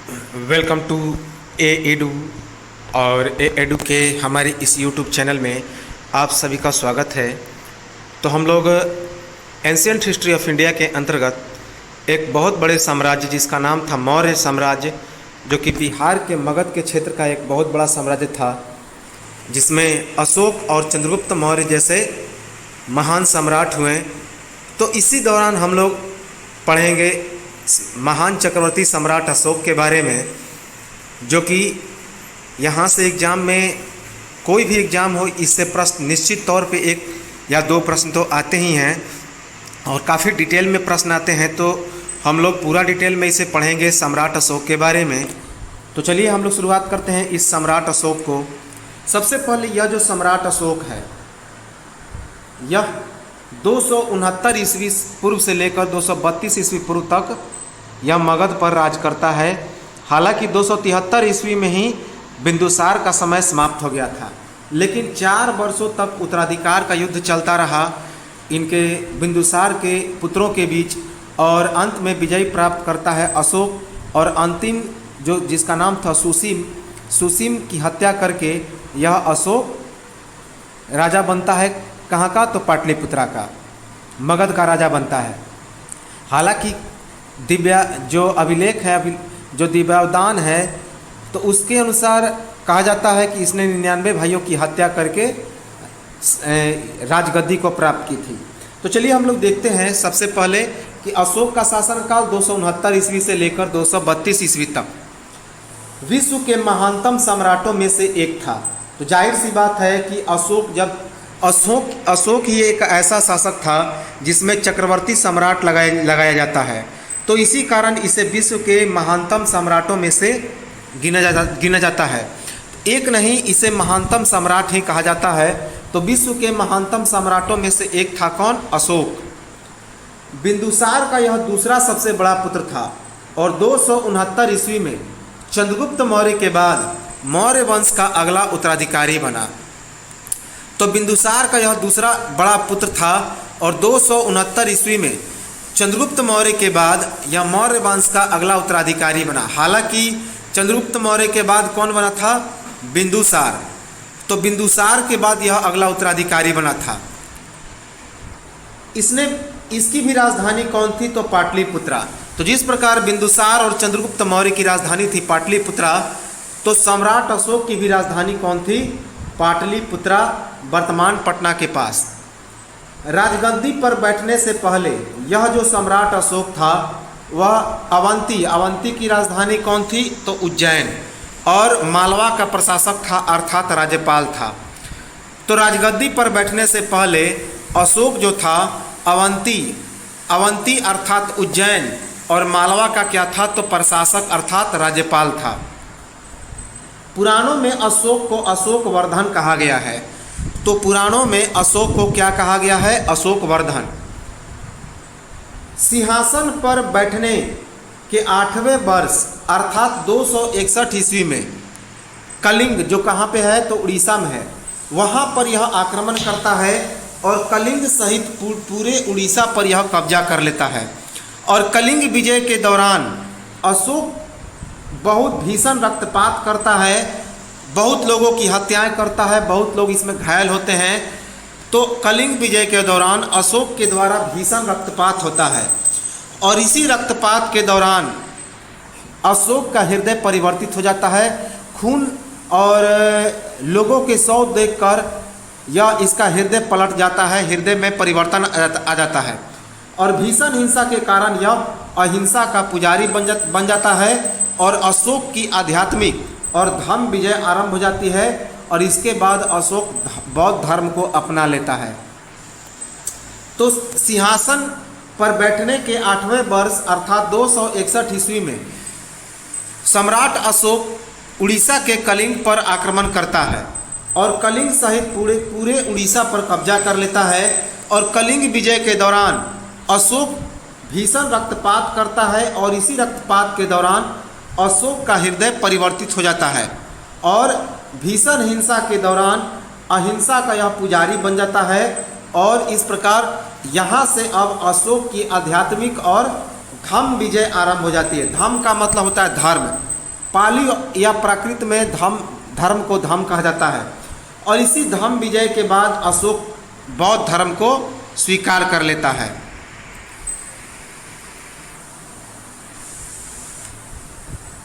Welcome to A edu और ए edu के हमारे इस यूट्यूब चैनल में आप सभी का स्वागत है। तो हम लोग एंशियंट हिस्ट्री ऑफ इंडिया के अंतर्गत एक बहुत बड़े साम्राज्य जिसका नाम था मौर्य साम्राज्य, जो कि बिहार के मगध के क्षेत्र का एक बहुत बड़ा साम्राज्य था, जिसमें अशोक और चंद्रगुप्त मौर्य जैसे महान सम्राट हुए। तो इसी दौरान हम लोग पढ़ेंगे महान चक्रवर्ती सम्राट अशोक के बारे में, जो कि यहाँ से एग्ज़ाम में कोई भी एग्ज़ाम हो, इससे प्रश्न निश्चित तौर पे एक या दो प्रश्न तो आते ही हैं और काफ़ी डिटेल में प्रश्न आते हैं। तो हम लोग पूरा डिटेल में इसे पढ़ेंगे सम्राट अशोक के बारे में। तो चलिए हम लोग शुरुआत करते हैं इस सम्राट अशोक को। सबसे पहले यह जो सम्राट अशोक है, यह 269 ईस्वी पूर्व से लेकर 232 ईस्वी पूर्व तक यह मगध पर राज करता है। हालांकि 273 ईस्वी में ही बिंदुसार का समय समाप्त हो गया था, लेकिन 4 वर्षों तक उत्तराधिकार का युद्ध चलता रहा इनके बिंदुसार के पुत्रों के बीच, और अंत में विजय प्राप्त करता है अशोक। और अंतिम जो जिसका नाम था सुसीम की हत्या करके यह अशोक राजा बनता है। कहाँ का? तो पाटलिपुत्रा का, मगध का राजा बनता है। हालांकि जो अभिलेख है, जो दिव्यावदान है, तो उसके अनुसार कहा जाता है कि इसने 99 भाइयों की हत्या करके राजगद्दी को प्राप्त की थी। तो चलिए हम लोग देखते हैं सबसे पहले कि अशोक का शासनकाल 269 ईस्वी से लेकर 232 ईस्वी तक विश्व के महानतम सम्राटों में से एक था। तो जाहिर सी बात है कि अशोक ही एक ऐसा शासक था जिसमें चक्रवर्ती सम्राट लगाया जाता है। तो इसी कारण इसे विश्व के महानतम सम्राटों में से गिना जाता है। एक नहीं, इसे महानतम सम्राट ही कहा जाता है। तो विश्व के महानतम सम्राटों में से एक था कौन? अशोक। बिंदुसार का यह दूसरा सबसे बड़ा पुत्र था और 269 ईस्वी में चंद्रगुप्त मौर्य के बाद मौर्य वंश का अगला उत्तराधिकारी बना। तो बिंदुसार का यह दूसरा बड़ा पुत्र था और 269 ईस्वी में चंद्रगुप्त मौर्य के बाद यह मौर्य वंश का अगला उत्तराधिकारी बना। हालांकि चंद्रगुप्त मौर्य के बाद कौन बना था? बिंदुसार। तो बिंदुसार के बाद यह अगला उत्तराधिकारी बना था। इसकी भी राजधानी कौन थी? तो पाटलिपुत्रा। तो जिस प्रकार बिंदुसार और चंद्रगुप्त मौर्य की राजधानी थी पाटलिपुत्रा, तो सम्राट अशोक की भी राजधानी कौन थी? पाटलिपुत्रा, वर्तमान पटना के पास। राजगद्दी पर बैठने से पहले यह जो सम्राट अशोक था वह अवंती की राजधानी कौन थी? तो उज्जैन। और मालवा का प्रशासक था, अर्थात राज्यपाल था। तो राजगद्दी पर बैठने से पहले अशोक जो था अवंती अर्थात उज्जैन, और मालवा का क्या था? तो प्रशासक अर्थात राज्यपाल था। पुराणों में अशोक को अशोक वर्धन कहा गया है। तो पुराणों में अशोक को क्या कहा गया है? अशोक वर्धन। सिंहासन पर बैठने के 8वें वर्ष अर्थात 261 ईस्वी में कलिंग, जो कहाँ पे है? तो उड़ीसा में है, वहाँ पर यह आक्रमण करता है और कलिंग सहित पूरे उड़ीसा पर यह कब्जा कर लेता है। और कलिंग विजय के दौरान अशोक बहुत भीषण रक्तपात करता है, बहुत लोगों की हत्याएं करता है, बहुत लोग इसमें घायल होते हैं। तो कलिंग विजय के दौरान अशोक के द्वारा भीषण रक्तपात होता है और इसी रक्तपात के दौरान अशोक का हृदय परिवर्तित हो जाता है। खून और लोगों के शव देखकर यह इसका हृदय पलट जाता है, हृदय में परिवर्तन आ जाता है और भीषण हिंसा के कारण यह अहिंसा का पुजारी बन जाता है और अशोक की आध्यात्मिक और धर्म विजय आरंभ हो जाती है। और इसके बाद अशोक बौद्ध धर्म को अपना लेता है। तो सिंहासन पर बैठने के 8वें वर्ष अर्थात 261 ईस्वी में सम्राट अशोक उड़ीसा के कलिंग पर आक्रमण करता है और कलिंग सहित पूरे उड़ीसा पर कब्जा कर लेता है। और कलिंग विजय के दौरान अशोक भीषण रक्तपात करता है और इसी रक्तपात के दौरान अशोक का हृदय परिवर्तित हो जाता है और भीषण हिंसा के दौरान अहिंसा का यह पुजारी बन जाता है। और इस प्रकार यहाँ से अब अशोक की आध्यात्मिक और धम्म विजय आरंभ हो जाती है। धम्म का मतलब होता है धर्म, पाली या प्राकृत में धर्म को धम्म कहा जाता है। और इसी धम्म विजय के बाद अशोक बौद्ध धर्म को स्वीकार कर लेता है।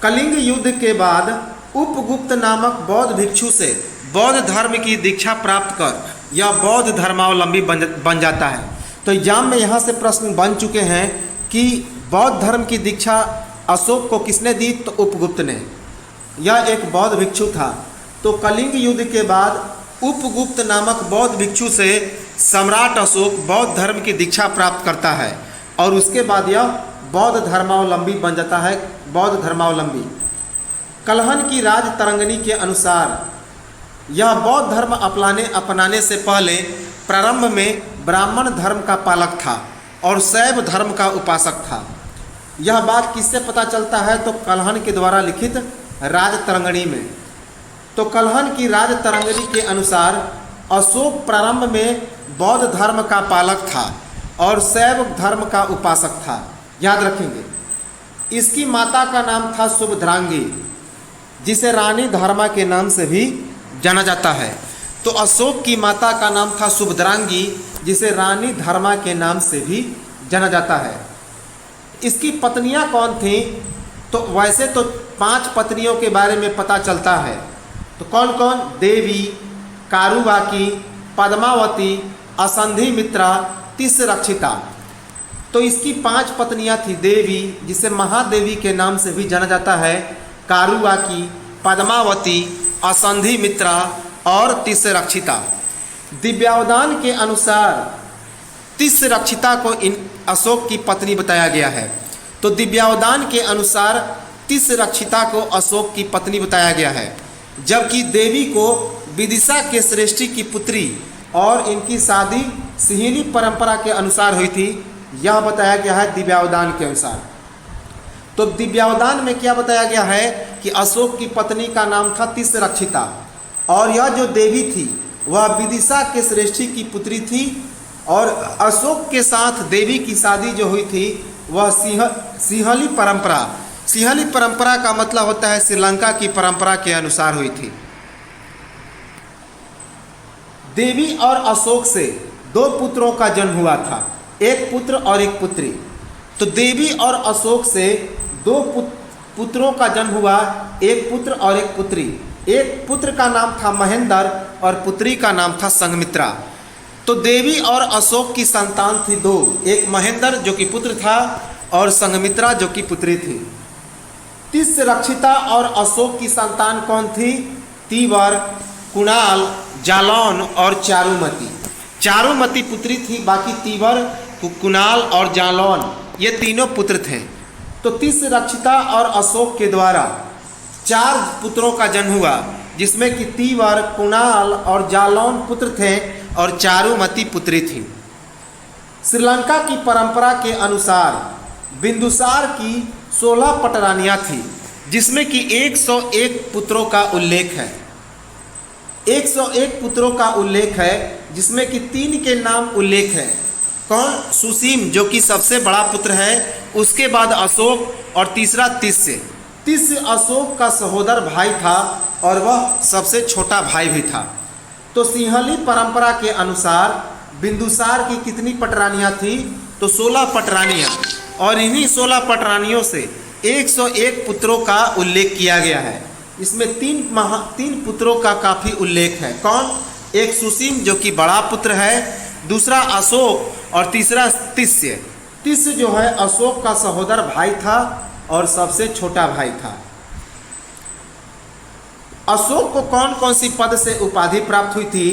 कलिंग युद्ध के बाद उपगुप्त नामक बौद्ध भिक्षु से बौद्ध धर्म की दीक्षा प्राप्त कर यह बौद्ध धर्मावलंबी बन जाता है। तो एग्जाम में यहाँ से प्रश्न बन चुके हैं कि बौद्ध धर्म की दीक्षा अशोक को किसने दी? तो उपगुप्त ने। यह एक बौद्ध भिक्षु था। तो कलिंग युद्ध के बाद उपगुप्त नामक बौद्ध भिक्षु से सम्राट अशोक बौद्ध धर्म की दीक्षा प्राप्त करता है और उसके बाद यह बौद्ध धर्मावलंबी बन जाता है। बौद्ध धर्मावलंबी कलहन की राज तरंगिणी के अनुसार यह बौद्ध धर्म अपनाने से पहले प्रारंभ में ब्राह्मण धर्म का पालक था और शैव धर्म का उपासक था। यह बात किससे पता चलता है? तो कलहन के द्वारा लिखित राज तरंगिणी में। तो कलहन की राज तरंगिणी के अनुसार अशोक प्रारंभ में बौद्ध धर्म का पालक था और शैव धर्म का उपासक था। याद रखेंगे। इसकी माता का नाम था सुभद्रांगी, जिसे रानी धर्मा के नाम से भी जाना जाता है। तो अशोक की माता का नाम था सुभद्रांगी, जिसे रानी धर्मा के नाम से भी जाना जाता है। इसकी पत्नियां कौन थीं? तो वैसे तो 5 पत्नियों के बारे में पता चलता है। तो कौन कौन? देवी, कारुबाकी, पद्मावती, असंधिमित्रा, तिस्रक्षिता। तो इसकी 5 पत्नियां थी। देवी, जिसे महादेवी के नाम से भी जाना जाता है, कारुबाकी, पद्मावती, असंधिमित्रा और तिस्रक्षिता। दिव्यावदान के अनुसार तिस्रक्षिता को अशोक की पत्नी बताया गया है। तो दिव्यावदान के अनुसार तिस्रक्षिता को अशोक की पत्नी बताया गया है, जबकि देवी को विदिशा के श्रेष्ठी की पुत्री और इनकी शादी सिंहली परंपरा के अनुसार हुई थी, यह बताया गया है दिव्यावदान के अनुसार। तो दिव्यावदान में क्या बताया गया है कि अशोक की पत्नी का नाम था तिस्रक्षिता और यह जो देवी थी वह विदिशा के श्रेष्ठी की पुत्री थी और अशोक के साथ देवी की शादी जो हुई थी वह सिंहली परंपरा का मतलब होता है श्रीलंका की परंपरा के अनुसार हुई थी। देवी और अशोक से 2 पुत्रों का जन्म हुआ था, एक पुत्र और एक पुत्री। तो देवी और अशोक से 2 पुत्रों का जन्म हुआ, एक पुत्र और एक पुत्री। एक पुत्र का नाम था महेंद्र और पुत्री का नाम था संघमित्रा। तो देवी और अशोक की संतान थी 2, एक महेंद्र जो कि पुत्र था और संघमित्रा जो कि पुत्री थी। तिस्रक्षिता और अशोक की संतान कौन थी? तीवर, कुणाल, जालौन और चारुमती। चारुमती पुत्री थी, बाकी तीवर, कुणाल और जालौन ये तीनों पुत्र थे। तो तिस्रक्षिता और अशोक के द्वारा 4 पुत्रों का जन्म हुआ, जिसमें कि तीवर, कुणाल और जालौन पुत्र थे और चारुमती पुत्री थी। श्रीलंका की परंपरा के अनुसार बिंदुसार की 16 पटरानियां थी, जिसमें कि 101 पुत्रों का उल्लेख है। 101 पुत्रों का उल्लेख है, जिसमें कि 3 के नाम उल्लेख है। कौन? सुसीम जो कि सबसे बड़ा पुत्र है, उसके बाद अशोक और तीसरा तिस्य। तिस्य अशोक का सहोदर भाई था और वह सबसे छोटा भाई भी था। तो सिंहली परंपरा के अनुसार बिंदुसार की कितनी पटरानियां थी? तो 16 पटरानियां, और इन्हीं 16 पटरानियों से 101 पुत्रों का उल्लेख किया गया है। इसमें 3 पुत्रों का काफ़ी उल्लेख है। कौन? एक सुसीम जो कि बड़ा पुत्र है, दूसरा अशोक और तीसरा तिस्य। तिस्य जो है अशोक का सहोदर भाई था और सबसे छोटा भाई था। अशोक को कौन कौन सी पद से उपाधि प्राप्त हुई थी?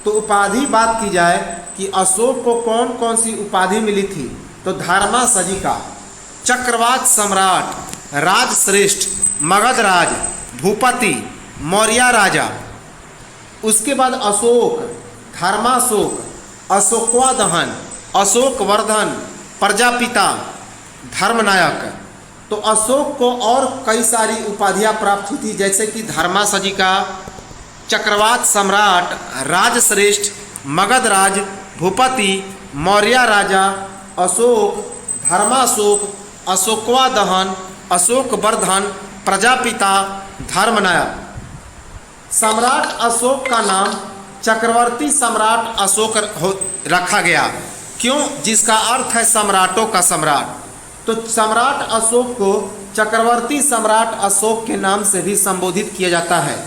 तो उपाधि बात की जाए कि अशोक को कौन कौन सी उपाधि मिली थी, तो धर्मा सजिका, चक्रवात सम्राट, राजश्रेष्ठ, मगध राज, भूपति, मौर्य राजा। उसके बाद अशोक, धर्माशोक, अशोकवादहन, अशोकवर्धन, प्रजापिता, धर्मनायक। तो अशोक को और कई सारी उपाधियां प्राप्त हुई थी, जैसे कि धर्मा सजिका, चक्रवात सम्राट, राजश्रेष्ठ, मगध राज, भूपति, मौर्य राजा, अशोक, धर्माशोक, अशोकवादहन, अशोकवर्धन, प्रजापिता धर्मनायक। सम्राट अशोक का नाम चक्रवर्ती सम्राट अशोक रखा गया, क्यों? जिसका अर्थ है सम्राटों का सम्राट। तो सम्राट अशोक को चक्रवर्ती सम्राट अशोक के नाम से भी संबोधित किया जाता है,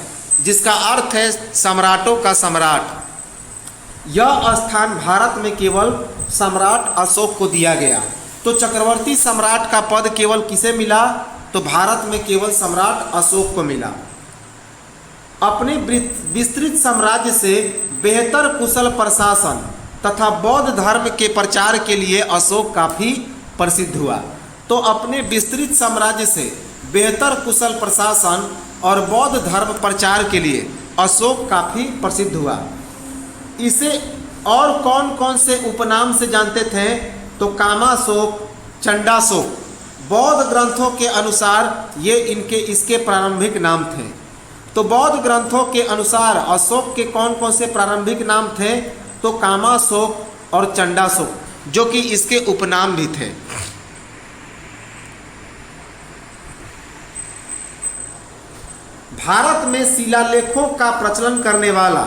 जिसका अर्थ है सम्राटों का सम्राट। यह स्थान भारत में केवल सम्राट अशोक को दिया गया। तो चक्रवर्ती सम्राट का पद केवल किसे मिला? तो भारत में केवल सम्राट अशोक को मिला। अपने विस्तृत साम्राज्य से बेहतर कुशल प्रशासन तथा बौद्ध धर्म के प्रचार के लिए अशोक काफ़ी प्रसिद्ध हुआ। तो अपने विस्तृत साम्राज्य से बेहतर कुशल प्रशासन और बौद्ध धर्म प्रचार के लिए अशोक काफ़ी प्रसिद्ध हुआ। इसे और कौन कौन से उपनाम से जानते थे? तो कामाशोक, चंडाशोक। बौद्ध ग्रंथों के अनुसार ये इसके प्रारंभिक नाम थे। तो बौद्ध ग्रंथों के अनुसार अशोक के कौन कौन से प्रारंभिक नाम थे? तो कामाशोक और चंडाशोक, जो कि इसके उपनाम भी थे। भारत में शिलालेखों का प्रचलन करने वाला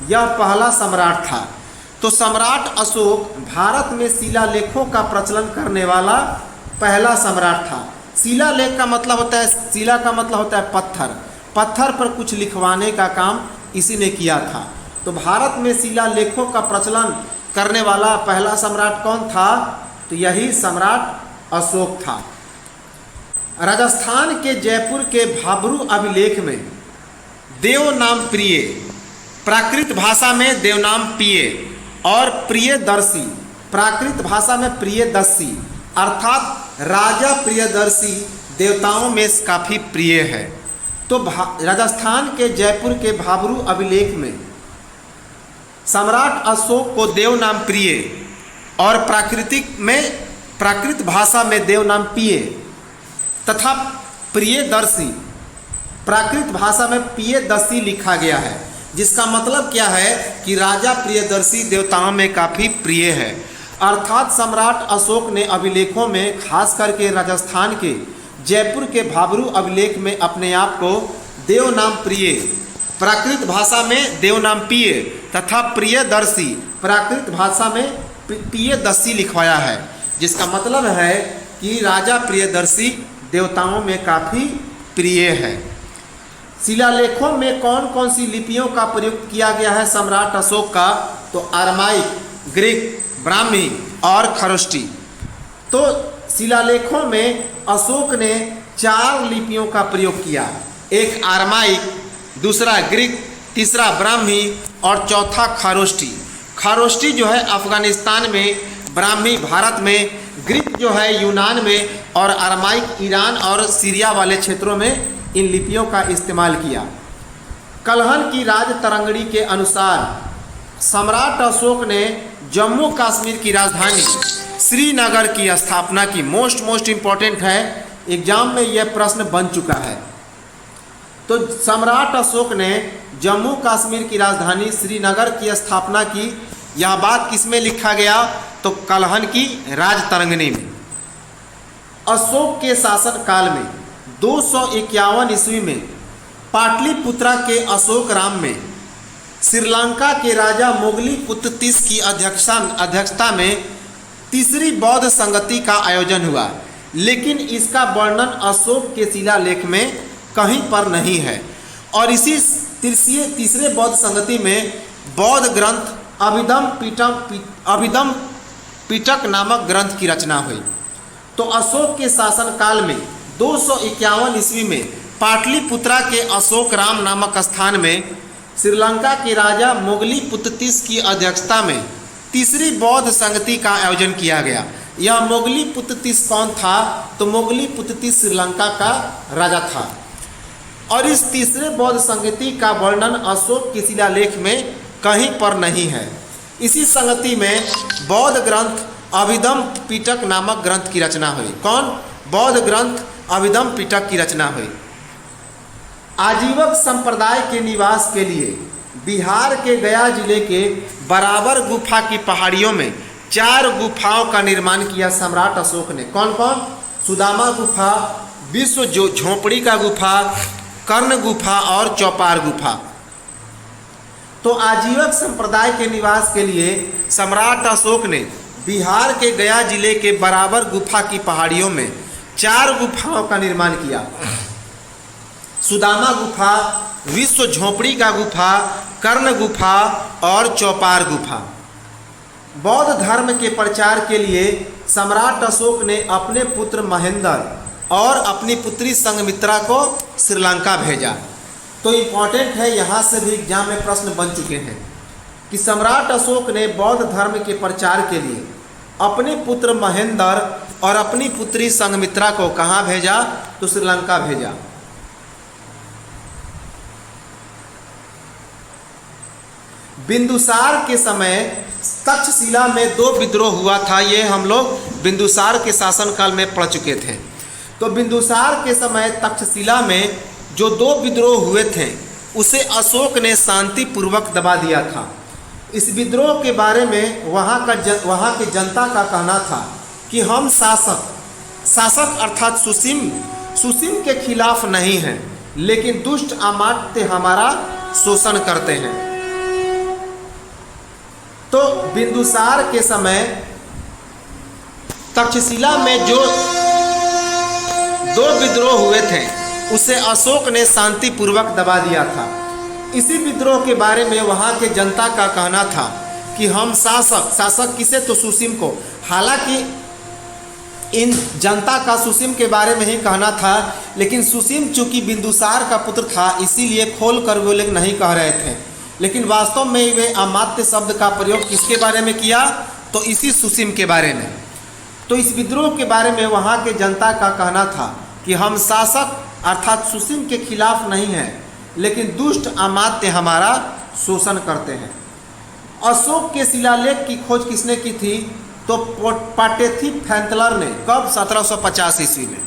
यह पहला सम्राट था। तो सम्राट अशोक भारत में शिलालेखों का प्रचलन करने वाला पहला सम्राट था। शिलालेख का मतलब होता है, शिला का मतलब होता है पत्थर। पत्थर पर कुछ लिखवाने का काम इसी ने किया था। तो भारत में शिलालेखों का प्रचलन करने वाला पहला सम्राट कौन था? तो यही सम्राट अशोक था। राजस्थान के जयपुर के भाब्रू अभिलेख में देव नाम प्रिय, प्राकृत भाषा में देवनाम पिय और प्रियदर्शी, प्राकृत भाषा में प्रियदर्शी अर्थात राजा प्रियदर्शी देवताओं में काफ़ी प्रिय है। तो राजस्थान के जयपुर के भाब्रू अभिलेख में सम्राट अशोक को देव नाम प्रिय और प्राकृत भाषा में देव नाम पिय तथा प्रियदर्शी, प्राकृत भाषा में प्रियदर्शी लिखा गया है, जिसका मतलब क्या है कि राजा प्रियदर्शी देवताओं में काफ़ी प्रिय है। अर्थात सम्राट अशोक ने अभिलेखों में खास करके राजस्थान के जयपुर के भाब्रू अभिलेख में अपने आप को देव नाम प्रिय, प्राकृत भाषा में देव नाम पिय तथा प्रियदर्शी, प्राकृत भाषा में प्रियदर्शी लिखवाया है, जिसका मतलब है कि राजा प्रियदर्शी देवताओं में काफ़ी प्रिय है। शिलालेखों में कौन कौन सी लिपियों का प्रयोग किया गया है सम्राट अशोक का? तो अरमाइक, ग्रीक, ब्राह्मी और खरोष्टी। तो शिलालेखों में अशोक ने 4 लिपियों का प्रयोग किया, एक अरमाइक, दूसरा ग्रीक, तीसरा ब्राह्मी और चौथा खरोष्टी। खरोष्टी जो है अफगानिस्तान में, ब्राह्मी भारत में, ग्रीक जो है यूनान में और अरमाइक ईरान और सीरिया वाले क्षेत्रों में इन लिपियों का इस्तेमाल किया। कलहन की राज तरंगड़ी के अनुसार सम्राट अशोक ने जम्मू कश्मीर की राजधानी श्रीनगर की स्थापना की। मोस्ट इम्पॉर्टेंट है, एग्जाम में यह प्रश्न बन चुका है। तो सम्राट अशोक ने जम्मू कश्मीर की राजधानी श्रीनगर की स्थापना की। यह बात किसमें लिखा गया? तो कलहन की राज तरंगिणी में। अशोक के शासन काल में 251 ईस्वी में पाटलिपुत्रा के अशोक राम में श्रीलंका के राजा मोगलीपुत्तिस की अध्यक्षता में तीसरी बौद्ध संगति का आयोजन हुआ, लेकिन इसका वर्णन अशोक के शिलालेख में कहीं पर नहीं है। और इसी तीसरे बौद्ध संगति में बौद्ध ग्रंथ अभिधम पिटक नामक ग्रंथ की रचना हुई। तो अशोक के शासनकाल में 251 ईस्वी में पाटलिपुत्रा के अशोक राम नामक स्थान में श्रीलंका के राजा मोगलीपुत्तिस की अध्यक्षता में तीसरी बौद्ध संगति का आयोजन किया गया। यह मोगलीपुत्तिस कौन था? तो मोगलीपुत्तिस श्रीलंका का राजा था। और इस तीसरे बौद्ध संगति का वर्णन अशोक के शिलालेख में कहीं पर नहीं है। इसी संगति में बौद्ध ग्रंथ अभिधम पिटक नामक ग्रंथ की रचना हुई। कौन? बौद्ध ग्रंथ अभिधम पिटक की रचना हुई। आजीवक संप्रदाय के निवास के लिए बिहार के गया जिले के बराबर गुफा की पहाड़ियों में 4 गुफाओं का निर्माण किया सम्राट अशोक ने। कौन कौन? सुदामा गुफा, विश्व जो झोपड़ी का गुफा, कर्ण गुफा और चौपार गुफा। तो आजीवक संप्रदाय के निवास के लिए सम्राट अशोक ने बिहार के गया जिले के बराबर गुफा की पहाड़ियों में 4 गुफाओं का निर्माण किया। सुदामा गुफा, विश्व झोपड़ी का गुफा, कर्ण गुफा और चौपार गुफा। बौद्ध धर्म के प्रचार के लिए सम्राट अशोक ने अपने पुत्र महेंद्र और अपनी पुत्री संघमित्रा को श्रीलंका भेजा। तो इम्पॉर्टेंट है, यहाँ से भी एग्जाम में प्रश्न बन चुके हैं कि सम्राट अशोक ने बौद्ध धर्म के प्रचार के लिए अपने पुत्र महेंद्र और अपनी पुत्री संघमित्रा को कहाँ भेजा? तो श्रीलंका भेजा। बिंदुसार के समय तक्षशिला में 2 विद्रोह हुआ था। ये हम लोग बिंदुसार के शासनकाल में पढ़ चुके थे। तो बिंदुसार के समय तक्षशिला में जो 2 विद्रोह हुए थे उसे अशोक ने शांतिपूर्वक दबा दिया था। इस विद्रोह के बारे में वहाँ की जनता का कहना था कि हम शासक अर्थात सुसीम के खिलाफ नहीं हैं, लेकिन दुष्ट अमात्य हमारा शोषण करते हैं। तो बिंदुसार के समय तक्षशिला में जो 2 विद्रोह हुए थे उसे अशोक ने शांतिपूर्वक दबा दिया था। इसी विद्रोह के बारे में वहाँ के जनता का कहना था कि हम शासक किसे? तो सुसीम को। हालांकि इन जनता का सुसीम के बारे में ही कहना था, लेकिन सुसीम चूंकि बिंदुसार का पुत्र था इसीलिए खोल कर वो लोग नहीं कह रहे थे, लेकिन वास्तव में वे अमात्य शब्द का प्रयोग किसके बारे में किया? तो इसी सुसीम के बारे में। तो इस विद्रोह के बारे में वहाँ के जनता का कहना था कि हम शासक अर्थात सुसीम के खिलाफ नहीं हैं, लेकिन दुष्ट अमात्य हमारा शोषण करते हैं। अशोक के शिलालेख की खोज किसने की थी? तो पाटेथी फैंतलर ने। कब? 1750 ईस्वी में।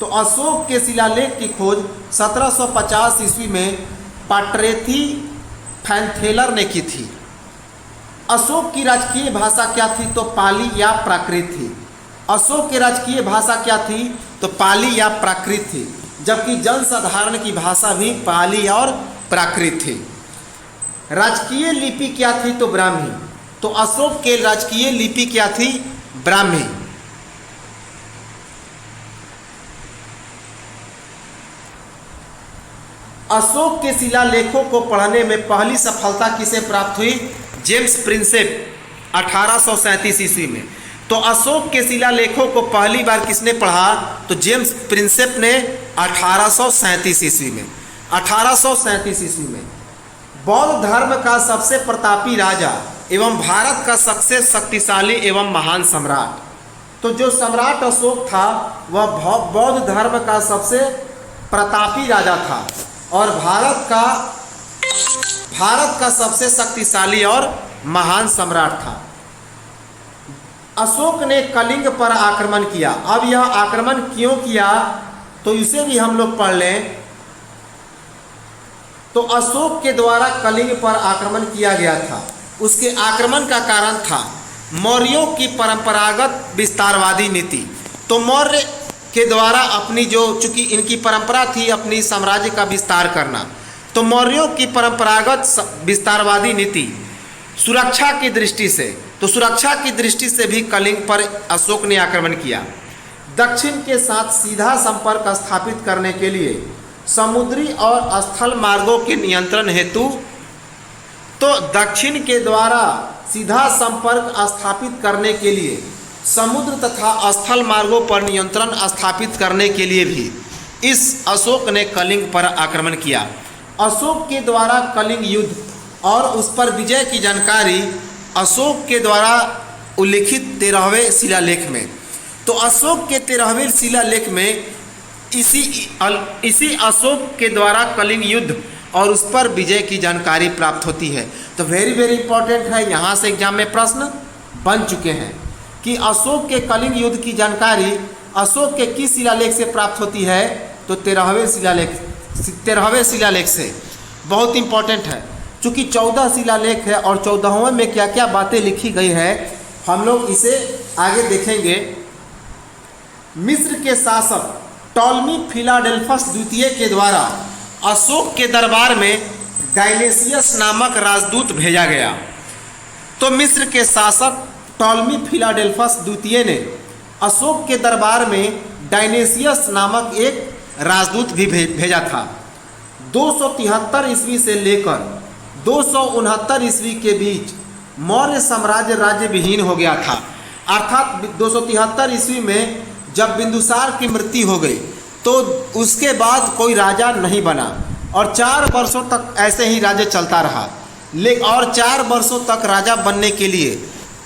तो अशोक के शिलालेख की खोज 1750 ईस्वी में पाटेथी फैंथेलर ने की थी। अशोक की राजकीय भाषा क्या थी? तो पाली या प्राकृत थी। अशोक की राजकीय भाषा क्या थी? तो पाली या प्राकृत थी, जबकि जनसाधारण की भाषा भी पाली और प्राकृत थी। राजकीय लिपि क्या थी? तो ब्राह्मी। तो अशोक के राजकीय लिपि क्या थी? ब्राह्मी। अशोक के शिलालेखों को पढ़ने में पहली सफलता किसे प्राप्त हुई? जेम्स प्रिंसेप 1837 ईस्वी में। तो अशोक के शिलालेखों को पहली बार किसने पढ़ा? तो जेम्स प्रिंसेप ने 1837 ईस्वी में। 1837 ईस्वी में बौद्ध धर्म का सबसे प्रतापी राजा एवं भारत का सबसे शक्तिशाली एवं महान सम्राट। तो जो सम्राट अशोक था वह बौद्ध धर्म का सबसे प्रतापी राजा था और भारत का सबसे शक्तिशाली और महान सम्राट था। अशोक ने कलिंग पर आक्रमण किया। अब यह आक्रमण क्यों किया? तो इसे भी हम लोग पढ़ लें। तो अशोक के द्वारा कलिंग पर आक्रमण किया गया था। उसके आक्रमण का कारण था मौर्यों की परंपरागत विस्तारवादी नीति। तो मौर्य के द्वारा अपनी चूंकि इनकी परंपरा थी अपनी साम्राज्य का विस्तार करना, तो मौर्यों की परंपरागत विस्तारवादी नीति सुरक्षा की दृष्टि से भी कलिंग पर अशोक ने आक्रमण किया। दक्षिण के साथ सीधा संपर्क स्थापित करने के लिए समुद्री और स्थल मार्गों के नियंत्रण हेतु, तो दक्षिण के द्वारा सीधा संपर्क स्थापित करने के लिए समुद्र तथा स्थल मार्गों पर नियंत्रण स्थापित करने के लिए भी इस अशोक ने कलिंग पर आक्रमण किया। अशोक के द्वारा कलिंग युद्ध और उस पर विजय की जानकारी अशोक के द्वारा उल्लिखित 13वें शिलालेख में। तो अशोक के 13वें शिलालेख में इसी अशोक के द्वारा कलिंग युद्ध और उस पर विजय की जानकारी प्राप्त होती है। तो वेरी इंपॉर्टेंट है, यहाँ से एग्जाम में प्रश्न बन चुके हैं कि अशोक के कलिंग युद्ध की जानकारी अशोक के किस शिलालेख से प्राप्त होती है? तो 13वें शिलालेख से। बहुत इंपॉर्टेंट है, चूँकि 14 शिलालेख है और 14वें में क्या क्या बातें लिखी गई है हम लोग इसे आगे देखेंगे। मिस्र के शासक टॉलमी फिलाडेल्फस द्वितीय के द्वारा अशोक के दरबार में डायनेसियस नामक राजदूत भेजा गया। तो मिस्र के शासक टॉलमी फिलाडेल्फस द्वितीय ने अशोक के दरबार में डायनेसियस नामक एक राजदूत भी भेजा था। 273 ईस्वी से लेकर 269 ईस्वी के बीच मौर्य साम्राज्य राज्य विहीन हो गया था। अर्थात 273 ईस्वी में जब बिंदुसार की मृत्यु हो गई तो उसके बाद कोई राजा नहीं बना और 4 वर्षों तक ऐसे ही राज्य चलता रहा। और 4 वर्षों तक राजा बनने के लिए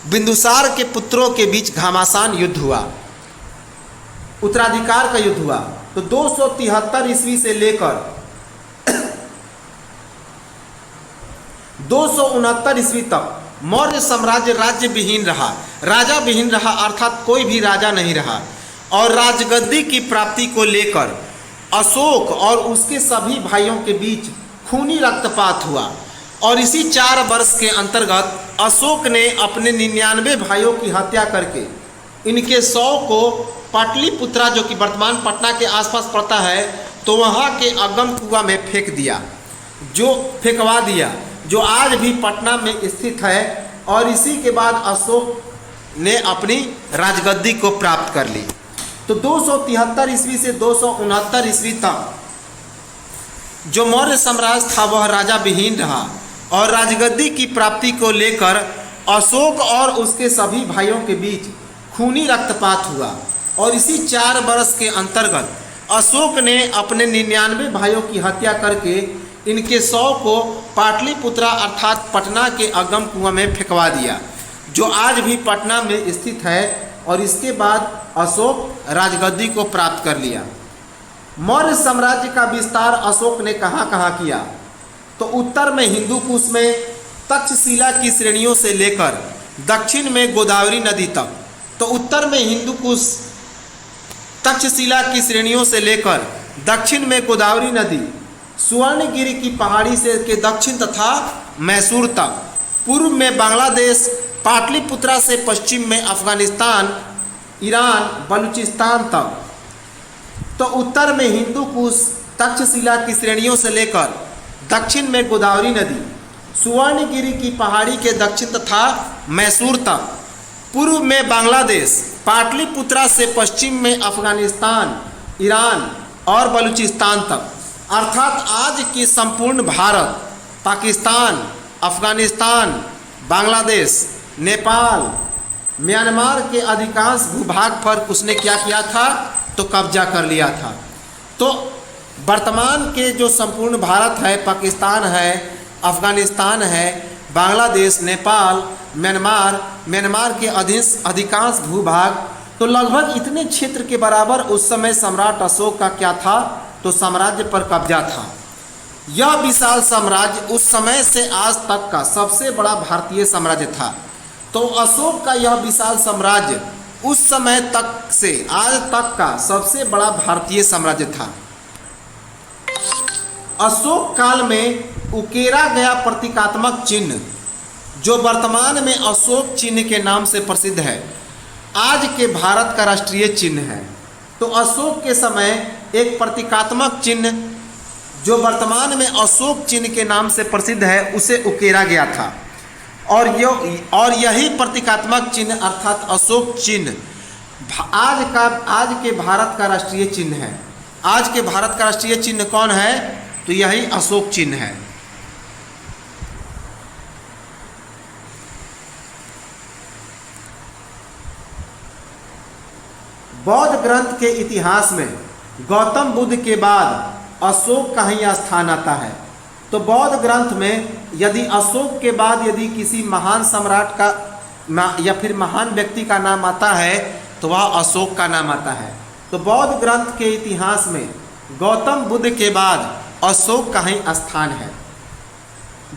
बिंदुसार के पुत्रों के बीच घमासान युद्ध हुआ, उत्तराधिकार का युद्ध हुआ। तो 273 ईस्वी से लेकर 269 ईस्वी तक मौर्य साम्राज्य राज्य विहीन रहा, राजा विहीन रहा, अर्थात कोई भी राजा नहीं रहा। और राजगद्दी की प्राप्ति को लेकर अशोक और उसके सभी भाइयों के बीच खूनी रक्तपात हुआ। और इसी 4 वर्ष के अंतर्गत अशोक ने अपने 99 भाइयों की हत्या करके इनके 100 को पाटलिपुत्रा, जो कि वर्तमान पटना के आसपास पड़ता है, तो वहाँ के अगम कुआं में फेंकवा दिया, जो आज भी पटना में स्थित है। और इसी के बाद अशोक ने अपनी राजगद्दी को प्राप्त कर ली। तो 273 ईस्वी से 269 ईस्वी तक जो मौर्य साम्राज्य था वह राजा विहीन रहा और राजगद्दी की प्राप्ति को लेकर अशोक और उसके सभी भाइयों के बीच खूनी रक्तपात हुआ। और इसी 4 वर्ष के अंतर्गत अशोक ने अपने 99 भाइयों की हत्या करके इनके 100 को पाटलिपुत्रा अर्थात पटना के अगम कुआं में फेंकवा दिया, जो आज भी पटना में स्थित है। और इसके बाद अशोक राजगद्दी को प्राप्त कर लिया। मौर्य साम्राज्य का विस्तार अशोक ने कहाँ कहाँ किया? तो उत्तर में हिंदू कुश में तक्षशिला की श्रेणियों से लेकर दक्षिण में गोदावरी नदी तक। तो उत्तर में हिंदू कुश तक्षशिला की श्रेणियों से लेकर दक्षिण में गोदावरी नदी, सुवर्णगिरी की पहाड़ी से के दक्षिण तथा मैसूर तक। पूर्व में बांग्लादेश, पाटलिपुत्रा से पश्चिम में अफगानिस्तान, ईरान, बलूचिस्तान तक। तो उत्तर में हिंदू कुश तक्षशिला की श्रेणियों से लेकर दक्षिण में गोदावरी नदी, सुवर्णगिरी की पहाड़ी के दक्षिण तथा मैसूर तक। पूर्व में बांग्लादेश, पाटलिपुत्रा से पश्चिम में अफगानिस्तान, ईरान और बलूचिस्तान तक। अर्थात आज की संपूर्ण भारत, पाकिस्तान, अफगानिस्तान, बांग्लादेश, नेपाल, म्यांमार के अधिकांश भूभाग पर उसने क्या किया था? तो कब्जा कर लिया था। तो वर्तमान के जो संपूर्ण भारत है, पाकिस्तान है, अफगानिस्तान है, बांग्लादेश, नेपाल, म्यांमार के अधिकांश भूभाग, तो लगभग इतने क्षेत्र के बराबर उस समय सम्राट अशोक का क्या था? तो साम्राज्य पर कब्जा था। यह विशाल साम्राज्य उस समय से आज तक का सबसे बड़ा भारतीय साम्राज्य था। तो अशोक का यह विशाल साम्राज्य उस समय तक से आज तक का सबसे बड़ा भारतीय साम्राज्य था। अशोक काल में उकेरा गया प्रतीकात्मक चिन्ह, जो वर्तमान में अशोक चिन्ह के नाम से प्रसिद्ध है, आज के भारत का राष्ट्रीय चिन्ह है। तो अशोक के समय एक प्रतीकात्मक चिन्ह जो वर्तमान में अशोक चिन्ह के नाम से प्रसिद्ध है, उसे उकेरा गया था। और यही प्रतीकात्मक चिन्ह अर्थात अशोक चिन्ह आज के भारत का राष्ट्रीय चिन्ह है। आज के भारत का राष्ट्रीय चिन्ह कौन है? तो यही अशोक चिन्ह है। बौद्ध ग्रंथ के इतिहास में गौतम बुद्ध के बाद अशोक का ही स्थान आता है। तो बौद्ध ग्रंथ में यदि अशोक के बाद यदि किसी महान सम्राट का या फिर महान व्यक्ति का नाम आता है तो वह अशोक का नाम आता है। तो बौद्ध ग्रंथ के इतिहास में गौतम बुद्ध के बाद अशोक का ही स्थान है।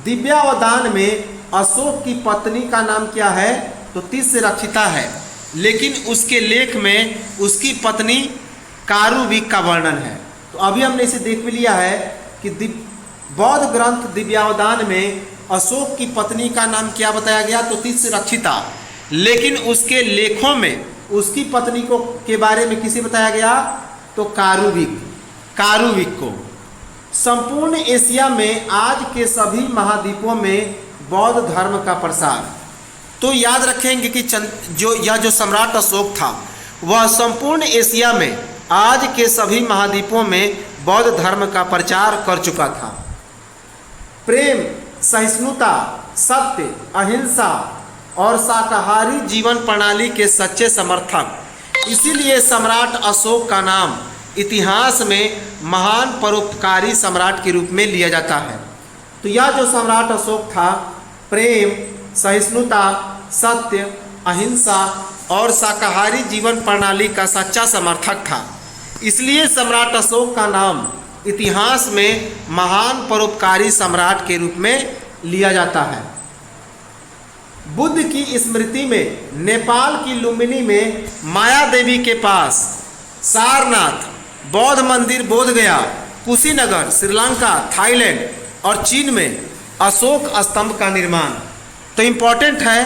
दिव्यावदान में अशोक की पत्नी का नाम क्या है? तो तिस्रक्षिता है, लेकिन उसके लेख में उसकी पत्नी कारुविक का वर्णन है। तो अभी हमने इसे देख भी लिया है कि बौद्ध ग्रंथ दिव्यावदान में अशोक की पत्नी का नाम क्या बताया गया? तो तिस्रक्षिता। लेकिन उसके लेखों में उसकी पत्नी को के बारे में किसे बताया गया? तो कारुविक को। संपूर्ण एशिया में आज के सभी महाद्वीपों में बौद्ध धर्म का प्रसार। तो याद रखेंगे कि जो सम्राट अशोक था वह संपूर्ण एशिया में आज के सभी महाद्वीपों में बौद्ध धर्म का प्रचार कर चुका था। प्रेम, सहिष्णुता, सत्य, अहिंसा और शाकाहारी जीवन प्रणाली के सच्चे समर्थक, इसीलिए सम्राट अशोक का नाम इतिहास में महान परोपकारी सम्राट के रूप में लिया जाता है। तो यह जो सम्राट अशोक था प्रेम, सहिष्णुता, सत्य, अहिंसा और शाकाहारी जीवन प्रणाली का सच्चा समर्थक था, इसलिए सम्राट अशोक का नाम इतिहास में महान परोपकारी सम्राट के रूप में लिया जाता है। बुद्ध की स्मृति में नेपाल की लुम्बिनी में माया देवी के पास, सारनाथ, बौद्ध मंदिर बोधगया, कुशीनगर, श्रीलंका, थाईलैंड और चीन में अशोक स्तंभ का निर्माण। तो इम्पॉर्टेंट है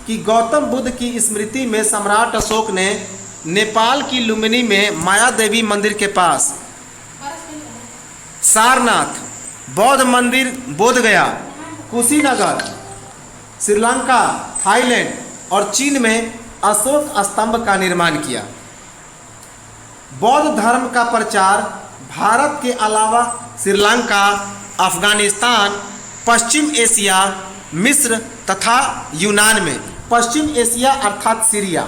कि गौतम बुद्ध की स्मृति में सम्राट अशोक ने नेपाल की लुम्बिनी में माया देवी मंदिर के पास, सारनाथ, बौद्ध मंदिर बोधगया, कुशीनगर, श्रीलंका, थाईलैंड और चीन में अशोक स्तंभ का निर्माण किया। बौद्ध धर्म का प्रचार भारत के अलावा श्रीलंका, अफगानिस्तान, पश्चिम एशिया, मिस्र तथा यूनान में, पश्चिम एशिया अर्थात सीरिया,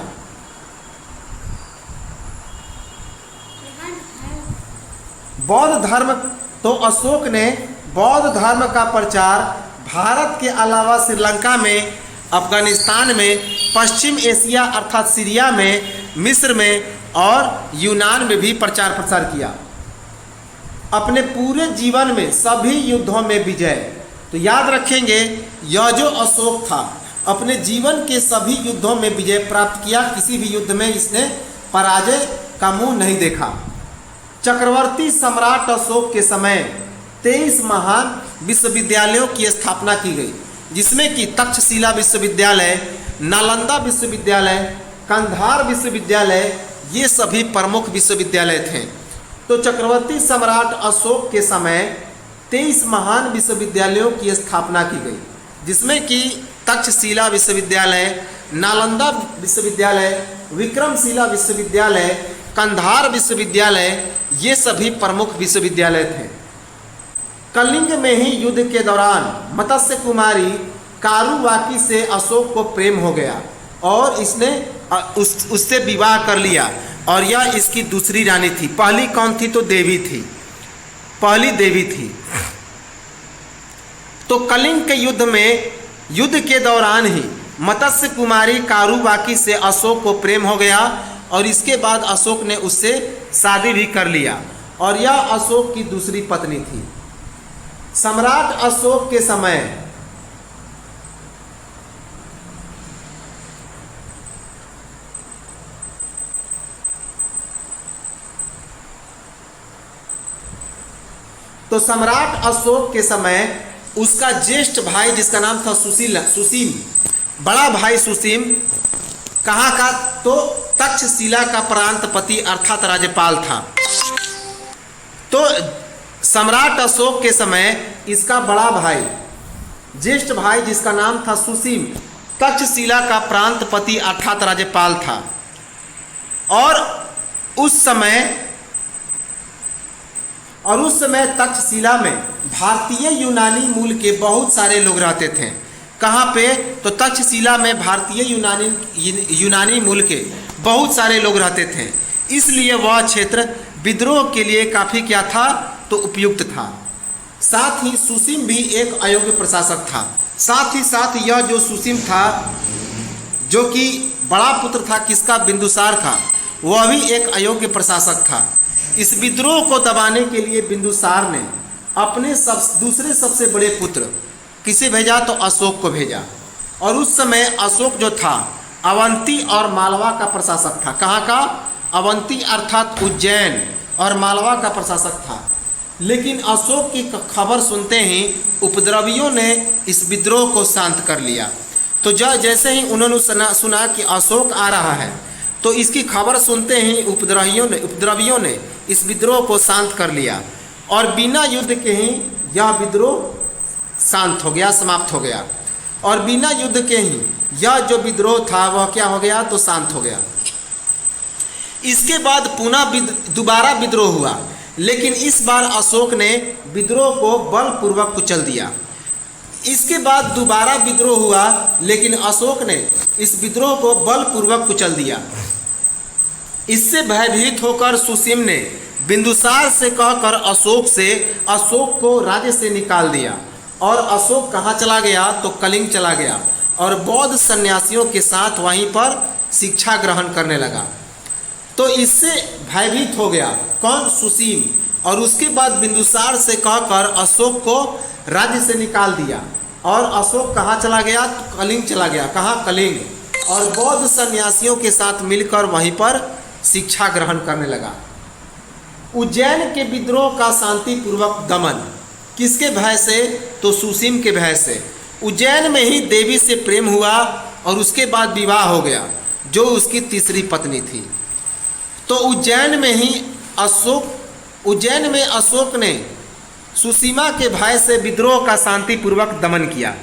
बौद्ध धर्म। तो अशोक ने बौद्ध धर्म का प्रचार भारत के अलावा श्रीलंका में, अफगानिस्तान में, पश्चिम एशिया अर्थात सीरिया में, मिस्र में और यूनान में भी प्रचार प्रसार किया। अपने पूरे जीवन में सभी युद्धों में विजय। तो याद रखेंगे यह जो अशोक था अपने जीवन के सभी युद्धों में विजय प्राप्त किया, किसी भी युद्ध में इसने पराजय का मुंह नहीं देखा। चक्रवर्ती सम्राट अशोक के समय 23 महान विश्वविद्यालयों की स्थापना की गई, जिसमें कि तक्षशिला विश्वविद्यालय, नालंदा विश्वविद्यालय, कंधार विश्वविद्यालय, ये सभी प्रमुख विश्वविद्यालय थे। तो चक्रवर्ती सम्राट अशोक के समय 23 महान विश्वविद्यालयों की स्थापना की गई, जिसमें कि तक्षशिला विश्वविद्यालय, नालंदा विश्वविद्यालय, विक्रमशिला विश्वविद्यालय, कंधार विश्वविद्यालय, ये सभी प्रमुख विश्वविद्यालय थे। कलिंग में ही युद्ध के दौरान मत्स्य कुमारी कारुवाकी से अशोक को प्रेम हो गया और इसने उससे विवाह कर लिया और यह इसकी दूसरी रानी थी। पहली कौन थी? तो देवी थी, पहली देवी थी। तो कलिंग के युद्ध के दौरान ही मत्स्य कुमारी कारुवाकी से अशोक को प्रेम हो गया और इसके बाद अशोक ने उससे शादी भी कर लिया और यह अशोक की दूसरी पत्नी थी। सम्राट अशोक के समय उसका ज्येष्ठ भाई जिसका नाम था सुसीम, बड़ा भाई सुसीम कहाँ का? तो तक्षशिला का प्रांतपति अर्थात राज्यपाल था। तो सम्राट अशोक के समय इसका बड़ा भाई, ज्येष्ठ भाई जिसका नाम था सुसीम, तक्षशिला का प्रांतपति अर्थात राज्यपाल था। और उस समय तक्षशिला में भारतीय यूनानी मूल के बहुत सारे लोग रहते थे। कहाँ पे? तो तक्षशिला में भारतीय यूनानी मूल के बहुत सारे लोग रहते थे, इसलिए वह क्षेत्र विद्रोह के लिए काफ़ी क्या था? तो उपयुक्त था। साथ ही सुसीम भी एक अयोग्य प्रशासक था। साथ ही साथ यह जो सुसीम था, जो कि बड़ा पुत्र था किसका? बिंदुसार का, वह भी एक अयोग्य प्रशासक था। इस विद्रोह को दबाने के लिए बिंदुसार ने अपने दूसरे सबसे बड़े पुत्र किसे भेजा? तो अशोक को भेजा। और उस समय अशोक जो था अवंती और मालवा का प्रशासक था। कहाँ का? अवंती अर्थात उज्जैन और मालवा का प्रशासक था। लेकिन अशोक की खबर सुनते ही उपद्रवियों ने इस विद्रोह को शांत कर लिया। तो जैसे ही उन्होंने सुना कि अशोक आ रहा है, तो इसकी खबर सुनते ही उपद्रवियों ने इस विद्रोह को शांत कर लिया और बिना युद्ध के ही यह विद्रोह शांत हो गया, समाप्त हो गया। और बिना युद्ध के ही यह जो विद्रोह था वह क्या हो गया, तो शांत हो गया। इसके बाद पुनः दोबारा विद्रोह हुआ, लेकिन इस बार अशोक ने विद्रोह को बलपूर्वक कुचल दिया। इसके बाद दोबारा विद्रोह हुआ, लेकिन अशोक ने इस विद्रोह को बलपूर्वक कुचल दिया। इससे भयभीत होकर सुसीम ने बिंदुसार से कहकर अशोक को राज्य से निकाल दिया और अशोक कहाँ चला गया, तो कलिंग चला गया और बौद्ध सन्यासियों के साथ वहीं पर शिक्षा ग्रहण करने लगा। तो इससे भयभीत हो गया कौन, सुसीम, और उसके बाद बिंदुसार से कहकर अशोक को राज्य से निकाल दिया और अशोक कहाँ चला गया, तो कलिंग चला गया। कहाँ, कलिंग, और बौद्ध सन्यासियों के साथ मिलकर वहीं पर शिक्षा ग्रहण करने लगा। उज्जैन के विद्रोह का शांतिपूर्वक दमन किसके भय से, तो सुसीम के भय से। उज्जैन में ही देवी से प्रेम हुआ और उसके बाद विवाह हो गया, जो उसकी तीसरी पत्नी थी। तो उज्जैन में अशोक ने सुसीमा के भय से विद्रोह का शांतिपूर्वक दमन किया।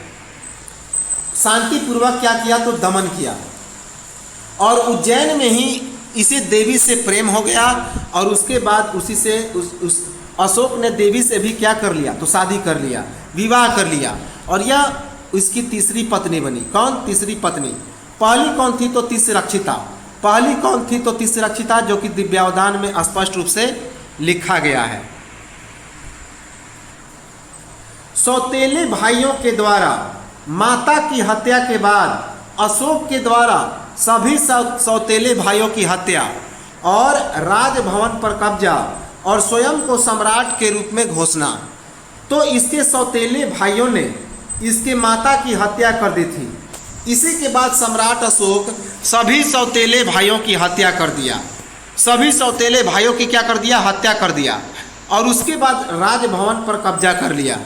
शांतिपूर्वक क्या किया, तो दमन किया। और उज्जैन में ही इसे देवी से प्रेम हो गया और उसके बाद उसी से अशोक ने देवी से भी क्या कर लिया, तो शादी कर लिया, विवाह कर लिया और यह इसकी तीसरी पत्नी बनी। कौन, तीसरी पत्नी। पहली कौन थी, तो तिस्रक्षिता। पहली कौन थी, तो तिस्रक्षिता, जो कि दिव्यावधान में स्पष्ट रूप से लिखा गया है। सौतेले भाइयों के द्वारा माता की हत्या के बाद अशोक के द्वारा सभी सौतेले भाइयों की हत्या और राजभवन पर कब्जा और स्वयं को सम्राट के रूप में घोषणा। तो इसके सौतेले भाइयों ने इसके माता की हत्या कर दी थी। इसी के बाद सम्राट अशोक सभी सौतेले भाइयों की हत्या कर दिया। सभी सौतेले भाइयों की क्या कर दिया, हत्या कर दिया। और उसके बाद राजभवन पर कब्जा कर लिया।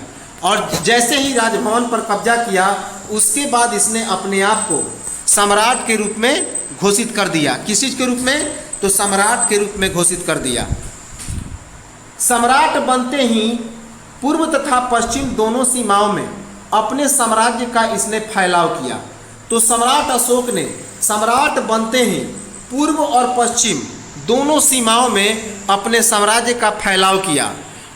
और जैसे ही राजभवन पर कब्जा किया, उसके बाद इसने अपने आप को सम्राट के रूप में घोषित कर दिया। किस चीज के रूप में, तो सम्राट के रूप में घोषित कर दिया। सम्राट बनते ही पूर्व तथा पश्चिम दोनों सीमाओं में अपने साम्राज्य का इसने फैलाव किया। तो सम्राट अशोक ने सम्राट बनते ही पूर्व और पश्चिम दोनों सीमाओं में अपने साम्राज्य का फैलाव किया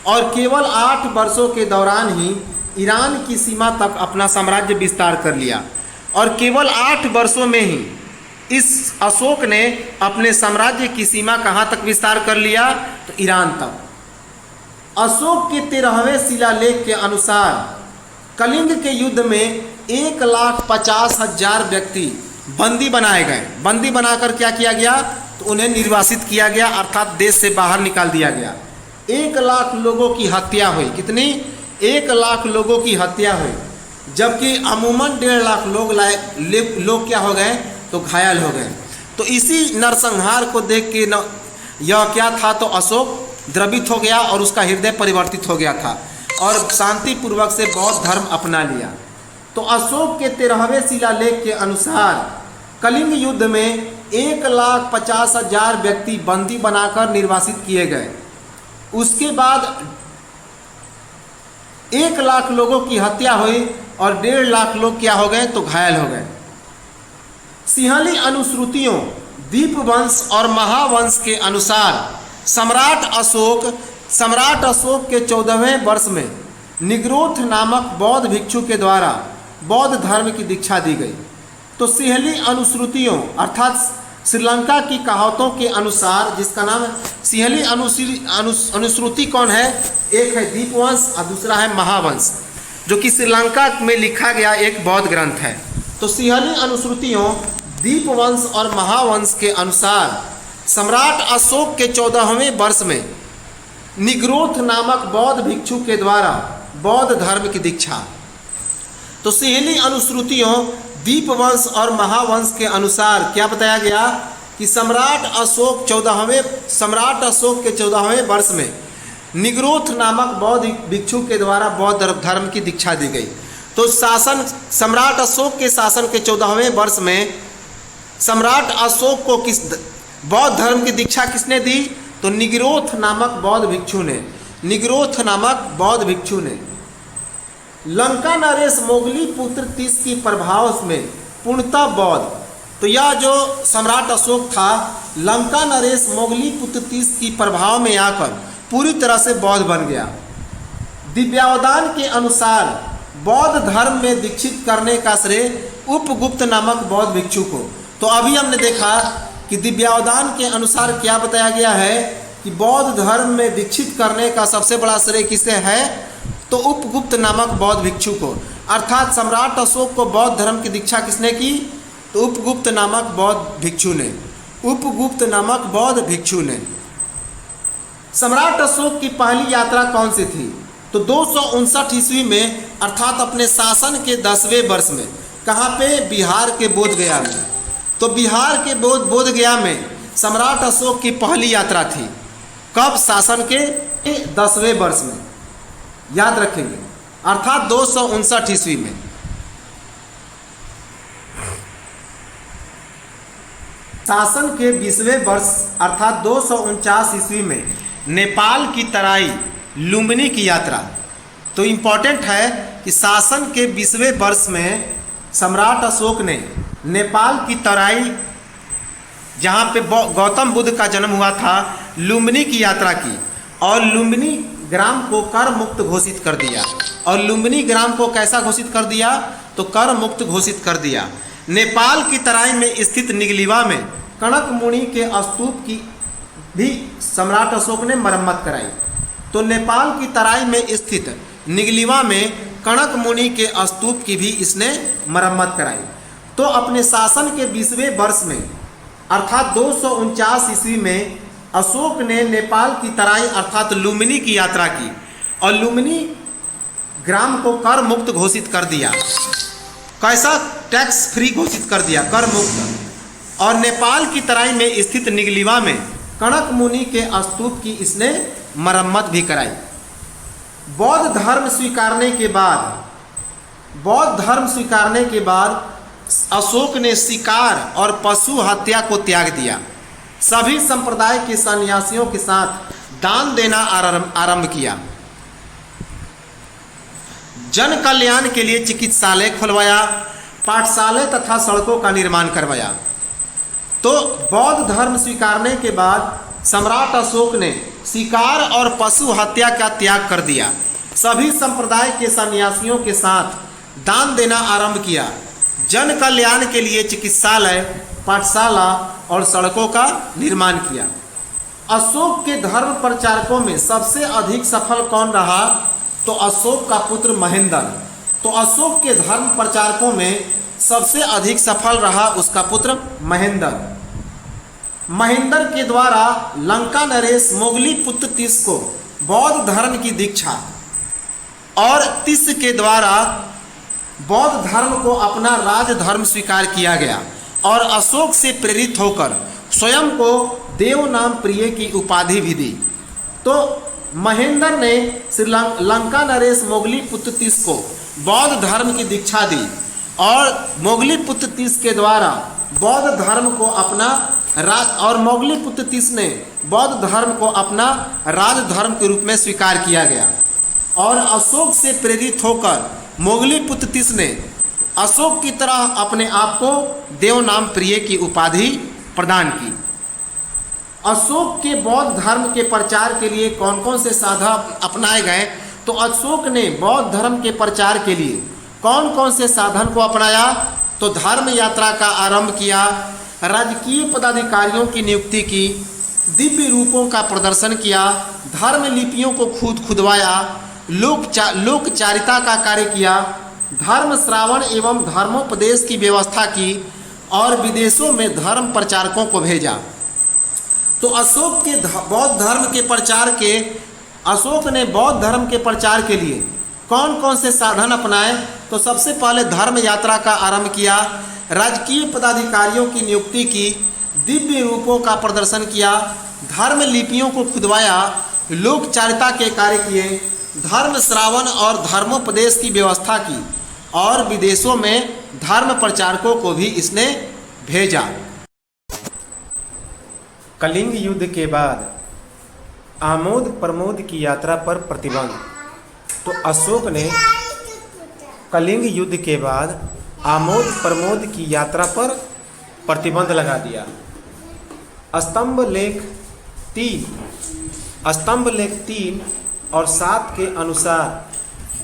और केवल 8 वर्षों के दौरान ही ईरान की सीमा तक अपना साम्राज्य विस्तार कर लिया। और केवल 8 वर्षों में ही इस अशोक ने अपने साम्राज्य की सीमा कहाँ तक विस्तार कर लिया, तो ईरान तक। अशोक के 13वें शिलालेख के अनुसार कलिंग के युद्ध में 1,50,000 व्यक्ति बंदी बनाए गए। बंदी बनाकर क्या किया गया, तो उन्हें निर्वासित किया गया, अर्थात देश से बाहर निकाल दिया गया। 1 लाख लोगों की हत्या हुई। कितनी, 1 लाख लोगों की हत्या हुई, जबकि अमूमन 1.5 लाख लोग क्या हो गए, तो घायल हो गए। तो इसी नरसंहार को देख के यह क्या था, तो अशोक द्रवित हो गया और उसका हृदय परिवर्तित हो गया था और शांतिपूर्वक से बौद्ध धर्म अपना लिया। तो अशोक के 13वें शिलालेख के अनुसार कलिंग युद्ध में 1,50,000 व्यक्ति बंदी बनाकर निर्वासित किए गए। उसके बाद 1 लाख लोगों की हत्या हुई और 1.5 लाख लोग क्या हो गए, तो घायल हो गए। सिंहली अनुश्रुतियों, दीपवंश और महावंश के अनुसार सम्राट अशोक के 14वें वर्ष में निग्रोथ नामक बौद्ध भिक्षु के द्वारा बौद्ध धर्म की दीक्षा दी गई। तो सिंहली अनुश्रुतियों अर्थात श्रीलंका की कहावतों के अनुसार, जिसका नाम है सिंहली अनुश्रुति कौन है, एक है दीपवंश और दूसरा है महावंश, जो कि श्रीलंका में लिखा गया एक बौद्ध ग्रंथ है। तो सिंहली अनुश्रुतियों, दीपवंश और महावंश के अनुसार सम्राट अशोक के 14वें वर्ष में निग्रोथ नामक बौद्ध भिक्षु के द्वारा बौद्ध धर्म की दीक्षा। तो सिंहली अनुश्रुतियों, दीपवंश और महावंश के अनुसार क्या बताया गया कि सम्राट अशोक के 14वें वर्ष में निग्रोथ नामक बौद्ध भिक्षु के द्वारा बौद्ध धर्म की दीक्षा दी गई। तो सम्राट अशोक के शासन के 14वें वर्ष में सम्राट अशोक को किस बौद्ध धर्म की दीक्षा किसने दी? तो निग्रोथ नामक बौद्ध भिक्षु ने, निग्रोथ नामक बौद्ध भिक्षु ने। लंका नरेश मोगली पुत्र तीस की प्रभाव में पूर्णतः बौद्ध। तो यह जो सम्राट अशोक था, लंका नरेश मोगली पुत्र तीस की प्रभाव में आकर पूरी तरह से बौद्ध बन गया। दिव्यावदान के अनुसार बौद्ध धर्म में दीक्षित करने का श्रेय उपगुप्त नामक बौद्ध भिक्षु को। तो अभी हमने देखा कि दिव्यावदान के अनुसार क्या बताया गया है कि बौद्ध धर्म में दीक्षित करने का सबसे बड़ा श्रेय किसे है? तो उपगुप्त नामक बौद्ध भिक्षु को। अर्थात सम्राट अशोक को बौद्ध धर्म की दीक्षा किसने की? तो उपगुप्त नामक बौद्ध भिक्षु ने, उपगुप्त नामक बौद्ध भिक्षु ने। सम्राट अशोक की पहली यात्रा कौन सी थी? तो 259 ईस्वी में, अर्थात अपने शासन के 10वें वर्ष में। कहाँ पे? बिहार के बोधगया में। तो बिहार के बोधगया में सम्राट अशोक की पहली यात्रा थी। कब? शासन के 10वें वर्ष में, याद रखेंगे, अर्थात 259 ईस्वी में। शासन के 20वें वर्ष अर्थात 249 ईस्वी में नेपाल की तराई लुम्बिनी की यात्रा। तो इम्पॉर्टेंट है कि शासन के 20वें वर्ष में सम्राट अशोक ने नेपाल की तराई, जहाँ पे गौतम बुद्ध का जन्म हुआ था, लुम्बिनी की यात्रा की और लुम्बिनी ग्राम को कर मुक्त घोषित कर दिया। और लुम्बिनी ग्राम को कैसा घोषित कर दिया? तो कर मुक्त घोषित कर दिया। नेपाल की तराई में स्थित निगलिवा में कणक मुनि के स्तूप की भी सम्राट अशोक ने मरम्मत कराई। तो नेपाल की तराई में स्थित निगलिवा में कणक मुनि के स्तूप की भी इसने मरम्मत कराई। तो अपने शासन के 20वें वर्ष में अर्थात 249 ईस्वी में अशोक ने नेपाल की तराई अर्थात लुम्बिनी की यात्रा की और लुम्बिनी ग्राम को कर मुक्त घोषित कर दिया। कैसा? टैक्स फ्री घोषित कर दिया, कर मुक्त। और नेपाल की तराई में स्थित निगलिवा में कणक मुनि के स्तूप की इसने मरम्मत भी कराई। बौद्ध धर्म स्वीकारने के बाद अशोक ने शिकार और पशु हत्या को त्याग दिया। सभी संप्रदाय के सन्यासियों के साथ दान देना आरंभ किया। जन कल्याण के लिए चिकित्सालय खुलवाया, पाठशाला तथा सड़कों का निर्माण करवाया। तो बौद्ध धर्म स्वीकारने के बाद सम्राट अशोक ने शिकार और पशु हत्या का त्याग कर दिया। सभी संप्रदाय के सन्यासियों के साथ दान देना आरंभ किया। जन कल्याण के लिए चिकित्सालय, पाठशाला और सड़कों का निर्माण किया। अशोक के धर्म प्रचारकों में सबसे अधिक सफल कौन रहा? तो अशोक का पुत्र महेंद्र। तो अशोक के धर्म प्रचारकों में सबसे अधिक सफल रहा उसका पुत्र महेंद्र। महेंद्र के द्वारा लंका नरेश मोगली पुत्र तीस को बौद्ध धर्म की दीक्षा और तीस के द्वारा बौद्ध धर्म को अपना राज धर्म स्वीकार किया गया और अशोक से प्रेरित होकर स्वयं को देव नाम प्रिय की उपाधि भी दी। तो महेंद्र ने लंका नरेश मोगली पुत्र तीस को बौद्ध धर्म की दीक्षा दी और मोगली पुत्र तीस के द्वारा बौद्ध धर्म को अपना और मोगली पुत्र तीस ने बौद्ध धर्म को अपना राज धर्म के रूप में स्वीकार किया गया। और अशोक से प्रेरित होकर मोगली पुत्र तीस ने अशोक की तरह अपने आप को देव नाम प्रिय की उपाधि प्रदान की। अशोक के बौद्ध धर्म के प्रचार के लिए कौन कौन से साधन अपनाए गए? तो अशोक ने बौद्ध धर्म के प्रचार के लिए कौन कौन से साधन को अपनाया? तो धर्म यात्रा का आरंभ किया, राजकीय पदाधिकारियों की नियुक्ति की, दिव्य रूपों का प्रदर्शन किया, धर्म लिपियों को खुदवाया, लोकचारिता का कार्य किया, धर्म श्रावण एवं धर्मोपदेश की व्यवस्था की और विदेशों में धर्म प्रचारकों को भेजा। तो अशोक ने बौद्ध धर्म के प्रचार के लिए कौन कौन से साधन अपनाए? तो सबसे पहले धर्म यात्रा का आरंभ किया, राजकीय पदाधिकारियों की नियुक्ति की, दिव्य रूपों का प्रदर्शन किया, धर्म लिपियों को खुदवाया, लोकचारिता के कार्य किए, धर्म श्रावण और धर्मोपदेश की व्यवस्था की और विदेशों में धर्म प्रचारकों को भी इसने भेजा। कलिंग युद्ध के बाद आमोद प्रमोद की यात्रा पर प्रतिबंध। तो अशोक ने कलिंग युद्ध के बाद आमोद प्रमोद की यात्रा पर प्रतिबंध लगा दिया। स्तंभ लेख 3 और 7 के अनुसार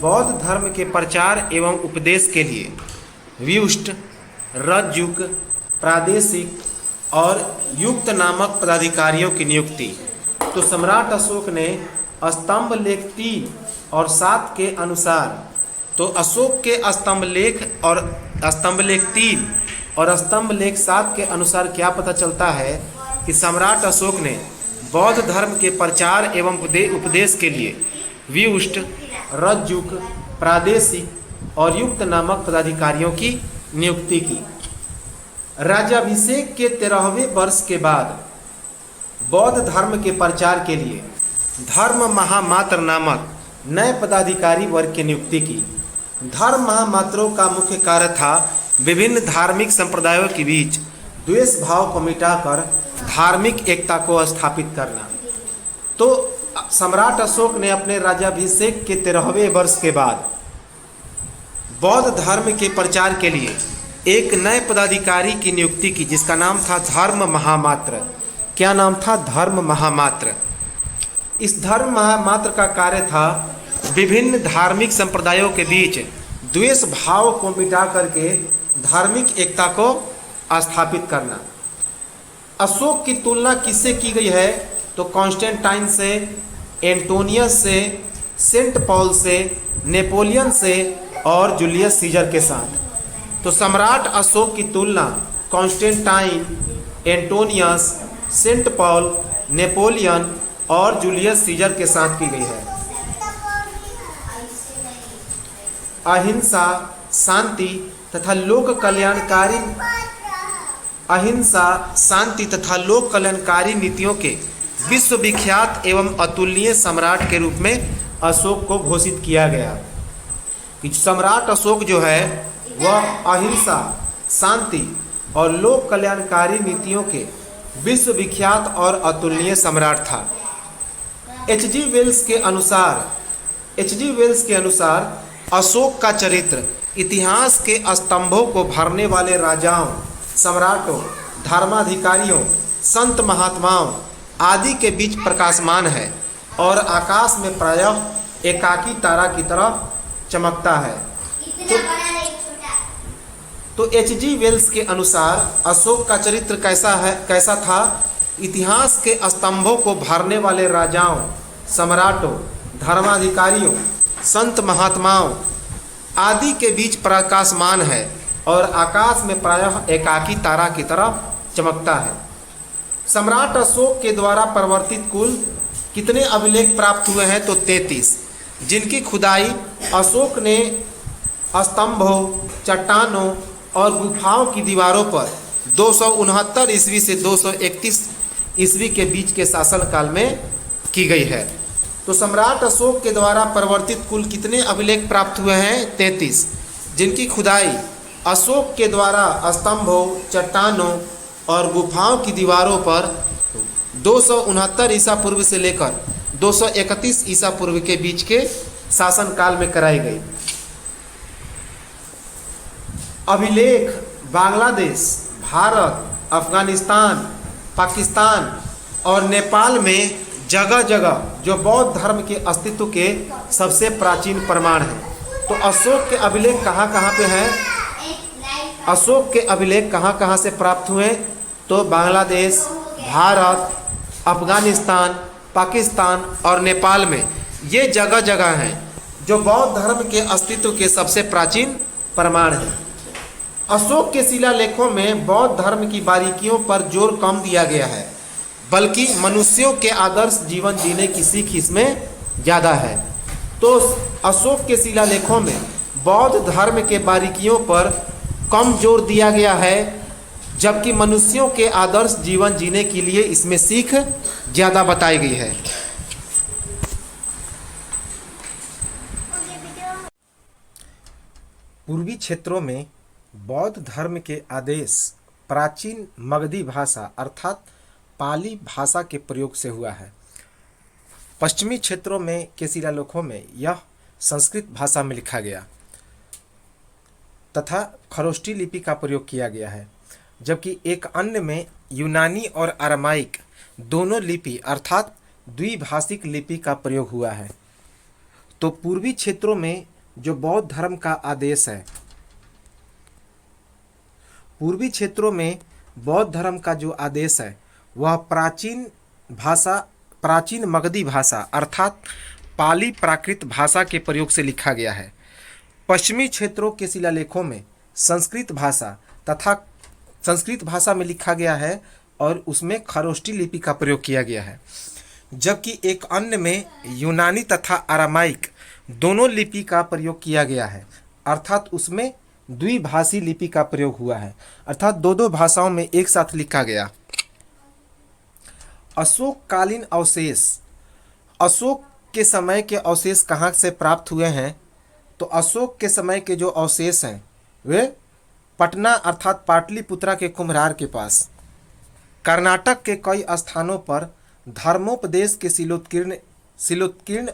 बौद्ध धर्म के प्रचार एवं उपदेश के लिए व्युष्ट, रज्जुक, प्रादेशिक और युक्त नामक पदाधिकारियों की नियुक्ति। तो सम्राट अशोक ने स्तंभ लेख 3 और 7 के अनुसार, तो अशोक के स्तंभ लेख 3 और स्तंभ लेख 7 के अनुसार क्या पता चलता है कि सम्राट अशोक ने बौद्ध धर्म के प्रचार एवं उपदेश के लिए व्युष्ट, रज्जुक, प्रादेशिक और युक्त नामक पदाधिकारियों की नियुक्ति की। राज्याभिषेक के 13वें वर्ष के बाद बौद्ध धर्म के प्रचार के लिए धर्म महामात्र नामक नए पदाधिकारी वर्ग की नियुक्ति की। धर्म महामात्रों का मुख्य कार्य था विभिन्न धार्मिक संप्रदायों के बीच द्वेष भाव को मिटाकर धार्मिक एकता को स्थापित करना। तो सम्राट अशोक ने अपने राज्याभिषेक के 13वें वर्ष के बाद बौद्ध धर्म के प्रचार के लिए एक नए पदाधिकारी की नियुक्ति की, जिसका नाम था धर्म महामात्र। क्या नाम था? धर्म महामात्र। इस धर्म महामात्र का कार्य था विभिन्न धार्मिक संप्रदायों के बीच द्वेष भाव को मिटा करके धार्मिक एकता को स्थापित करना। अशोक की तुलना किससे की गई है? तो कॉन्स्टेंटाइन से, एंटोनियस से, सेंट पॉल से, नेपोलियन से और जूलियस सीजर के साथ। तो सम्राट अशोक की तुलना Constantine, Antonius, Saint Paul, Napoleon और जूलियस सीजर के साथ की गई है। अहिंसा, शांति तथा लोक कल्याणकारी नीतियों के विश्वविख्यात एवं अतुलनीय सम्राट के रूप में अशोक को घोषित किया गया। कि सम्राट अशोक जो है वह अहिंसा, शांति और लोक कल्याणकारी नीतियों के विश्वविख्यात और अतुलनीय सम्राट था। एच.जी. वेल्स के अनुसार अशोक का चरित्र इतिहास के स्तंभों को भरने वाले राजाओं, सम्राटों, धर्माधिकारियों, संत महात्माओं आदि के बीच प्रकाशमान है और आकाश में प्रायः एकाकी तारा की तरह चमकता है। तो एच.जी. वेल्स के अनुसार अशोक का चरित्र कैसा था? इतिहास के स्तंभों को भरने वाले राजाओं, सम्राटों, धर्माधिकारियों, संत महात्माओं आदि के बीच प्रकाशमान है और आकाश में प्रायः एकाकी तारा की तरह चमकता है। सम्राट अशोक के द्वारा प्रवर्तित कुल कितने अभिलेख प्राप्त हुए हैं? तो 33, जिनकी खुदाई अशोक ने स्तंभों, चट्टानों और गुफाओं की दीवारों पर 269 ईस्वी से 231 ईस्वी के बीच के शासनकाल में की गई है। तो सम्राट अशोक के द्वारा प्रवर्तित कुल कितने अभिलेख प्राप्त हुए हैं? 33, जिनकी खुदाई अशोक के द्वारा स्तंभों, चट्टानों और गुफाओं की दीवारों पर 269 ईसा पूर्व से लेकर 231 ईसा पूर्व के बीच के शासनकाल में कराई गई। अभिलेख बांग्लादेश, भारत, अफगानिस्तान, पाकिस्तान और नेपाल में जगह जगह जो बौद्ध धर्म के अस्तित्व के सबसे प्राचीन प्रमाण हैं। तो अशोक के अभिलेख कहाँ कहाँ पे हैं? अशोक के अभिलेख कहाँ कहाँ से प्राप्त हुए? तो बांग्लादेश, भारत, अफगानिस्तान, पाकिस्तान और नेपाल में ये जगह जगह हैं जो बौद्ध धर्म के अस्तित्व के सबसे प्राचीन प्रमाण हैं। अशोक के शिलालेखों में बौद्ध धर्म की बारीकियों पर जोर कम दिया गया है, बल्कि मनुष्यों के आदर्श जीवन जीने की सीख इसमें ज़्यादा है। तो अशोक के शिलालेखों में बौद्ध धर्म के बारीकियों पर कम जोर दिया गया है, जबकि मनुष्यों के आदर्श जीवन जीने के लिए इसमें सीख ज़्यादा बताई गई है। पूर्वी क्षेत्रों में बौद्ध धर्म के आदेश प्राचीन मगधी भाषा अर्थात पाली भाषा के प्रयोग से हुआ है। पश्चिमी क्षेत्रों में के शिलालेखों में यह संस्कृत भाषा में लिखा गया तथा खरोष्टी लिपि का प्रयोग किया गया है, जबकि एक अन्य में यूनानी और अरामाइक दोनों लिपि अर्थात द्विभाषिक लिपि का प्रयोग हुआ है। तो पूर्वी क्षेत्रों में जो बौद्ध धर्म का आदेश है, पूर्वी क्षेत्रों में बौद्ध धर्म का जो आदेश है वह प्राचीन मगधी भाषा अर्थात पाली प्राकृत भाषा के प्रयोग से लिखा गया है। पश्चिमी क्षेत्रों के शिलालेखों में संस्कृत भाषा में लिखा गया है और उसमें खरोष्टी लिपि का प्रयोग किया गया है, जबकि एक अन्य में यूनानी तथा अरामाइक दोनों लिपि का प्रयोग किया गया है, अर्थात उसमें द्विभाषी लिपि का प्रयोग हुआ है, अर्थात दो भाषाओं में एक साथ लिखा गया। अशोककालीन अवशेष, अशोक के समय के अवशेष कहाँ से प्राप्त हुए हैं? तो अशोक के समय के जो अवशेष हैं वे पटना अर्थात पाटलिपुत्रा के कुम्हरार के पास, कर्नाटक के कई स्थानों पर धर्मोपदेश के शिलोत्कीर्ण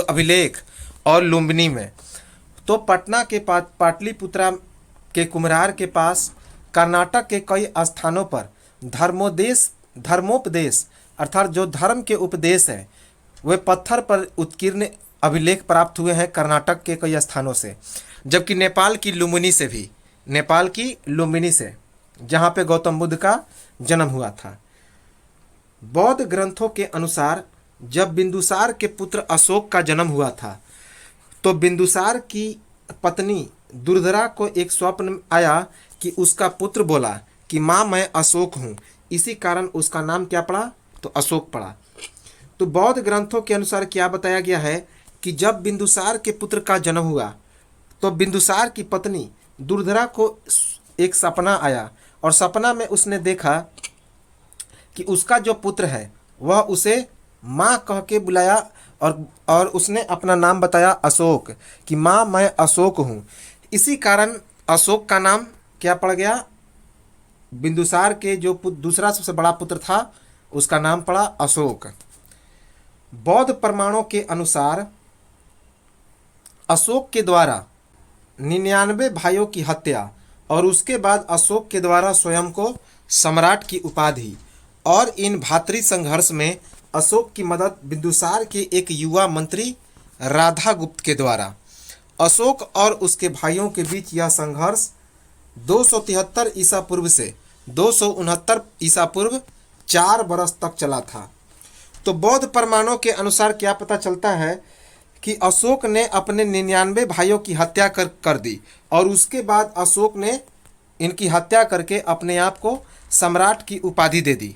अभिलेख और लुम्बिनी में। तो पटना के पाटलिपुत्रा के कुम्हरार के पास, कर्नाटक के कई स्थानों पर धर्मोपदेश अर्थात जो धर्म के उपदेश हैं वे पत्थर पर उत्कीर्ण अभिलेख प्राप्त हुए हैं कर्नाटक के कई स्थानों से, जबकि नेपाल की लुम्बिनी से जहाँ पे गौतम बुद्ध का जन्म हुआ था। बौद्ध ग्रंथों के अनुसार जब बिंदुसार के पुत्र अशोक का जन्म हुआ था तो बिंदुसार की पत्नी दुर्धरा को एक स्वप्न आया कि उसका पुत्र बोला कि माँ मैं अशोक हूँ, इसी कारण उसका नाम क्या पड़ा? तो अशोक पड़ा। तो बौद्ध ग्रंथों के अनुसार क्या बताया गया है कि जब बिंदुसार के पुत्र का जन्म हुआ तो बिंदुसार की पत्नी दुर्धरा को एक सपना आया और सपना में उसने देखा कि उसका जो पुत्र है वह उसे माँ कह के बुलाया और उसने अपना नाम बताया अशोक, कि माँ मैं अशोक हूँ। इसी कारण अशोक का नाम क्या पड़ गया? बिंदुसार के जो दूसरा सबसे बड़ा पुत्र था उसका नाम पड़ा अशोक। बौद्ध प्रमाणों के अनुसार अशोक के द्वारा 99 भाइयों की हत्या और उसके बाद अशोक के द्वारा स्वयं को सम्राट की उपाधि और इन भातृ संघर्ष में अशोक की मदद बिंदुसार के एक युवा मंत्री राधागुप्त के द्वारा। अशोक और उसके भाइयों के बीच यह संघर्ष 273 ईसा पूर्व से 269 ईसा पूर्व 4 बरस तक चला था। तो बौद्ध प्रमाणों के अनुसार क्या पता चलता है कि अशोक ने अपने 99 भाइयों की हत्या कर दी और उसके बाद अशोक ने इनकी हत्या करके अपने आप को सम्राट की उपाधि दे दी,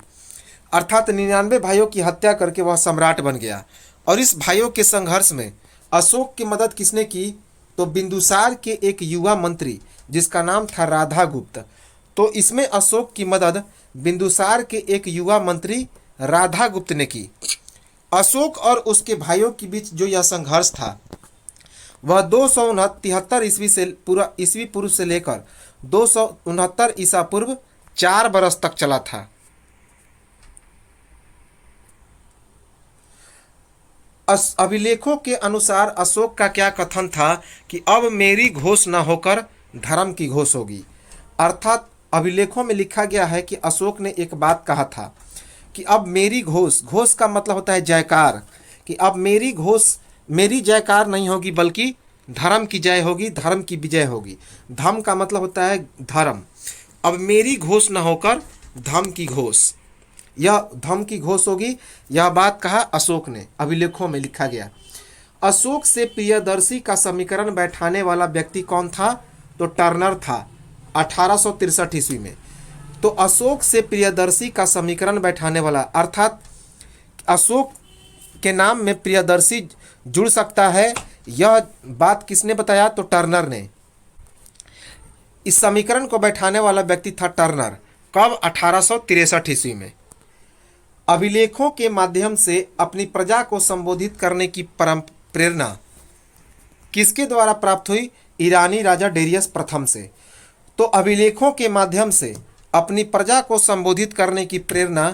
अर्थात 99 भाइयों की हत्या करके वह सम्राट बन गया। और इस भाइयों के संघर्ष में अशोक की मदद किसने की? तो बिंदुसार के एक युवा मंत्री जिसका नाम था राधागुप्त। तो इसमें अशोक की मदद बिंदुसार के एक युवा मंत्री राधागुप्त ने की। अशोक और उसके भाइयों के बीच जो यह संघर्ष था वह 273 ईस्वी पूर्व से लेकर 269 ईसा पूर्व 4 बरस तक चला था। अभिलेखों के अनुसार अशोक का क्या कथन था कि अब मेरी घोष न होकर धर्म की घोष होगी, अर्थात अभिलेखों में लिखा गया है कि अशोक ने एक बात कहा था कि अब मेरी घोष का मतलब होता है जयकार, कि अब मेरी जयकार नहीं होगी बल्कि धर्म की जय होगी, धर्म की विजय होगी। धर्म का मतलब होता है धर्म। अब मेरी घोष न होकर धर्म की घोष, यह धर्म की घोष होगी, यह बात कहा अशोक ने, अभिलेखों में लिखा गया। अशोक से प्रियदर्शी का समीकरण बैठाने वाला व्यक्ति कौन था? तो टर्नर था 1863 ईस्वी में। तो अशोक से प्रियदर्शी का समीकरण बैठाने वाला, अर्थात अशोक के नाम में प्रियदर्शी जुड़ सकता है, यह बात किसने बताया? तो टर्नर ने। इस समीकरण को बैठाने वाला व्यक्ति था टर्नर। कब? 1863 ईस्वी में। अभिलेखों के माध्यम से अपनी प्रजा को संबोधित करने की प्रेरणा किसके द्वारा प्राप्त हुई? ईरानी राजा डेरियस प्रथम से। तो अभिलेखों के माध्यम से अपनी प्रजा को संबोधित करने की प्रेरणा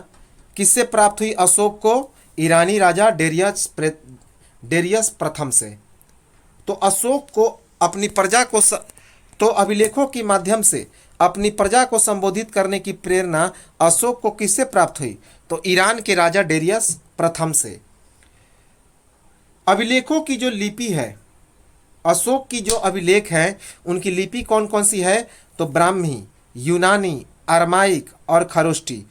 किससे प्राप्त हुई अशोक को? ईरानी राजा डेरियस प्रथम से। तो अशोक को अपनी प्रजा को तो अभिलेखों के माध्यम से अपनी प्रजा को संबोधित करने की प्रेरणा अशोक को किससे प्राप्त हुई? तो ईरान के राजा डेरियस प्रथम से। अभिलेखों की जो लिपि है, अशोक की जो अभिलेख है उनकी लिपि कौन कौन सी है? तो ब्राह्मी, यूनानी, अरमाइक और खरोष्ठी।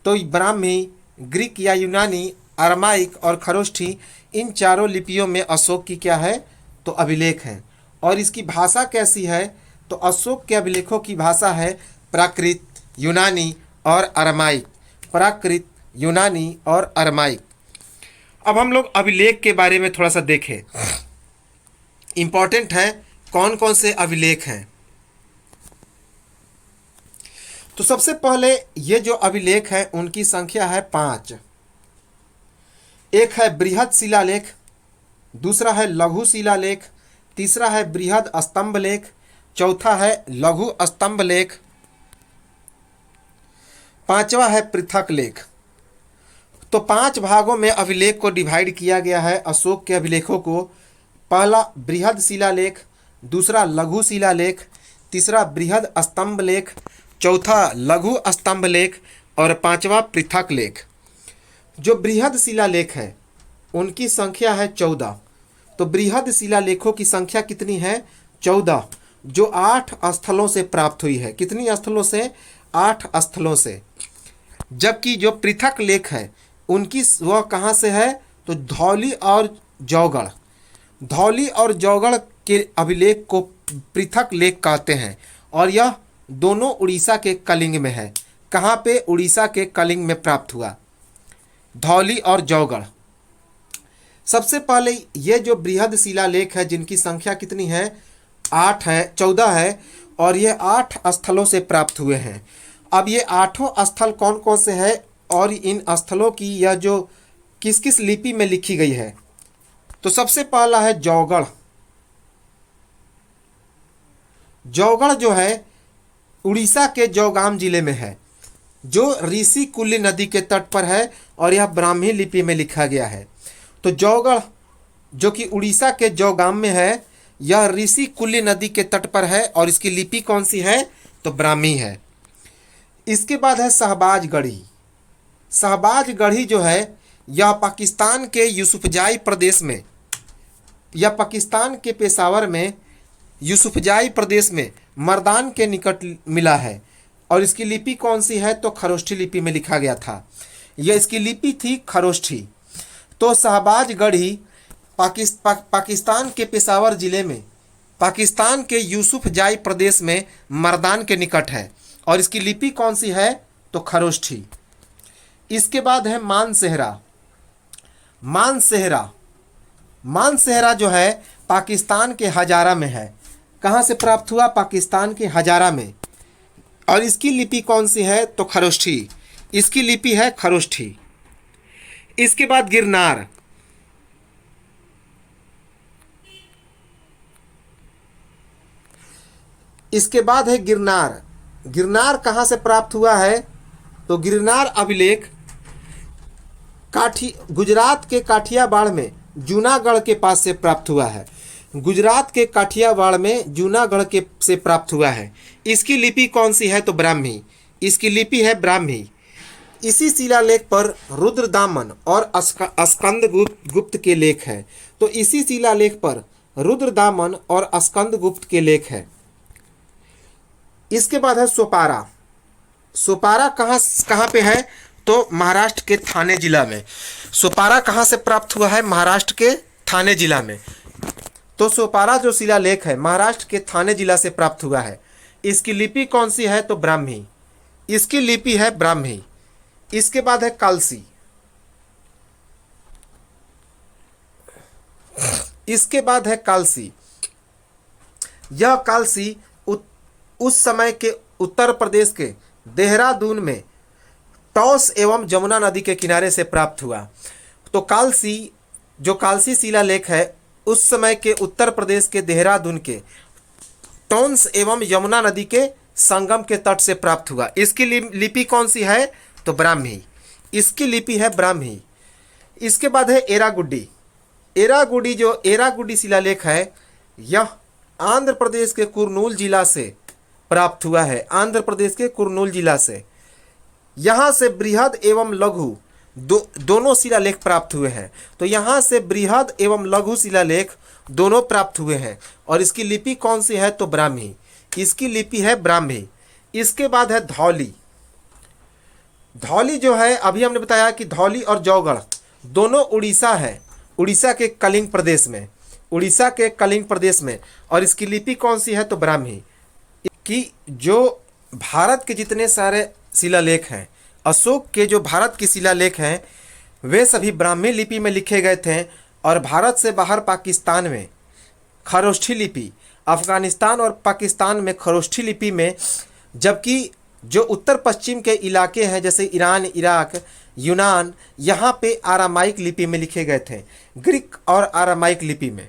तो ब्राह्मी, ग्रीक या यूनानी, अरमाइक और खरोष्ठी, इन चारों लिपियों में अशोक की क्या है? तो अभिलेख है। और इसकी भाषा कैसी है? तो अशोक के अभिलेखों की भाषा है प्राकृत, यूनानी और अरमाइक। प्राकृत, यूनानी और अरमाइक। अब हम लोग अभिलेख के बारे में थोड़ा सा देखें। इंपॉर्टेंट है कौन कौन से अभिलेख हैं। तो सबसे पहले ये जो अभिलेख है उनकी संख्या है 5। एक है बृहद शिलालेख, दूसरा है लघु शिलालेख, तीसरा है बृहद स्तंभ लेख, चौथा है लघु स्तंभ लेख, पांचवा है पृथक लेख। तो 5 भागों में अभिलेख को डिवाइड किया गया है अशोक के अभिलेखों को। पहला बृहद शिलालेख, दूसरा लघु शिलालेख, तीसरा बृहद स्तंभ लेख, चौथा लघु स्तंभ लेख और पांचवा पृथक लेख। जो बृहद शिलालेख है उनकी संख्या है 14। तो बृहद शिलालेखों की संख्या कितनी है? 14, जो 8 स्थलों से प्राप्त हुई है। कितनी स्थलों से? 8 स्थलों से। जबकि जो पृथक लेख है उनकी वह कहाँ से है? तो धौली और जौगढ़। धौली और जौगढ़ के अभिलेख को पृथक लेख कहते हैं और यह दोनों उड़ीसा के कलिंग में है। कहाँ पे? उड़ीसा के कलिंग में प्राप्त हुआ, धौली और जौगढ़। सबसे पहले ये जो बृहद शिलालेख है जिनकी संख्या कितनी है? 8 है, 14 है और ये 8 स्थलों से प्राप्त हुए हैं। अब ये 8 स्थल कौन कौन से हैं और इन स्थलों की यह जो किस किस लिपि में लिखी गई है? तो सबसे पहला है जौगढ़। जौगढ़ जो है उड़ीसा के जौगाम जिले में है, जो ऋषि कुल्ली नदी के तट पर है और यह ब्राह्मी लिपि में लिखा गया है। तो जौगढ़ जो कि उड़ीसा के जौगाम में है, यह ऋषि कुल्ली नदी के तट पर है और इसकी लिपि कौन सी है? तो ब्राह्मी है। इसके बाद है शहबाज गढ़ी। शहबाज गढ़ी जो है यह पाकिस्तान के यूसुफजाई प्रदेश में, यह पाकिस्तान के पेशावर में यूसुफजाई प्रदेश में मर्दान के निकट मिला है और इसकी लिपि कौन सी है? तो खरोष्ठी लिपि में लिखा गया था। यह इसकी लिपि थी खरोष्ठी। तो शहबाज गढ़ी पाकिस्तान के पेशावर जिले में, पाकिस्तान के यूसुफजाई प्रदेश में मर्दान के निकट है और इसकी लिपि कौन सी है? तो खरोष्ठी। इसके बाद है मानसेहरा। मानसेहरा, मानसेहरा जो है पाकिस्तान के हजारा में है। कहाँ से प्राप्त हुआ? पाकिस्तान के हजारा में। और इसकी लिपि कौन सी है? तो खरोष्ठी। इसकी लिपि है खरोष्ठी। इसके बाद गिरनार। इसके बाद है गिरनार। गिरनार कहाँ से प्राप्त हुआ है? तो गिरनार अभिलेख गुजरात के काठियावाड़ में जूनागढ़ के पास से प्राप्त हुआ है। गुजरात के काठियावाड़ में जूनागढ़ के से प्राप्त हुआ है। इसकी लिपि कौन सी है? तो ब्राह्मी। इसकी लिपि है ब्राह्मी। इसी शिलालेख पर रुद्रदामन और स्कंद गुप्त के लेख है। तो इसी शिलालेख पर रुद्रदामन और स्कंद गुप्त के लेख है। इसके बाद है सोपारा। सोपारा कहाँ पे है? तो महाराष्ट्र के थाने जिला में। सोपारा कहाँ से प्राप्त हुआ है? महाराष्ट्र के थाने जिला में। तो सोपारा जो शिलालेख है महाराष्ट्र के थाने जिला से प्राप्त हुआ है। इसकी लिपि कौन सी है? तो ब्राह्मी। इसकी लिपि है ब्राह्मी। इसके बाद है कालसी। इसके बाद है कालसी। यह कालसी उस समय के उत्तर प्रदेश के देहरादून में टॉस एवं जमुना नदी के किनारे से प्राप्त हुआ। तो कालसी जो कालसी शिलालेख है उस समय के उत्तर प्रदेश के देहरादून के टॉन्स एवं यमुना नदी के संगम के तट से प्राप्त हुआ। इसकी लिपि कौन सी है? तो ब्राह्मी। इसकी लिपि है ब्राह्मी। इसके बाद है एरागुड्डी। एरागुड्डी, जो एरागुड्डी शिलालेख है, यह आंध्र प्रदेश के कुरनूल जिला से प्राप्त हुआ है। आंध्र प्रदेश के कुरनूल जिला से यहाँ से बृहद एवं लघु दोनों शिलालेख प्राप्त हुए हैं। तो यहाँ से बृहद एवं लघु शिलालेख दोनों प्राप्त हुए हैं। और इसकी लिपि कौन सी है? तो ब्राह्मी। इसकी लिपि है ब्राह्मी। इसके बाद है धौली। धौली जो है, अभी हमने बताया कि धौली और जौगढ़ दोनों उड़ीसा है, उड़ीसा के कलिंग प्रदेश में, उड़ीसा के कलिंग प्रदेश में। और इसकी लिपि कौन सी है? तो ब्राह्मी। कि जो भारत के जितने सारे शिलालेख हैं, अशोक के जो भारत के शिलालेख हैं, वे सभी ब्राह्मी लिपि में लिखे गए थे। और भारत से बाहर पाकिस्तान में खरोष्ठी लिपि, अफगानिस्तान और पाकिस्तान में खरोष्ठी लिपि में, जबकि जो उत्तर पश्चिम के इलाके हैं जैसे ईरान, इराक, यूनान, यहाँ पे आरामाइक लिपि में लिखे गए थे, ग्रीक और आरामाइक लिपि में।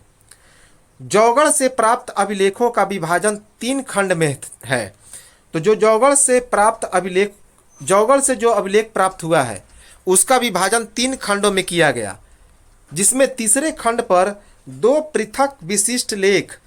जौगढ़ से प्राप्त अभिलेखों का विभाजन 3 खंड में है। तो जो जौगढ़ से प्राप्त अभिलेख, जौगढ़ से जो अभिलेख प्राप्त हुआ है, उसका विभाजन 3 खंडों में किया गया, जिसमें तीसरे खंड पर 2 पृथक विशिष्ट लेख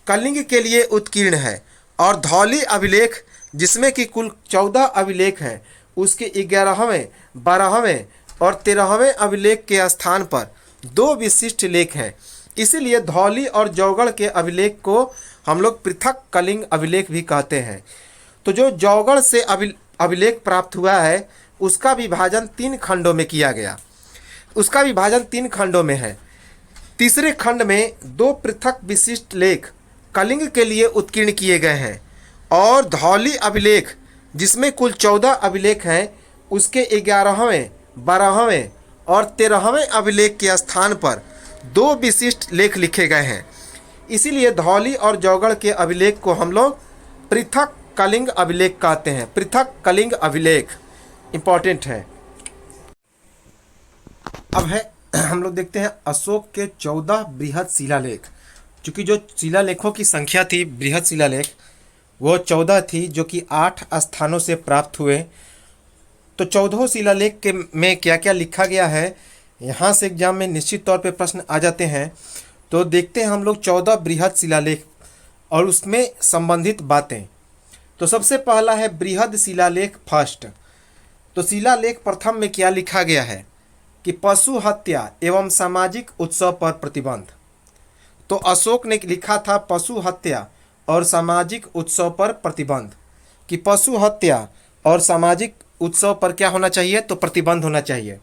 कलिंग के लिए उत्कीर्ण है। और धौली अभिलेख, जिसमें कि कुल 14 अभिलेख हैं, उसके 11वें, 12वें और 13वें अभिलेख के स्थान पर 2 विशिष्ट लेख हैं। इसीलिए धौली और जौगढ़ के अभिलेख को हम लोग पृथक कलिंग अभिलेख भी कहते हैं। तो जो जौगढ़ से अभिलेख प्राप्त हुआ है, उसका विभाजन 3 खंडों में किया गया। उसका विभाजन 3 खंडों में है। तीसरे खंड में 2 पृथक विशिष्ट लेख कलिंग के लिए उत्कीर्ण किए गए हैं। और धौली अभिलेख, जिसमें कुल 14 अभिलेख हैं, उसके 11वें, 12वें और 13वें अभिलेख के स्थान पर 2 विशिष्ट लेख लिखे गए हैं। इसीलिए धौली और जौगढ़ के अभिलेख को हम लोग पृथक कलिंग अभिलेख कहते हैं। पृथक कलिंग अभिलेख इंपॉर्टेंट है। अब है हम लोग देखते हैं अशोक के 14 बृहद शिलालेख। चूँकि जो शिलालेखों की संख्या थी, बृहद शिलालेख, वो 14 थी, जो कि 8 स्थानों से प्राप्त हुए। तो 14 शिलालेख के में क्या क्या लिखा गया है, यहाँ से एग्जाम में निश्चित तौर पे प्रश्न आ जाते हैं। तो देखते हैं हम लोग 14 बृहद शिलालेख और उसमें संबंधित बातें। तो सबसे पहला है बृहद शिलालेख फर्स्ट। तो शिलालेख प्रथम में क्या लिखा गया है कि पशु हत्या एवं सामाजिक उत्सव पर प्रतिबंध। तो अशोक ने लिखा था पशु हत्या और सामाजिक उत्सव पर प्रतिबंध, कि पशु हत्या और सामाजिक उत्सव पर क्या होना चाहिए? तो प्रतिबंध होना चाहिए।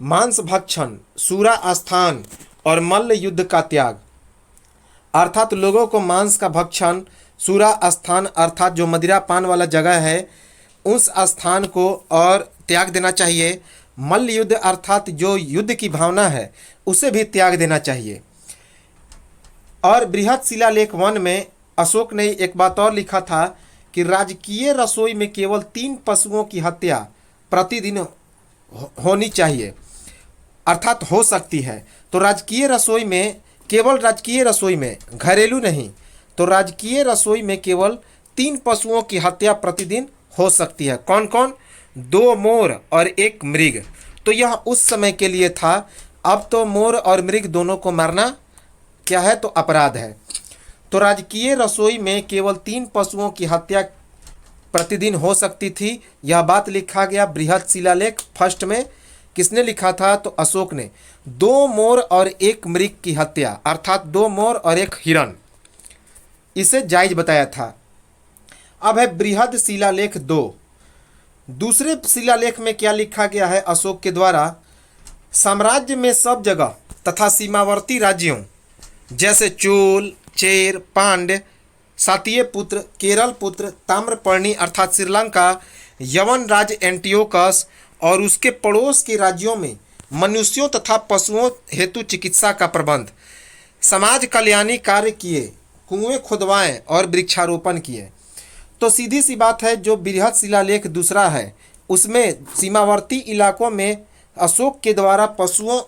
मांस भक्षण, सूरा आस्थान और मल्ल युद्ध का त्याग, अर्थात लोगों को मांस का भक्षण, सूरा आस्थान अर्थात जो मदिरा पान वाला जगह है, उस स्थान को और त्याग देना चाहिए। मल्ल युद्ध अर्थात जो युद्ध की भावना है, उसे भी त्याग देना चाहिए। और बृहद शिलालेख 1 में अशोक ने एक बात और लिखा था कि राजकीय रसोई में केवल 3 पशुओं की हत्या प्रतिदिन होनी चाहिए, अर्थात हो सकती है। तो राजकीय रसोई में, केवल राजकीय रसोई में, घरेलू नहीं, तो राजकीय रसोई में केवल 3 पशुओं की हत्या प्रतिदिन हो सकती है। कौन कौन? 2 मोर और 1 मृग। तो यह उस समय के लिए था। अब तो मोर और मृग दोनों को मारना क्या है? तो अपराध है। तो राजकीय रसोई में केवल 3 पशुओं की हत्या प्रतिदिन हो सकती थी। यह बात लिखा गया बृहद शिलालेख फर्स्ट में। किसने लिखा था? तो अशोक ने। 2 मोर और 1 मृग की हत्या, अर्थात 2 मोर और 1 हिरण, इसे जायज बताया था। अब है बृहद शिलालेख 2। दूसरे शिलालेख में क्या लिखा गया है अशोक के द्वारा? साम्राज्य में सब जगह तथा सीमावर्ती राज्यों जैसे चोल, चेर, पांड्य, सातीय पुत्र, केरल पुत्र, ताम्रपर्णी अर्थात श्रीलंका, यवन राज्य एंटियोकस और उसके पड़ोस के राज्यों में मनुष्यों तथा पशुओं हेतु चिकित्सा का प्रबंध, समाज कल्याणी कार्य किए, कुएं खुदवाएं और वृक्षारोपण किए। तो सीधी सी बात है, जो बृहद शिलालेख दूसरा है, उसमें सीमावर्ती इलाकों में अशोक के द्वारा पशुओं,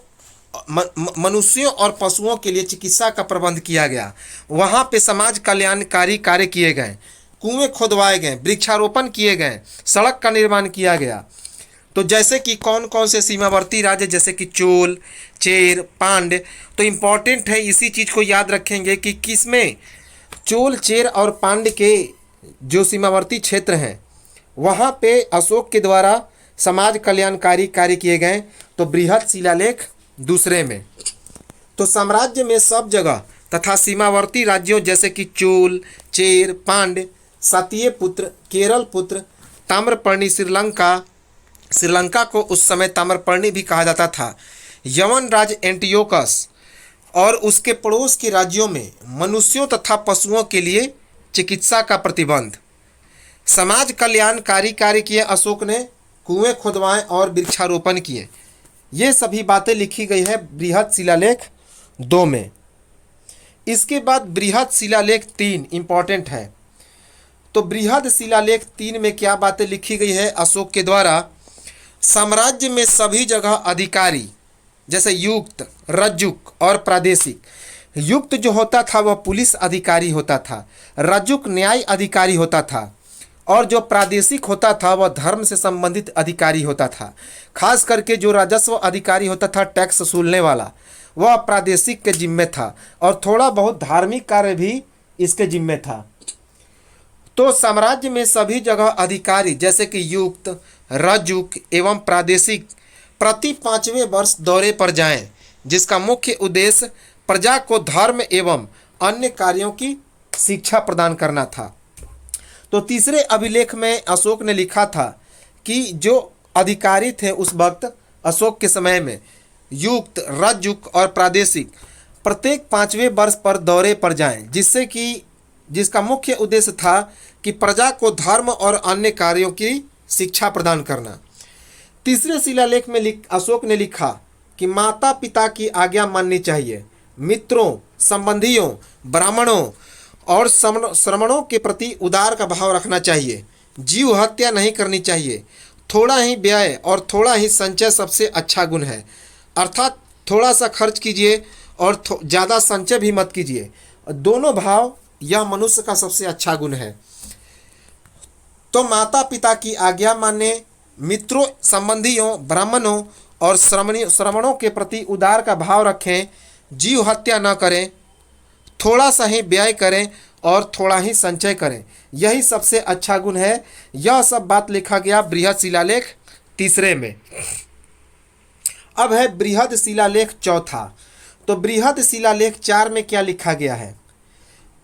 मनुष्यों और पशुओं के लिए चिकित्सा का प्रबंध किया गया। वहाँ पे समाज कल्याणकारी कार्य किए गए। कुएं खोदवाए गए, वृक्षारोपण किए गए, सड़क का निर्माण किया गया। तो जैसे कि कौन कौन से सीमावर्ती राज्य, जैसे कि चोल, चेर, पांड्य, तो इम्पॉर्टेंट है, इसी चीज़ को याद रखेंगे कि किसमें चोल, चेर और पांड्य के जो सीमावर्ती क्षेत्र हैं वहाँ पे अशोक के द्वारा समाज कल्याणकारी कार्य किए गए। तो बृहद शिलालेख दूसरे में, तो साम्राज्य में सब जगह तथा सीमावर्ती राज्यों जैसे कि चोल, चेर, पांड्य, सातीय पुत्र, केरल पुत्र, ताम्रपर्णी, श्रीलंका को उस समय ताम्रपर्णी भी कहा जाता था, यवन राज एंटियोकस और उसके पड़ोस के राज्यों में मनुष्यों तथा पशुओं के लिए चिकित्सा का प्रतिबंध, समाज कल्याणकारी कार्य किए अशोक ने, कुएं खुदवाएं और वृक्षारोपण किए। ये सभी बातें लिखी गई है बृहद शिलालेख 2 में। इसके बाद बृहद शिलालेख 3 इंपॉर्टेंट है। तो बृहद शिलालेख 3 में क्या बातें लिखी गई है अशोक के द्वारा? साम्राज्य में सभी जगह अधिकारी जैसे युक्त, रज्जुक और प्रादेशिक। युक्त जो होता था वह पुलिस अधिकारी होता था, रज्जुक न्याय अधिकारी होता था, और जो प्रादेशिक होता था वह धर्म से संबंधित अधिकारी होता था। खास करके जो राजस्व अधिकारी होता था, टैक्स वसूलने वाला, वह प्रादेशिक के जिम्मे था, और थोड़ा बहुत धार्मिक कार्य भी इसके जिम्मे था। तो साम्राज्य में सभी जगह अधिकारी जैसे कि युक्त, रज्जुक एवं प्रादेशिक प्रति 5वें वर्ष दौरे पर जाएं, जिसका मुख्य उद्देश्य प्रजा को धर्म एवं अन्य कार्यों की शिक्षा प्रदान करना था। तो तीसरे अभिलेख में अशोक ने लिखा था कि जो अधिकारी थे उस वक्त अशोक के समय में, युक्त, रज्जुक और प्रादेशिक, प्रत्येक 5वें वर्ष पर दौरे पर जाएं, जिसका मुख्य उद्देश्य था कि प्रजा को धर्म और अन्य कार्यों की शिक्षा प्रदान करना। तीसरे शिलालेख में अशोक ने लिखा कि माता पिता की आज्ञा माननी चाहिए, मित्रों, संबंधियों, ब्राह्मणों और श्रमणों के प्रति उदार का भाव रखना चाहिए, जीव हत्या नहीं करनी चाहिए, थोड़ा ही व्यय और थोड़ा ही संचय सबसे अच्छा गुण है। अर्थात थोड़ा सा खर्च कीजिए और ज़्यादा संचय भी मत कीजिए, दोनों भाव यह मनुष्य का सबसे अच्छा गुण है। तो माता पिता की आज्ञा माने, मित्रों, संबंधियों, ब्राह्मणों और श्रमणों के प्रति उदार का भाव रखें, जीव हत्या न करें, थोड़ा सा ही व्यय करें और थोड़ा ही संचय करें, यही सबसे अच्छा गुण है। यह सब बात लिखा गया बृहद शिलालेख तीसरे में। अब है बृहद शिलालेख चौथा। तो बृहद शिलालेख 4 में क्या लिखा गया है?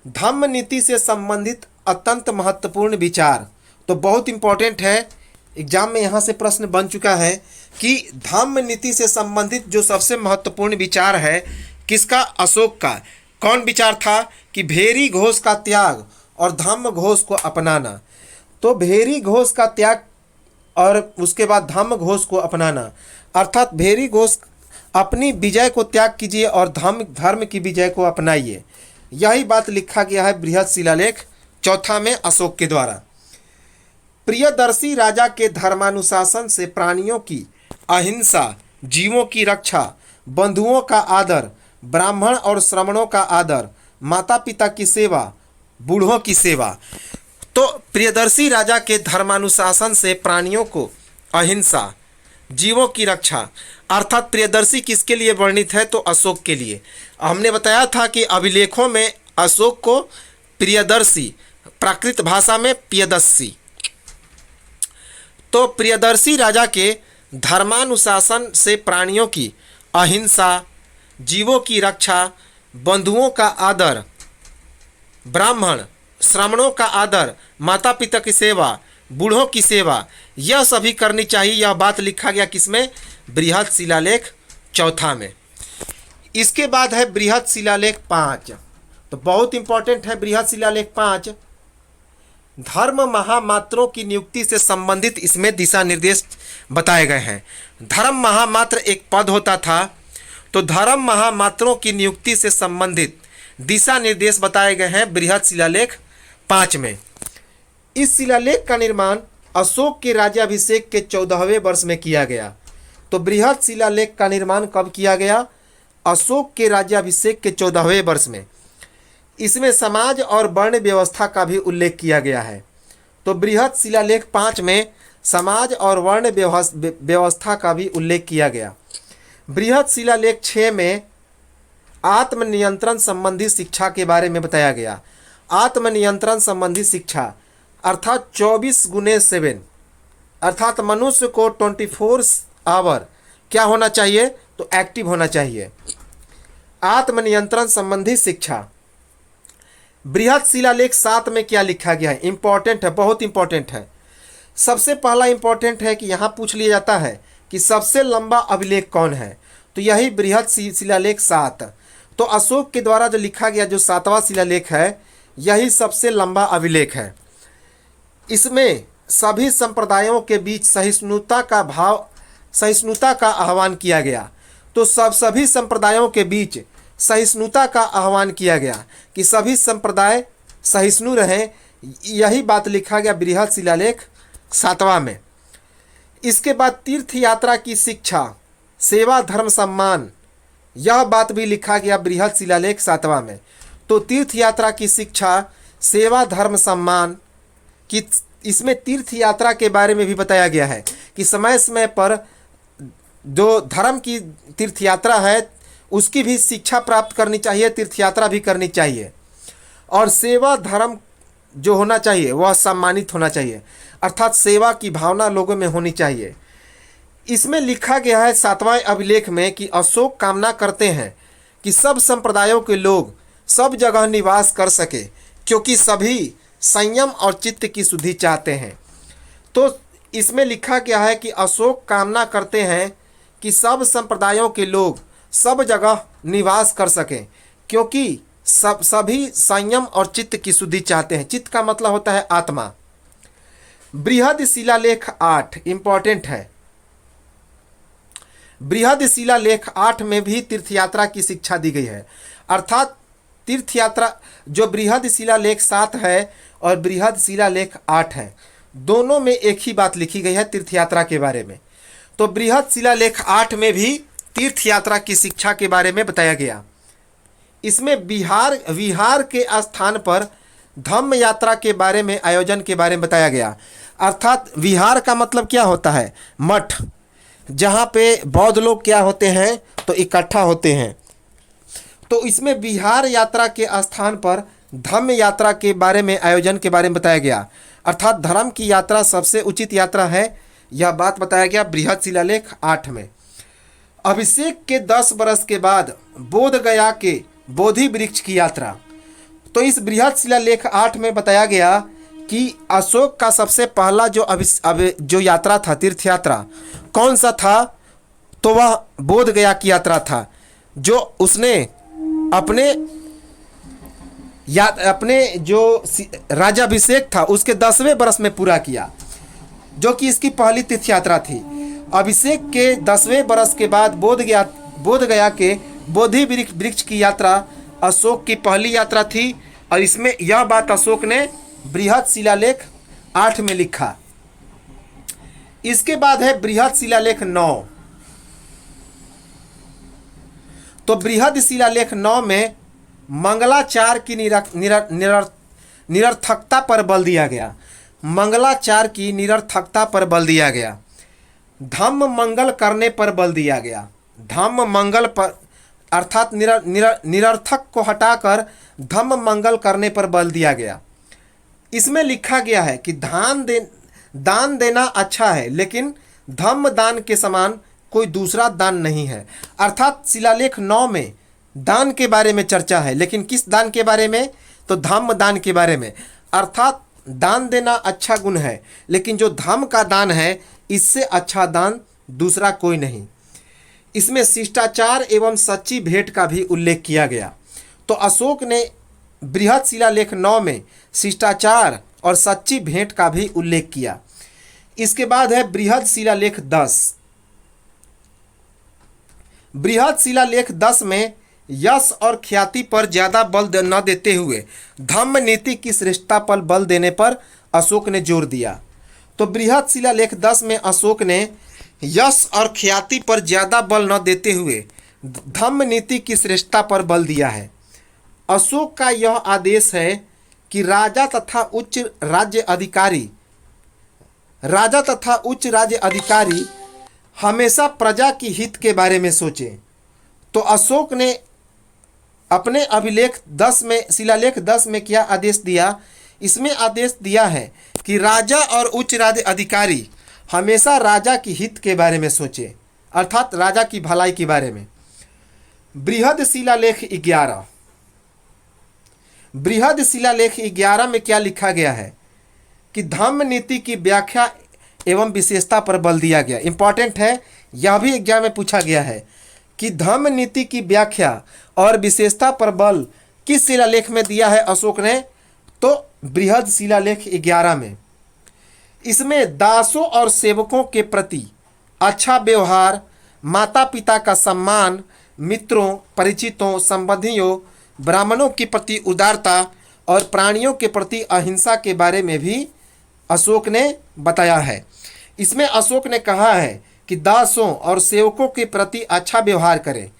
धम्म नीति से संबंधित अत्यंत महत्वपूर्ण विचार। तो बहुत इंपॉर्टेंट है, एग्जाम में यहाँ से प्रश्न बन चुका है कि धम्म नीति से संबंधित जो सबसे महत्वपूर्ण विचार है किसका? अशोक का। कौन विचार था? कि भेरी घोष का त्याग और धम्म घोष को अपनाना। तो भेरी घोष का त्याग और उसके बाद धम्म घोष को अपनाना, अर्थात भेरी घोष अपनी विजय को त्याग कीजिए और धर्म की विजय को अपनाइए। यही बात लिखा गया है बृहद शिलालेख चौथा में अशोक के द्वारा। प्रियदर्शी राजा के धर्मानुशासन से प्राणियों की अहिंसा, जीवों की रक्षा, बंधुओं का आदर, ब्राह्मण और श्रमणों का आदर, माता पिता की सेवा, बूढ़ों की सेवा। तो प्रियदर्शी राजा के धर्मानुशासन से प्राणियों को अहिंसा, जीवों की रक्षा, अर्थात प्रियदर्शी किसके लिए वर्णित है? तो अशोक के लिए। हमने बताया था कि अभिलेखों में अशोक को प्रियदर्शी, प्राकृत भाषा में प्रियदर्शी। तो प्रियदर्शी राजा के धर्मानुशासन से प्राणियों की अहिंसा, जीवों की रक्षा, बंधुओं का आदर, ब्राह्मण श्रमणों का आदर, माता पिता की सेवा, बूढ़ों की सेवा, यह सभी करनी चाहिए। यह बात लिखा गया किसमें? बृहद शिलालेख चौथा में। इसके बाद है बृहद शिलालेख 5। तो बहुत इंपॉर्टेंट है बृहद शिलालेख 5। धर्म महामात्रों की नियुक्ति से संबंधित इसमें दिशा निर्देश बताए गए हैं। धर्म महामात्र एक पद होता था, तो धर्म महामात्रों की नियुक्ति से संबंधित दिशा निर्देश बताए गए हैं बृहद शिलालेख 5 में। इस शिलालेख का निर्माण अशोक के राज्याभिषेक के 14वें वर्ष में किया गया। तो बृहद शिलालेख का निर्माण कब किया गया? अशोक के राज्याभिषेक के 14वें वर्ष में। इसमें समाज और वर्ण व्यवस्था का भी उल्लेख किया गया है। तो बृहद शिलालेख 5 में समाज और वर्ण व्यवस्था का भी उल्लेख किया गया। बृहद शिलालेख 6 में आत्मनियंत्रण संबंधी शिक्षा के बारे में बताया गया। आत्मनियंत्रण संबंधी शिक्षा अर्थात 24x7 अर्थात मनुष्य को 24 आवर क्या होना चाहिए, तो एक्टिव होना चाहिए। आत्मनियंत्रण संबंधी शिक्षा। बृहद शिलालेख 7 में क्या लिखा गया है, इंपॉर्टेंट है, बहुत इंपॉर्टेंट है। सबसे पहला इंपॉर्टेंट है कि यहाँ पूछ लिया जाता है कि सबसे लंबा अभिलेख कौन है, तो यही बृहद शिलालेख 7। तो अशोक के द्वारा जो लिखा गया जो 7वां शिलालेख है, यही सबसे लंबा अभिलेख है। इसमें सभी संप्रदायों के बीच सहिष्णुता का आह्वान किया गया। तो सभी संप्रदायों के बीच सहिष्णुता का आह्वान किया गया कि सभी संप्रदाय सहिष्णु रहें, यही बात लिखा गया बृहद शिलालेख 7वां में। इसके बाद तीर्थ यात्रा की शिक्षा, सेवा धर्म सम्मान, यह बात भी लिखा गया बृहद शिलालेख 7वां में। तो तीर्थ यात्रा की शिक्षा, सेवा धर्म सम्मान की, इसमें तीर्थ यात्रा के बारे में भी बताया गया है कि समय समय पर जो धर्म की तीर्थ यात्रा है उसकी भी शिक्षा प्राप्त करनी चाहिए, तीर्थ यात्रा भी करनी चाहिए। और सेवा धर्म जो होना चाहिए वह सम्मानित होना चाहिए, अर्थात सेवा की भावना लोगों में होनी चाहिए। इसमें लिखा गया है 7वां अभिलेख में कि अशोक कामना करते हैं कि सब संप्रदायों के लोग सब जगह निवास कर सके, क्योंकि सभी संयम और चित्त की शुद्धि चाहते हैं। तो इसमें लिखा गया है कि अशोक कामना करते हैं कि सब संप्रदायों के लोग सब जगह निवास कर सकें, क्योंकि सभी संयम और चित्त की शुद्धि चाहते हैं। चित्त का मतलब होता है आत्मा। बृहद शिलालेख 8 इंपॉर्टेंट है। बृहद शिलालेख 8 में भी तीर्थयात्रा की शिक्षा दी गई है, अर्थात तीर्थयात्रा जो बृहद शिलालेख 7 है और बृहद शिलालेख 8 है, दोनों में एक ही बात लिखी गई है तीर्थयात्रा के बारे में। तो बृहद शिलालेख 8 में भी तीर्थयात्रा की शिक्षा के बारे में बताया गया। इसमें विहार के स्थान पर धम्म यात्रा के बारे में, आयोजन के बारे में बताया गया। अर्थात विहार का मतलब क्या होता है, मठ, जहाँ पे बौद्ध लोग क्या होते हैं, तो इकट्ठा होते हैं। तो इसमें विहार यात्रा के स्थान पर धम्म यात्रा के बारे में, आयोजन के बारे में बताया गया। अर्थात धर्म की यात्रा सबसे उचित यात्रा है, यह बात बताया गया बृहद शिलालेख 8 में। अभिषेक के 10 वर्ष के बाद बोध गया के बोधि वृक्ष की यात्रा। तो इस बृहद शिलालेख 8 में बताया गया कि अशोक का सबसे पहला जो यात्रा था, तीर्थ यात्रा, कौन सा था, तो वह बोध गया की यात्रा था, जो उसने अपने जो राजाभिषेक था उसके 10वें वर्ष में पूरा किया, जो कि इसकी पहली तीर्थ यात्रा थी। अभिषेक के 10वें वर्ष के बाद बोध गया के बोधि वृक्ष की यात्रा अशोक की पहली यात्रा थी, और इसमें यह बात अशोक ने बृहद शिलालेख 8 में लिखा। इसके बाद है बृहद शिलालेख 9। तो बृहद शिलालेख 9 में मंगलाचार की निरर्थकता पर बल दिया गया। मंगलाचार की निरर्थकता पर बल दिया गया। धम्म मंगल करने पर बल दिया गया। धम्म मंगल पर अर्थात निरर्थक को हटाकर धम्म मंगल करने पर बल दिया गया। इसमें लिखा गया है कि दान देना अच्छा है, लेकिन धम्म दान के समान कोई दूसरा दान नहीं है। अर्थात शिलालेख 9 में दान के बारे में चर्चा है, लेकिन किस दान के बारे में, तो धम्म दान के बारे में। अर्थात दान देना अच्छा गुण है, लेकिन जो धम्म का दान है इससे अच्छा दान दूसरा कोई नहीं। इसमें शिष्टाचार एवं सच्ची भेंट का भी उल्लेख किया गया। तो अशोक ने बृहद शिलालेख 9 में शिष्टाचार और सच्ची भेंट का भी उल्लेख किया। इसके बाद है बृहद शिलालेख 10। बृहद शिलालेख 10 में यश और ख्याति पर ज़्यादा बल न देते हुए धम्म नीति की श्रेष्ठता पर बल देने पर अशोक ने जोर दिया। तो बृहद शिलालेख 10 में अशोक ने यश और ख्याति पर ज़्यादा बल न देते हुए धम्म नीति की श्रेष्ठता पर बल दिया है। अशोक का यह आदेश है कि राजा तथा उच्च राज्य अधिकारी हमेशा प्रजा की हित के बारे में सोचें। तो अशोक ने अपने शिलालेख 10 में क्या आदेश दिया? इसमें आदेश दिया है कि राजा और उच्च राज्य अधिकारी हमेशा राजा की हित के बारे में सोचें, अर्थात राजा की भलाई के बारे में। बृहद शिलालेख 11 में क्या लिखा गया है कि धम्म नीति की व्याख्या एवं विशेषता पर बल दिया गया। इंपॉर्टेंट है, यह भी एग्जाम में पूछा गया है कि धम्म नीति की व्याख्या और विशेषता पर बल किस शिलालेख में दिया है अशोक ने? तो बृहद शिलालेख 11 में। इसमें दासों और सेवकों के प्रति अच्छा व्यवहार, माता पिता का सम्मान, मित्रों, परिचितों, संबंधियों, ब्राह्मणों के प्रति उदारता और प्राणियों के प्रति अहिंसा के बारे में भी अशोक ने बताया है। इसमें अशोक ने कहा है कि दासों और सेवकों के प्रति अच्छा व्यवहार करें,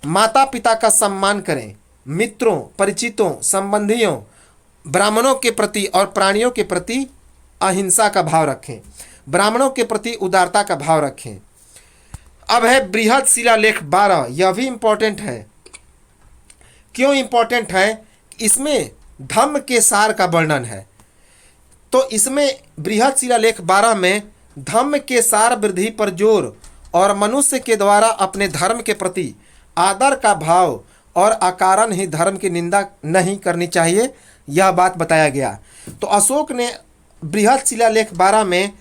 माता पिता का सम्मान करें, मित्रों, परिचितों, संबंधियों, ब्राह्मणों के प्रति और प्राणियों के प्रति अहिंसा का भाव रखें, ब्राह्मणों के प्रति उदारता का भाव रखें। अब है बृहद शिलालेख 12। यह भी इंपॉर्टेंट है। क्यों इंपॉर्टेंट है? इसमें धम्म के सार का वर्णन है। तो इसमें बृहद शिलालेख 12 में धम्म के सार वृद्धि पर जोर और मनुष्य के द्वारा अपने धर्म के प्रति आदर का भाव और अकारण ही धर्म की निंदा नहीं करनी चाहिए, यह बात बताया गया। तो अशोक ने बृहद शिलालेख 12 में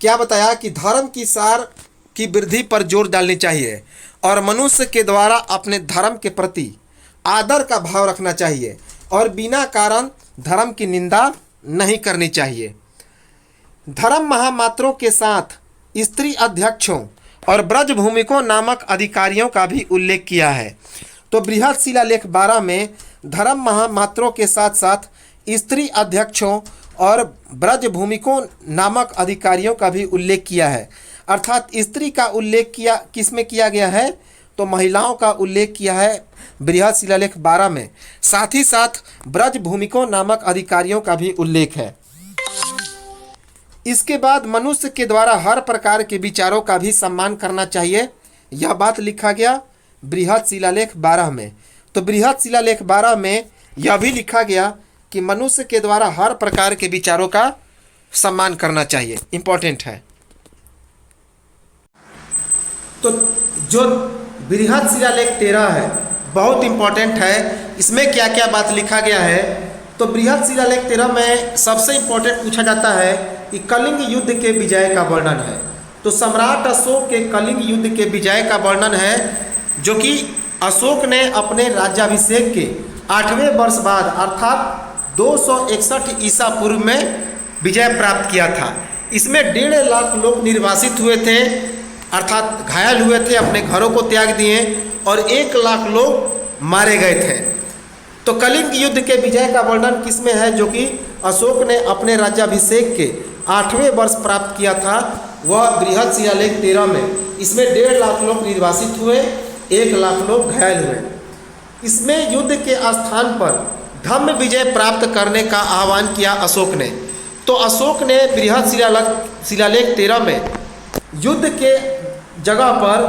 क्या बताया कि धर्म की सार की वृद्धि पर जोर डालनी चाहिए और मनुष्य के द्वारा अपने धर्म के प्रति आदर का भाव रखना चाहिए और बिना कारण धर्म की निंदा नहीं करनी चाहिए। धर्म महामात्रों के साथ स्त्री अध्यक्षों और ब्रजभूमिकों नामक अधिकारियों का भी उल्लेख किया है। तो बृहद शिलालेख 12 में धर्म महामात्रों के साथ साथ स्त्री अध्यक्षों और ब्रजभूमिकों नामक अधिकारियों का भी उल्लेख किया है। अर्थात स्त्री का उल्लेख किया किसमें किया गया है? तो महिलाओं का उल्लेख किया है बृहद शिलालेख 12 में। साथ ही साथ ब्रजभूमिकों नामक अधिकारियों का भी उल्लेख है। इसके बाद मनुष्य के द्वारा हर प्रकार के विचारों का भी सम्मान करना चाहिए, यह बात लिखा गया बृहद शिलालेख 12 में। तो बृहद शिलालेख 12 में यह भी लिखा गया कि मनुष्य के द्वारा हर प्रकार के विचारों का सम्मान करना चाहिए। इंपॉर्टेंट है। तो जो बृहद शिलालेख 13 है बहुत इंपॉर्टेंट है। इसमें क्या क्या बात लिखा गया है? तो बृहद शिलालेख 13 में सबसे इंपॉर्टेंट पूछा जाता है कि कलिंग युद्ध के विजय का वर्णन है। तो सम्राट अशोक के कलिंग युद्ध के विजय का वर्णन है, जो कि अशोक ने अपने राज्याभिषेक के 8वें वर्ष बाद अर्थात 261 ईसा पूर्व में विजय प्राप्त किया था। इसमें 1.5 लाख लोग निर्वासित हुए थे, अर्थात घायल हुए थे, अपने घरों को त्याग दिए और 1 लाख लोग मारे गए थे। तो कलिंग युद्ध के विजय का वर्णन किसमें है? जो कि अशोक ने अपने राज्याभिषेक के 8वें वर्ष प्राप्त किया था, वह बृहद शिलालेख 13 में। इसमें 1.5 लाख लोग निर्वासित हुए, 1 लाख लोग घायल हुए। इसमें युद्ध के स्थान पर धम्म विजय प्राप्त करने का आह्वान किया अशोक ने। तो अशोक ने बृहद शिलालेख 13 में युद्ध के जगह पर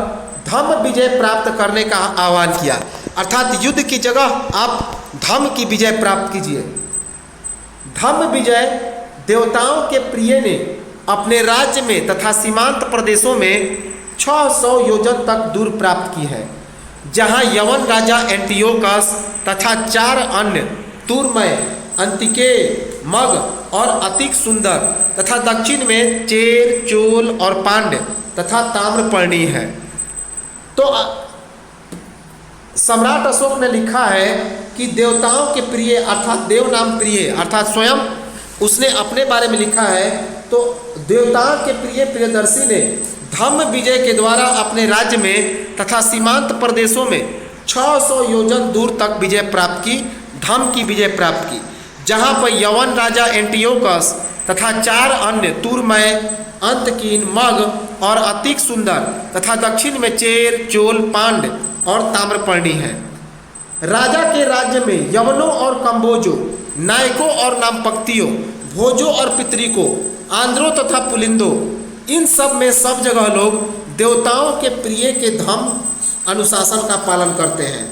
धम्म विजय प्राप्त करने का आह्वान किया, अर्थात युद्ध की जगह आप धम्म की विजय प्राप्त कीजिए। धम्म विजय देवताओं के प्रिय ने अपने राज्य में तथा सीमांत प्रदेशों में 600 योजन तक दूर प्राप्त की है, जहां यवन राजा एंटियोकस तथा 4 अन्य तुर्मय, अंतिके, मग और अतिक सुंदर तथा दक्षिण में चेर, चोल और पांड्य तथा ताम्रपर्णी है। तो सम्राट अशोक ने लिखा है कि देवताओं के प्रिय अर्थात देव नाम प्रिय अर्थात स्वयं उसने अपने बारे में लिखा है। तो देवताओं के प्रिय प्रियदर्शी ने धम्म विजय के द्वारा अपने राज्य में तथा सीमांत प्रदेशों में 600 योजन दूर तक विजय प्राप्त की, धम्म की विजय प्राप्त की, जहां पर यवन राजा एंटियोकस तथा 4 अन्य तुर्मय, अंतकीन, मग और अतिक सुंदर तथा दक्षिण में चेर, चोल, पांड्य और ताम्रपर्णी है। राजा के राज्य में यवनों और कम्बोजों, नायकों और नामपक्तियों, भोजों और पितरिकों, आंध्रों तथा पुलिंदों, इन सब में सब जगह लोग देवताओं के प्रिय के धर्म अनुशासन का पालन करते हैं।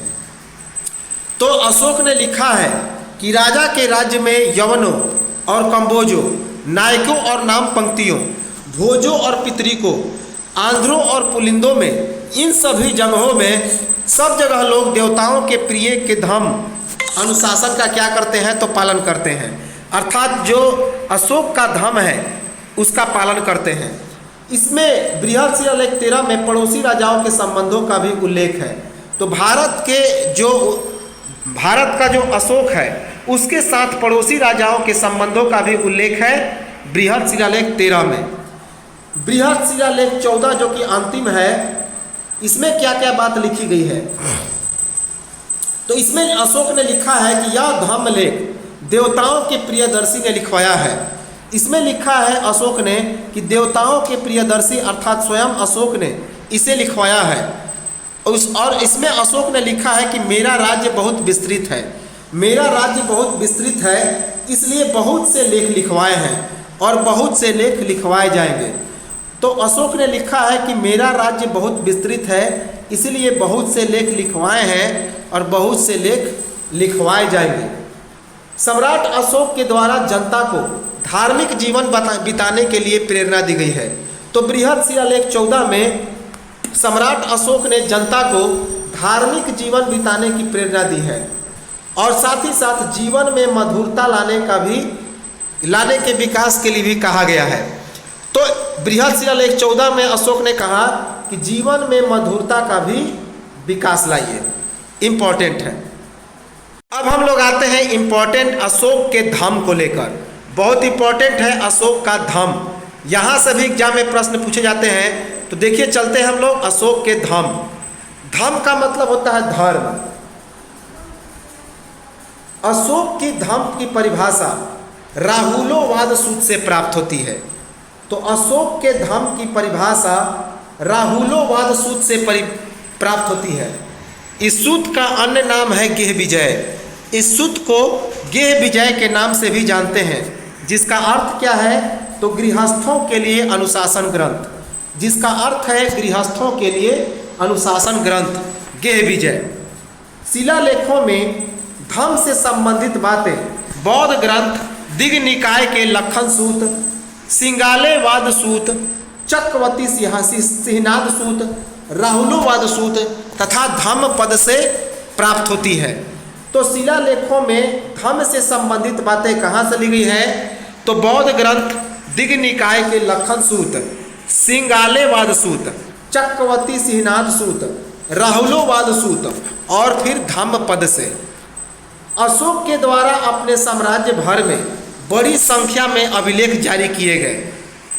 तो अशोक ने लिखा है कि राजा के राज्य में यवनों और कम्बोजों, नायकों और नाम पंक्तियों, भोजों और पितरिकों, आंध्रों और पुलिंदों में, इन सभी जगहों में सब जगह लोग देवताओं के प्रिय के धर्म अनुशासन का क्या करते हैं, तो पालन करते हैं। अर्थात जो अशोक का धर्म है उसका पालन करते हैं। इसमें बृहत्शिलालेख 13 में पड़ोसी राजाओं के संबंधों का भी उल्लेख है। तो भारत का जो अशोक है उसके साथ पड़ोसी राजाओं के संबंधों का भी उल्लेख है बृहत्शिलालेख 13 में। बृहत्शिलालेख 14 जो कि अंतिम है, इसमें क्या क्या बात लिखी गई है, तो इसमें अशोक ने लिखा है कि यह धर्मलेख देवताओं के प्रियदर्शी ने लिखवाया है। इसमें लिखा है अशोक ने कि देवताओं के प्रियदर्शी अर्थात स्वयं अशोक ने इसे लिखवाया है। और इसमें अशोक ने लिखा है कि मेरा राज्य बहुत विस्तृत है, मेरा राज्य बहुत विस्तृत है, इसलिए बहुत से लेख लिखवाए हैं और बहुत से लेख लिखवाए जाएंगे। तो अशोक ने लिखा है कि मेरा राज्य बहुत विस्तृत है, इसलिए बहुत से लेख लिखवाए हैं और बहुत से लेख लिखवाए जाएंगे। सम्राट अशोक के द्वारा जनता को धार्मिक जीवन बिताने के लिए प्रेरणा दी गई है। तो बृहत्शिलालेख 14 में सम्राट अशोक ने जनता को धार्मिक जीवन बिताने की प्रेरणा दी है और साथ ही साथ जीवन में मधुरता लाने के विकास के लिए भी कहा गया है। तो बृहत्शिलालेख 14 में अशोक ने कहा कि जीवन में मधुरता का भी विकास लाइए, इम्पोर्टेंट है। अब हम लोग आते हैं इम्पोर्टेंट अशोक के धाम को लेकर। बहुत इम्पोर्टेंट है अशोक का धाम, यहाँ से भी एग्जाम में प्रश्न पूछे जाते हैं। तो देखिए चलते हैं हम लोग अशोक के धाम। धाम का मतलब होता है धर्म। अशोक की धर्म की परिभाषा राहुलोवाद सूत्र से प्राप्त होती है। तो अशोक के धर्म की परिभाषा राहुलोवाद सूत्र से प्राप्त होती है। इस सूत्र का अन्य नाम है गेह विजय। इस सूत्र को गेह विजय के नाम से भी जानते हैं, जिसका अर्थ क्या है, तो गृहस्थों के लिए अनुशासन ग्रंथ, जिसका अर्थ है गृहस्थों के लिए अनुशासन ग्रंथ गेह विजय। शिलालेखों में धर्म से संबंधित बातें बौद्ध ग्रंथ दिग निकाय के लखन सूत, सिंगालेवाद सूत, चक्रवती सिंहनाद सूत, राहुलोवाद सूत तथा धम्म पद से प्राप्त होती है। तो शिलालेखों में धर्म से संबंधित बातें कहाँ से ली गई है, तो बौद्ध ग्रंथ दिग निकाय के लखन सूत, सिंगालेवाद सूत, चक्रवती सिंहनाद सूत, राहुलोवाद सूत और फिर धम्म पद से। अशोक के द्वारा अपने साम्राज्य भर में बड़ी संख्या में अभिलेख जारी किए गए,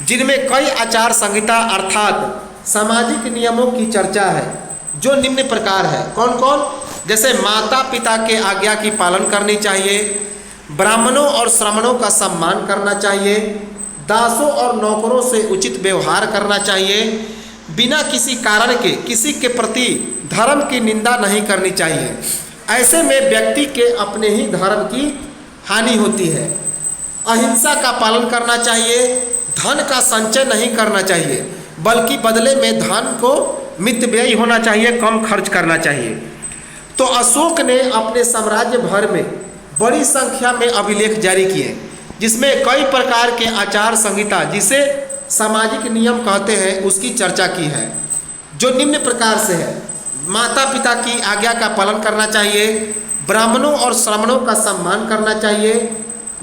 जिनमें कई आचार संहिता अर्थात सामाजिक नियमों की चर्चा है, जो निम्न प्रकार है। कौन कौन? जैसे माता पिता के आज्ञा की पालन करनी चाहिए, ब्राह्मणों और श्रमणों का सम्मान करना चाहिए, दासों और नौकरों से उचित व्यवहार करना चाहिए, बिना किसी कारण के किसी के प्रति धर्म की निंदा नहीं करनी चाहिए। ऐसे में व्यक्ति के अपने ही धर्म की हानि होती है। अहिंसा का पालन करना चाहिए, धन का संचय नहीं करना चाहिए, बल्कि बदले में धन को मितव्ययी होना चाहिए, कम खर्च करना चाहिए। तो अशोक ने अपने साम्राज्य भर में बड़ी संख्या में अभिलेख जारी किए, जिसमें कई प्रकार के आचार संहिता, जिसे सामाजिक नियम कहते हैं, उसकी चर्चा की है, जो निम्न प्रकार से है। माता पिता की आज्ञा का पालन करना चाहिए, ब्राह्मणों और श्रमणों का सम्मान करना चाहिए,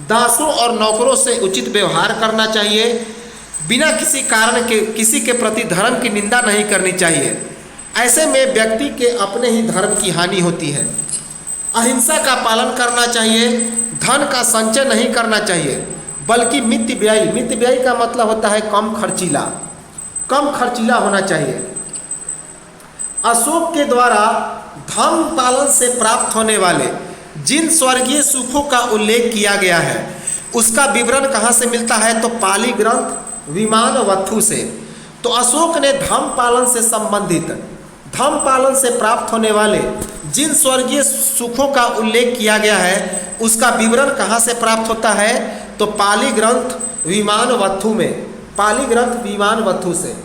दासों और नौकरों से उचित व्यवहार करना चाहिए, बिना किसी कारण के किसी के प्रति धर्म की निंदा नहीं करनी चाहिए। ऐसे में व्यक्ति के अपने ही धर्म की हानि होती है। अहिंसा का पालन करना चाहिए, धन का संचय नहीं करना चाहिए, बल्कि मितव्ययी, मितव्ययी का मतलब होता है कम खर्चीला होना चाहिए। अशोक के द्वारा धर्म पालन से प्राप्त होने वाले जिन स्वर्गीय सुखों का उल्लेख किया गया है, उसका विवरण कहाँ से मिलता है, तो पाली ग्रंथ विमानवथु से। तो अशोक ने धर्म पालन से संबंधित, धर्म पालन से प्राप्त होने वाले जिन स्वर्गीय सुखों का उल्लेख किया गया है उसका विवरण कहाँ से प्राप्त होता है? तो पाली ग्रंथ विमानवत्थु में, पाली ग्रंथ विमानवत्थु से।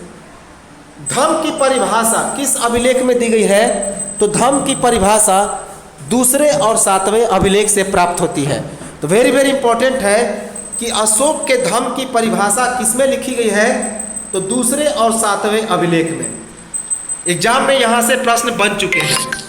धम्म की परिभाषा किस अभिलेख में दी गई है? तो धम्म की परिभाषा दूसरे और 7वें अभिलेख से प्राप्त होती है। तो वेरी वेरी इंपॉर्टेंट है कि अशोक के धम्म की परिभाषा किसमें लिखी गई है? तो दूसरे और 7वें अभिलेख में। एग्जाम में यहां से प्रश्न बन चुके हैं।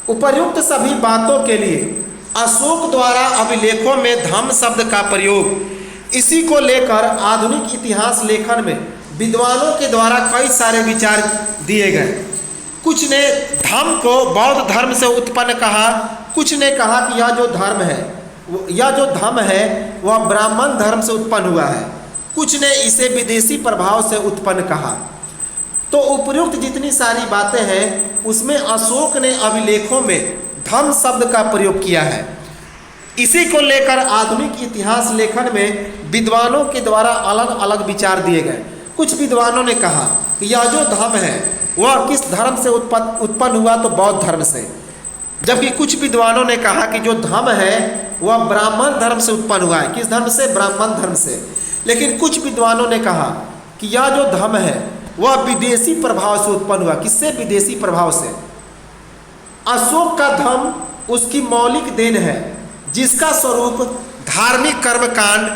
उपर्युक्त सभी बातों के लिए अशोक द्वारा अभिलेखों में धम्म शब्द का प्रयोग, इसी को लेकर आधुनिक इतिहास लेखन में विद्वानों के द्वारा कई सारे विचार दिए गए। कुछ ने धम्म को बौद्ध धर्म से उत्पन्न कहा, कुछ ने कहा कि यह जो धर्म है, यह जो धम्म है वह ब्राह्मण धर्म से उत्पन्न हुआ है, कुछ ने इसे विदेशी प्रभाव से उत्पन्न कहा। तो उपयुक्त जितनी सारी बातें हैं उसमें अशोक ने अभिलेखों में धम्म शब्द का प्रयोग किया है। इसी को लेकर आधुनिक इतिहास लेखन में विद्वानों के द्वारा अलग अलग विचार दिए गए। कुछ विद्वानों ने कहा कि यह जो धम्म है वह किस धर्म से उत्पन्न हुआ? तो बौद्ध धर्म से। जबकि कुछ विद्वानों ने कहा कि जो धम्म है वह ब्राह्मण धर्म से उत्पन्न हुआ है। किस धर्म से? ब्राह्मण धर्म से। लेकिन कुछ विद्वानों ने कहा कि यह जो धम्म है वह विदेशी प्रभाव से उत्पन्न हुआ। किससे? विदेशी प्रभाव से। अशोक का धम्म उसकी मौलिक देन है, जिसका स्वरूप धार्मिक कर्मकांड,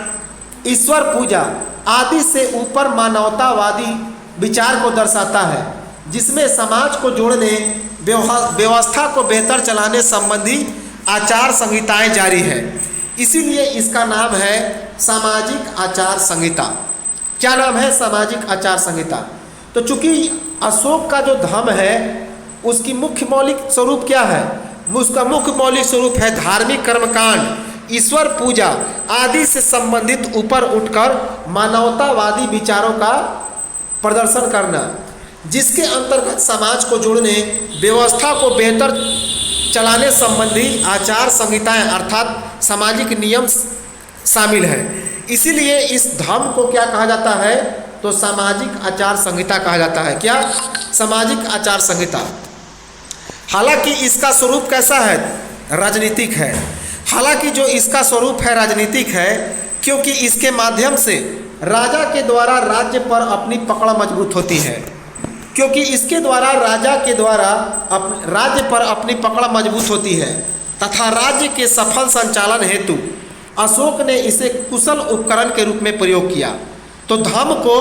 ईश्वर पूजा आदि से ऊपर मानवतावादी विचार को दर्शाता है, जिसमें समाज को जोड़ने, व्यवस्था को बेहतर चलाने संबंधी आचार संहिताएं जारी है। इसीलिए इसका नाम है सामाजिक आचार संहिता। क्या नाम है? सामाजिक आचार संहिता। तो चूंकि अशोक का जो धम्म है उसकी मुख्य मौलिक स्वरूप क्या है? उसका मुख्य मौलिक स्वरूप है धार्मिक कर्मकांड, ईश्वर पूजा आदि से संबंधित ऊपर उठकर मानवतावादी विचारों का प्रदर्शन करना, जिसके अंतर्गत समाज को जोड़ने, व्यवस्था को बेहतर चलाने संबंधी आचार संहिताएं अर्थात सामाजिक नियम शामिल है। इसीलिए इस धम्म को क्या कहा जाता है? तो सामाजिक आचार संहिता कहा जाता है। क्या? सामाजिक आचार संहिता। हालांकि इसका स्वरूप कैसा है? राजनीतिक है। हालांकि जो इसका स्वरूप है राजनीतिक है, क्योंकि इसके माध्यम से राजा के द्वारा राज्य पर अपनी पकड़ मजबूत होती है। क्योंकि इसके द्वारा राजा के द्वारा राज्य पर अपनी पकड़ मजबूत होती है तथा राज्य के सफल संचालन हेतु अशोक ने इसे कुशल उपकरण के रूप में प्रयोग किया। तो धम्म को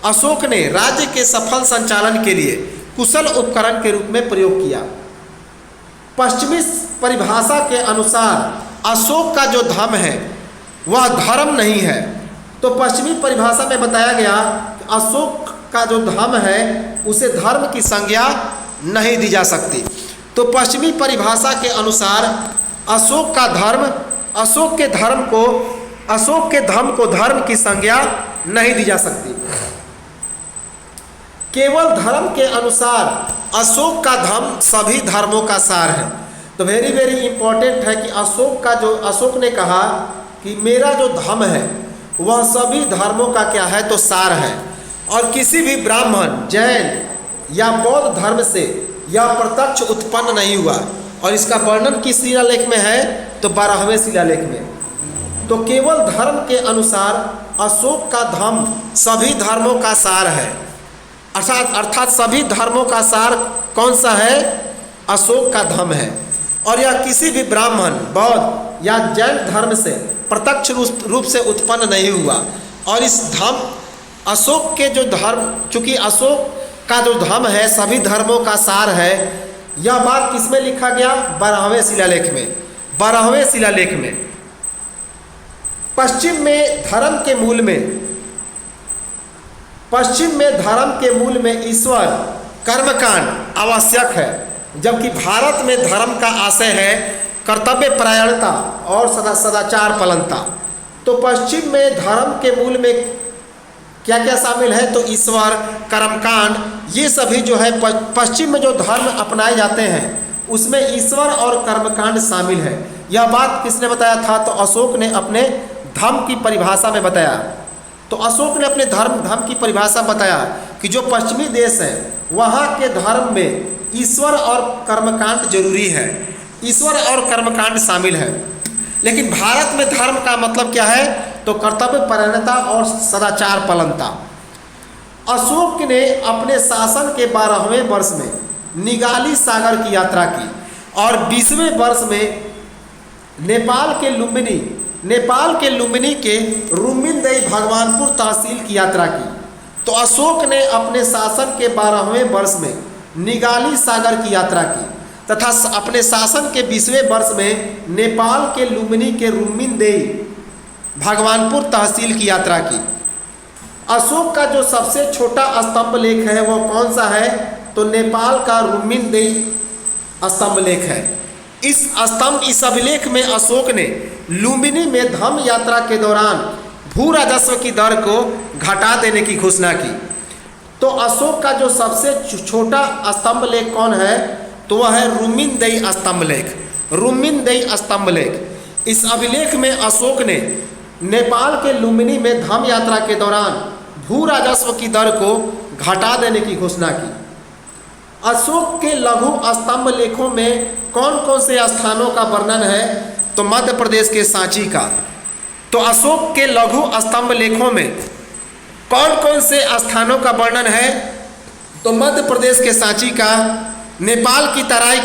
अशोक ने राज्य के सफल संचालन के लिए कुशल उपकरण के रूप में प्रयोग किया। पश्चिमी परिभाषा के अनुसार अशोक का जो धम्म है वह धर्म नहीं है। तो पश्चिमी परिभाषा में बताया गया कि अशोक का जो धम्म है उसे धर्म की संज्ञा नहीं दी जा सकती। तो पश्चिमी परिभाषा के अनुसार अशोक का धर्म, अशोक के धर्म को धर्म की संज्ञा नहीं दी जा सकती। केवल धर्म के अनुसार अशोक का धम्म सभी धर्मों का सार है। तो वेरी वेरी इंपॉर्टेंट है कि अशोक ने कहा कि मेरा जो धम्म है वह सभी धर्मों का क्या है? तो सार है, और किसी भी ब्राह्मण, जैन या बौद्ध धर्म से यह प्रत्यक्ष उत्पन्न नहीं हुआ। और इसका वर्णन किस शिलालेख में है? तो 12वें शिलालेख में। तो केवल धर्म के अनुसार अशोक का धम्म सभी धर्मों का सार है। अर्थात सभी धर्मों का सार कौन सा है? अशोक का धम्म है। और यह किसी भी ब्राह्मण, बौद्ध या जैन धर्म से प्रत्यक्ष रूप से उत्पन्न नहीं हुआ। और इस धम्म अशोक के जो धर्म, चूंकि अशोक का जो धम्म है सभी धर्मों का सार है, यह बात किसमें लिखा गया? 12वें शिलालेख में। 12वें शिलालेख में पश्चिम में धर्म के मूल में ईश्वर कर्मकांड आवश्यक है, जबकि भारत में धर्म का आशय है कर्तव्य परायणता और सदाचार पालनता। तो पश्चिम में धर्म के मूल में क्या क्या शामिल है? तो ईश्वर, कर्मकांड, ये सभी जो है पश्चिम में जो धर्म अपनाए जाते हैं उसमें ईश्वर और कर्मकांड शामिल है। यह बात किसने बताया था? तो अशोक ने अपने धम्म की परिभाषा में बताया। तो अशोक ने अपने धर्म की परिभाषा बताया कि जो पश्चिमी देश है वहाँ के धर्म में ईश्वर और कर्मकांड जरूरी है, ईश्वर और कर्मकांड शामिल है। लेकिन भारत में धर्म का मतलब क्या है? तो कर्तव्य परायणता और सदाचार पालनता। अशोक ने अपने शासन के 12वें वर्ष में निगाली सागर की यात्रा की और 20वें वर्ष में नेपाल के लुम्बिनी के रुमिनदेई भगवानपुर तहसील की यात्रा की। तो अशोक ने अपने शासन के 12वें वर्ष में निगाली सागर की यात्रा की तथा अपने शासन के 20वें वर्ष में नेपाल के लुम्बिनी के रुमिनदेई भगवानपुर तहसील की यात्रा की। अशोक का जो सबसे छोटा स्तंभ लेख है वो कौन सा है? तो नेपाल का रुमिनदेई स्तंभ लेख है। इस अभिलेख में अशोक ने लुम्बिनी में धम्म यात्रा के दौरान भू राजस्व की दर को घटा देने की घोषणा की। तो अशोक का जो सबसे छोटा स्तंभ लेख कौन है? तो वह है रुमिनदेई स्तंभ लेख, रुमिनदेई स्तंभ लेख। इस अभिलेख में अशोक ने नेपाल के लुम्बिनी में धम्म यात्रा के दौरान भू राजस्व की दर को घटा देने की घोषणा की। अशोक के लघु स्तंभ लेखों में कौन कौन से स्थानों का वर्णन है? तो मध्य प्रदेश के सांची का। तो अशोक के लघु स्तंभ लेखों में कौन कौन से स्थानों का वर्णन है? तो मध्य प्रदेश के सांची का, नेपाल की तराई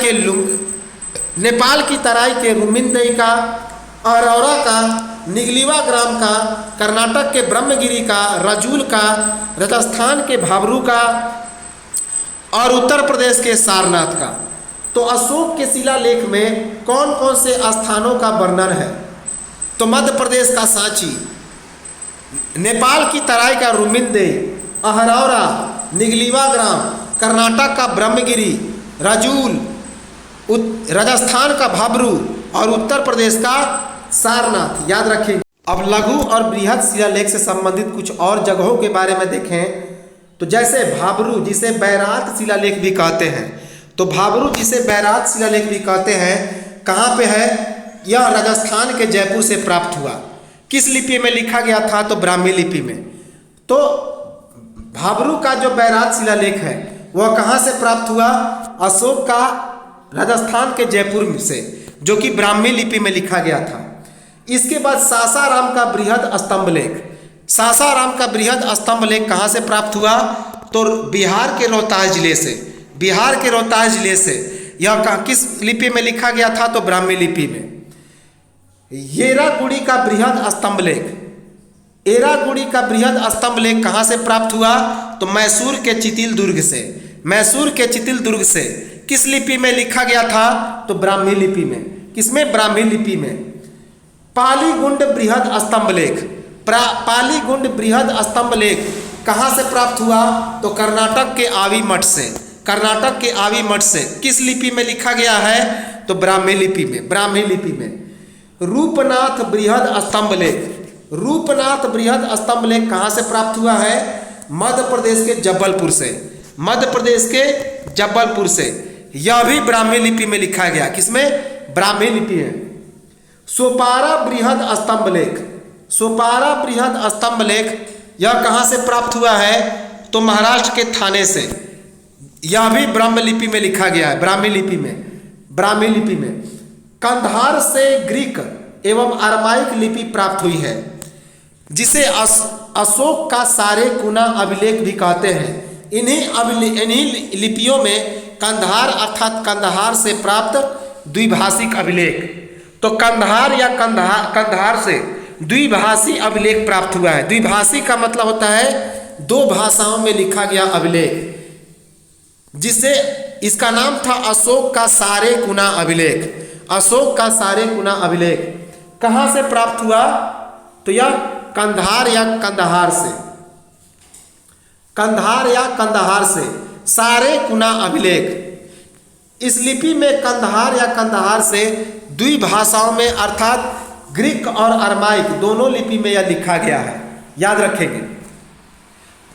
के रुमिनदेई का, अरौरा का, निगलीवा ग्राम का, कर्नाटक के ब्रह्मगिरी का, रजूल का, राजस्थान के भाबरू का और उत्तर प्रदेश के सारनाथ का। तो अशोक के शिलालेख में कौन कौन से स्थानों का वर्णन है? तो मध्य प्रदेश का सांची, नेपाल की तराई का रुमिनदेई, अहरौरा, निगलीवा ग्राम, कर्नाटक का ब्रह्मगिरी, रजूल, राजस्थान का भाबरू और उत्तर प्रदेश का सारनाथ। याद रखेंगे। अब लघु और बृहद शिलालेख से संबंधित कुछ और जगहों के बारे में देखें तो जैसे भाबरू, जिसे बैरात शिलालेख भी कहते हैं, तो भाबरू जिसे बैरात शिलालेख भी कहते हैं, कहाँ पे है? यह राजस्थान के जयपुर से प्राप्त हुआ। किस लिपि में लिखा गया था? तो ब्राह्मी लिपि में। तो भाबरू का जो बैरात शिलालेख है वह कहाँ से प्राप्त हुआ? अशोक का राजस्थान के जयपुर से, जो कि ब्राह्मी लिपि में लिखा गया था। इसके बाद सासाराम का बृहद स्तंभ लेख, सासाराम का बृहद स्तंभ लेख कहाँ से प्राप्त हुआ? तो बिहार के रोहतास जिले से, बिहार के रोहतास जिले से। यह किस लिपि में लिखा गया था? तो ब्राह्मी लिपि में। येरागुड़ी का बृहद स्तंभ लेख, येरागुड़ी का बृहद स्तंभ लेख कहाँ से प्राप्त हुआ? तो मैसूर के चितिल दुर्ग से, मैसूर के चितिल दुर्ग से। किस लिपि में लिखा गया था? तो ब्राह्मी लिपि में। किसमें? ब्राह्मी लिपि में। पालीगुंड बृहद स्तंभ लेख, पालीगुंड बृहद स्तंभ लेख कहाँ से प्राप्त हुआ? तो कर्नाटक के आवी मठ से, कर्नाटक के आवी मठ से। किस लिपि में लिखा गया है? तो ब्राह्मी लिपि में, ब्राह्मी लिपि में। रूपनाथ बृहद स्तंभ लेख, रूपनाथ बृहद स्तंभ लेख कहाँ से प्राप्त हुआ है? मध्य प्रदेश के जबलपुर से, मध्य प्रदेश के जबलपुर से। यह भी ब्राह्मी लिपि में लिखा गया। किसमें? ब्राह्मी लिपि है। सोपारा बृहद स्तंभ लेख, सोपारा बृहद स्तंभ लेख यह कहाँ से प्राप्त हुआ है? तो महाराष्ट्र के थाने से। यह भी ब्राह्मी लिपि में लिखा गया है, ब्राह्मी लिपि में, ब्राह्मी लिपि में। कंधार से ग्रीक एवं अरमाइक लिपि प्राप्त हुई है, जिसे अशोक का सारे कुना अभिलेख भी कहते हैं। इन्हीं लिपियों में कंधार अर्थात कंधार से प्राप्त द्विभाषिक अभिलेख, तो कंधार या कंधार से द्विभाषी अभिलेख प्राप्त हुआ है। द्विभाषी का मतलब होता है दो भाषाओं में लिखा गया अभिलेख, जिसे इसका नाम था अशोक का सारे कुना अभिलेख। अशोक का सारे कुना अभिलेख कहाँ से प्राप्त हुआ? तो यह कंधार या कंधार से, कंधार या कंधार से सारे कुना अभिलेख। इस लिपि में कंधार या कंधार से द्विभाषाओं में अर्थात ग्रीक और अरमाइक दोनों लिपि में यह लिखा गया है। याद रखेंगे।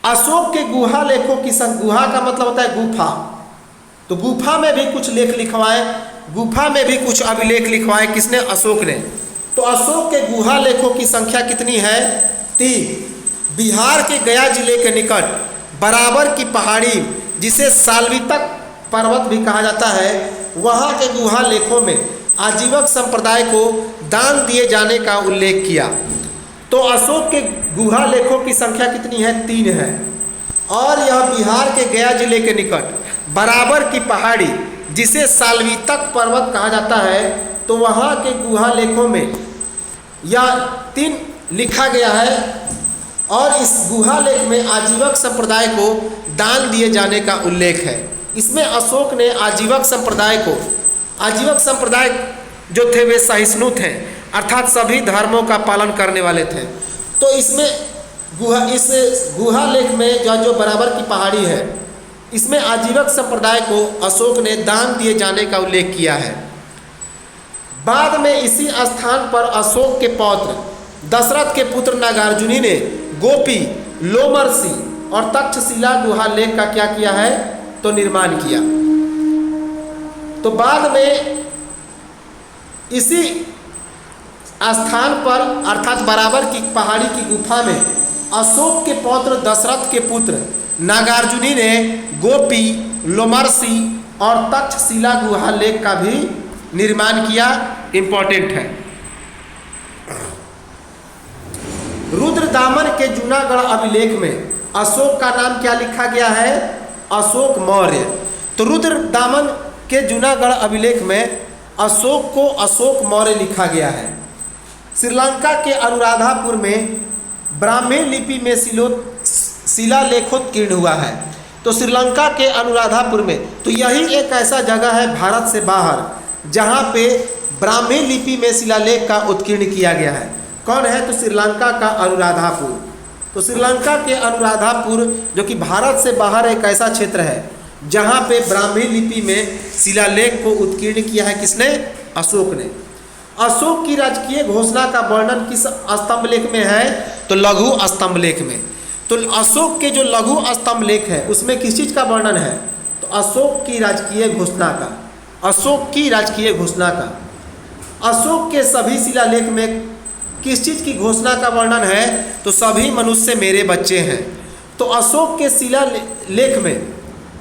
अशोक के गुहा लेखों की गुहा का मतलब होता है गुफा, तो गुफा में भी कुछ लेख लिखवाए, गुफा में भी कुछ अभिलेख लिखवाए। किसने? अशोक ने। तो अशोक के गुहा लेखों की संख्या कितनी है? 3। बिहार के गया जिले के निकट बराबर की पहाड़ी जिसे साल्वितक पर्वत भी कहा जाता है, वहाँ के गुहा लेखों में आजीवक संप्रदाय को दान दिए जाने का उल्लेख किया। तो अशोक के गुहा लेखों की संख्या कितनी है? 3 है। और यह बिहार के गया जिले के निकट बराबर की पहाड़ी जिसे साल्वितक पर्वत कहा जाता है, तो वहाँ के गुहा लेखों में यह 3 लिखा गया है। और इस गुहा लेख में आजीवक संप्रदाय को दान दिए जाने का उल्लेख है। इसमें अशोक ने आजीवक संप्रदाय जो थे वे सहिष्णु थे, अर्थात सभी धर्मों का पालन करने वाले थे। तो इसमें इस गुहा लेख में जो बराबर की पहाड़ी है, इसमें आजीवक संप्रदाय को अशोक ने दान दिए जाने का उल्लेख किया है। बाद में इसी स्थान पर अशोक के पौत्र दशरथ के पुत्र नागार्जुनी ने गोपी, लोमर्षि और तक्षशिला गुहा लेख का क्या किया है? तो निर्माण किया। तो बाद में इसी स्थान पर अर्थात बराबर की पहाड़ी की गुफा में अशोक के पौत्र दशरथ के पुत्र नागार्जुनी ने गोपी, लोमर्षि और तक्षशिला गुहा लेख का भी निर्माण किया। इंपॉर्टेंट है। रुद्रदामन के जूनागढ़ अभिलेख में अशोक का नाम क्या लिखा गया है? अशोक मौर्य। तो रुद्रदामन के जूनागढ़ अभिलेख में अशोक को अशोक मौर्य लिखा गया है। श्रीलंका के अनुराधापुर में ब्राह्मी लिपि में शिलालेखोत्कीर्ण हुआ है। तो श्रीलंका के अनुराधापुर में, तो यही एक ऐसा जगह है भारत से बाहर जहाँ पे ब्राह्मी लिपि में शिलालेख का उत्कीर्ण किया गया है। कौन है? तो श्रीलंका का अनुराधापुर। तो श्रीलंका के अनुराधापुर जो कि भारत से बाहर एक ऐसा क्षेत्र है जहाँ पे ब्राह्मी लिपि में शिलालेख को उत्कीर्ण किया है। किसने? अशोक ने। अशोक की राजकीय घोषणा का वर्णन किस स्तंभ लेख में है? तो लघु स्तंभ लेख में। तो अशोक के जो लघु स्तंभ लेख है उसमें किस चीज़ का वर्णन है? तो अशोक की राजकीय घोषणा का। अशोक की राजकीय घोषणा का। अशोक के सभी शिलालेख में किस चीज़ की घोषणा का वर्णन है? तो सभी मनुष्य मेरे बच्चे हैं। तो अशोक के शिलालेख में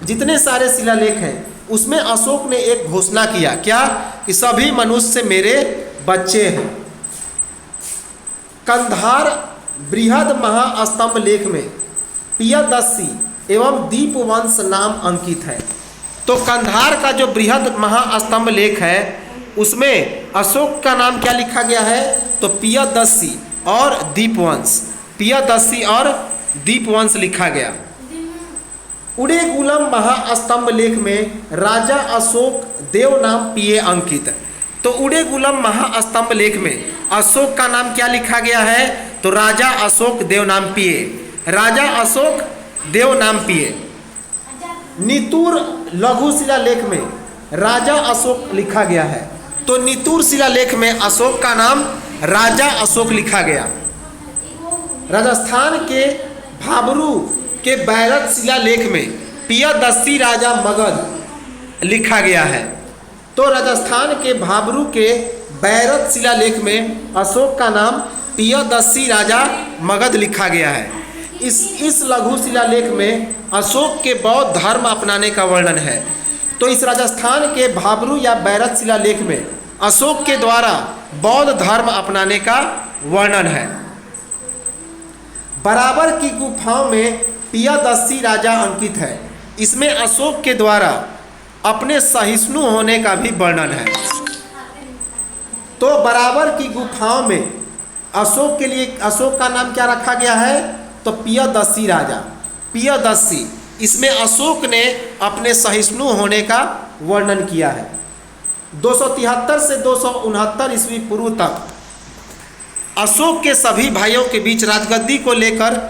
जितने सारे शिलालेख हैं उसमें अशोक ने एक घोषणा किया। क्या? कि सभी मनुष्य मेरे बच्चे हैं। कंधार बृहद महास्तंभ लेख में पियदस्सी एवं दीपवंश नाम अंकित है। तो कंधार का जो बृहद महास्तंभ लेख है उसमें अशोक का नाम क्या लिखा गया है? तो पियदस्सी और दीपवंश। पियदस्सी और दीपवंश लिखा गया। उड़ेगुलम महास्तंभ लेख में राजा अशोक देव नाम पिये अंकित। तो उड़ेगुलम महास्तंभ लेख में अशोक का नाम क्या लिखा गया है? तो राजा अशोक देव नाम पिये। राजा अशोक देव नाम पिये। नितूर लघु शिलालेख में राजा अशोक लिखा गया है। तो नितूर शिलालेख में अशोक का नाम राजा अशोक लिखा गया। राजस्थान के भाबरू के बैरक शिलालेख में पियदस्सी राजा मगध लिखा गया है। तो राजस्थान के भाबरू के बैरक शिलालेख में अशोक का नाम पियदस्सी राजा मगध लिखा गया है। इस लघु शिलालेख में अशोक के बौद्ध धर्म अपनाने का वर्णन है। तो इस राजस्थान के भाबरू या बैरक शिलालेख में अशोक के द्वारा बौद्ध धर्म अपनाने का वर्णन है। बराबर की गुफाओं में पियदस्सी राजा अंकित है। इसमें अशोक के द्वारा अपने सहिष्णु होने का भी वर्णन है। तो बराबर की गुफाओं में अशोक के लिए अशोक का नाम क्या रखा गया है? तो पियदस्सी राजा। पियदस्सी, इसमें अशोक ने अपने सहिष्णु होने का वर्णन किया है। 273 से 269 ईस्वी पूर्व तक अशोक के सभी भाइयों के बीच राजगद्दी को लेकर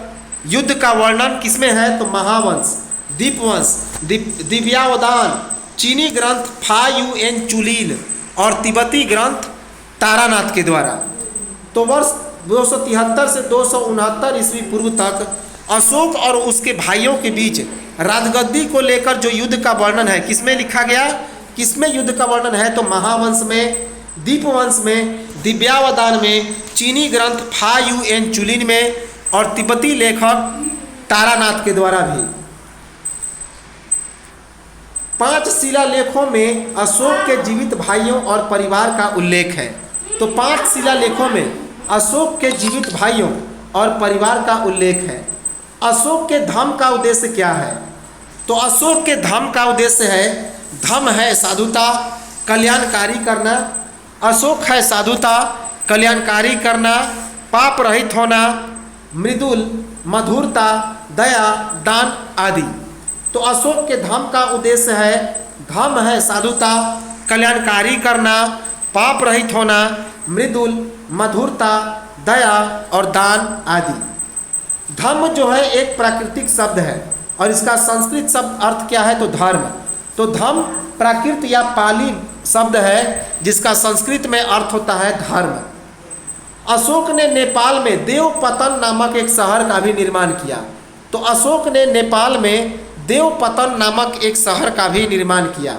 युद्ध का वर्णन किसमें है? तो महावंश, दीपवंश, दिव्यावदान, चीनी ग्रंथ फा युएन चुलील और तिब्बती ग्रंथ तारानाथ के द्वारा। तो वर्ष 273 से 269 ईस्वी पूर्व तक अशोक और उसके भाइयों के बीच राजगद्दी को लेकर जो युद्ध का वर्णन है किसमें लिखा गया? किसमें युद्ध का वर्णन है? तो महावंश में, दीपवंश में, दिव्यावदान में, चीनी ग्रंथ फा युएन चुलिन में, और तिब्बती लेखक तारानाथ के द्वारा भी। 5 शिलालेखों में अशोक के जीवित भाइयों और परिवार का उल्लेख है। तो 5 शिलालेखों में अशोक के जीवित भाइयों और परिवार का उल्लेख है। अशोक के धम्म का उद्देश्य क्या है? तो अशोक के धम्म का उद्देश्य है, धम्म है साधुता, कल्याणकारी करना। अशोक है साधुता, कल्याणकारी करना, पाप रहित होना, मृदुल, मधुरता, दया, दान आदि। तो अशोक के धम्म का उद्देश्य है, धम्म है साधुता, कल्याणकारी करना, पाप रहित होना, मृदुल, मधुरता, दया और दान आदि। धम्म जो है एक प्राकृतिक शब्द है और इसका संस्कृत शब्द अर्थ क्या है? तो धर्म। तो धम्म प्राकृत या पाली शब्द है जिसका संस्कृत में अर्थ होता है धर्म। अशोक ने नेपाल में देवपतन नामक एक शहर का भी निर्माण किया। तो अशोक ने नेपाल में देवपतन नामक एक शहर का भी निर्माण किया।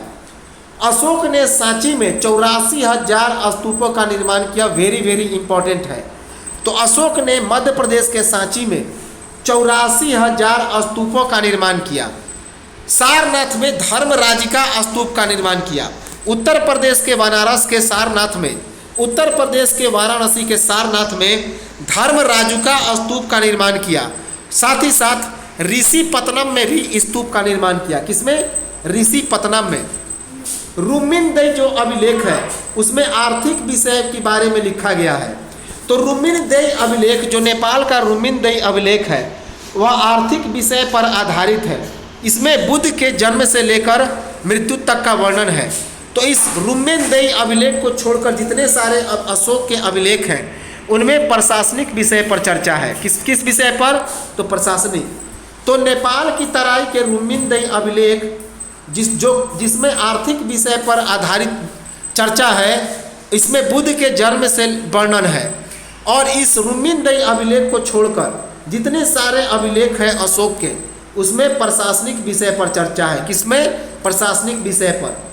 अशोक ने सांची में 84,000 स्तूपों का निर्माण किया। वेरी वेरी इंपॉर्टेंट है। तो अशोक ने मध्य प्रदेश के सांची में 84,000 स्तूपों का निर्माण किया। सारनाथ में धर्मराजिका स्तूप का निर्माण किया। उत्तर प्रदेश के बनारस के सारनाथ में, उत्तर प्रदेश के वाराणसी के सारनाथ में धर्मराजिका स्तूप का निर्माण किया। साथ ही साथ ऋषिपत्तनम में भी स्तूप का निर्माण किया। किसमें? ऋषिपत्तनम में। रुम्मिनदेई जो अभिलेख है उसमें आर्थिक विषय के बारे में लिखा गया है। तो रुम्मिनदेई अभिलेख, जो नेपाल का रुम्मिनदेई अभिलेख है, वह आर्थिक विषय पर आधारित है। इसमें बुद्ध के जन्म से लेकर मृत्यु तक का वर्णन है। तो इस रुम्मिनदेई अभिलेख को छोड़कर जितने सारे अशोक के अभिलेख हैं उनमें प्रशासनिक विषय पर चर्चा है। किस विषय पर? तो प्रशासनिक। तो नेपाल की तराई के रुम्मिनदेई अभिलेख जिसमें आर्थिक विषय पर आधारित चर्चा है, इसमें बुद्ध के जन्म से वर्णन है। और इस रुम्मिनदेई अभिलेख को छोड़कर जितने सारे अभिलेख हैं अशोक के, उसमें प्रशासनिक विषय पर चर्चा है। किसमें? प्रशासनिक विषय पर।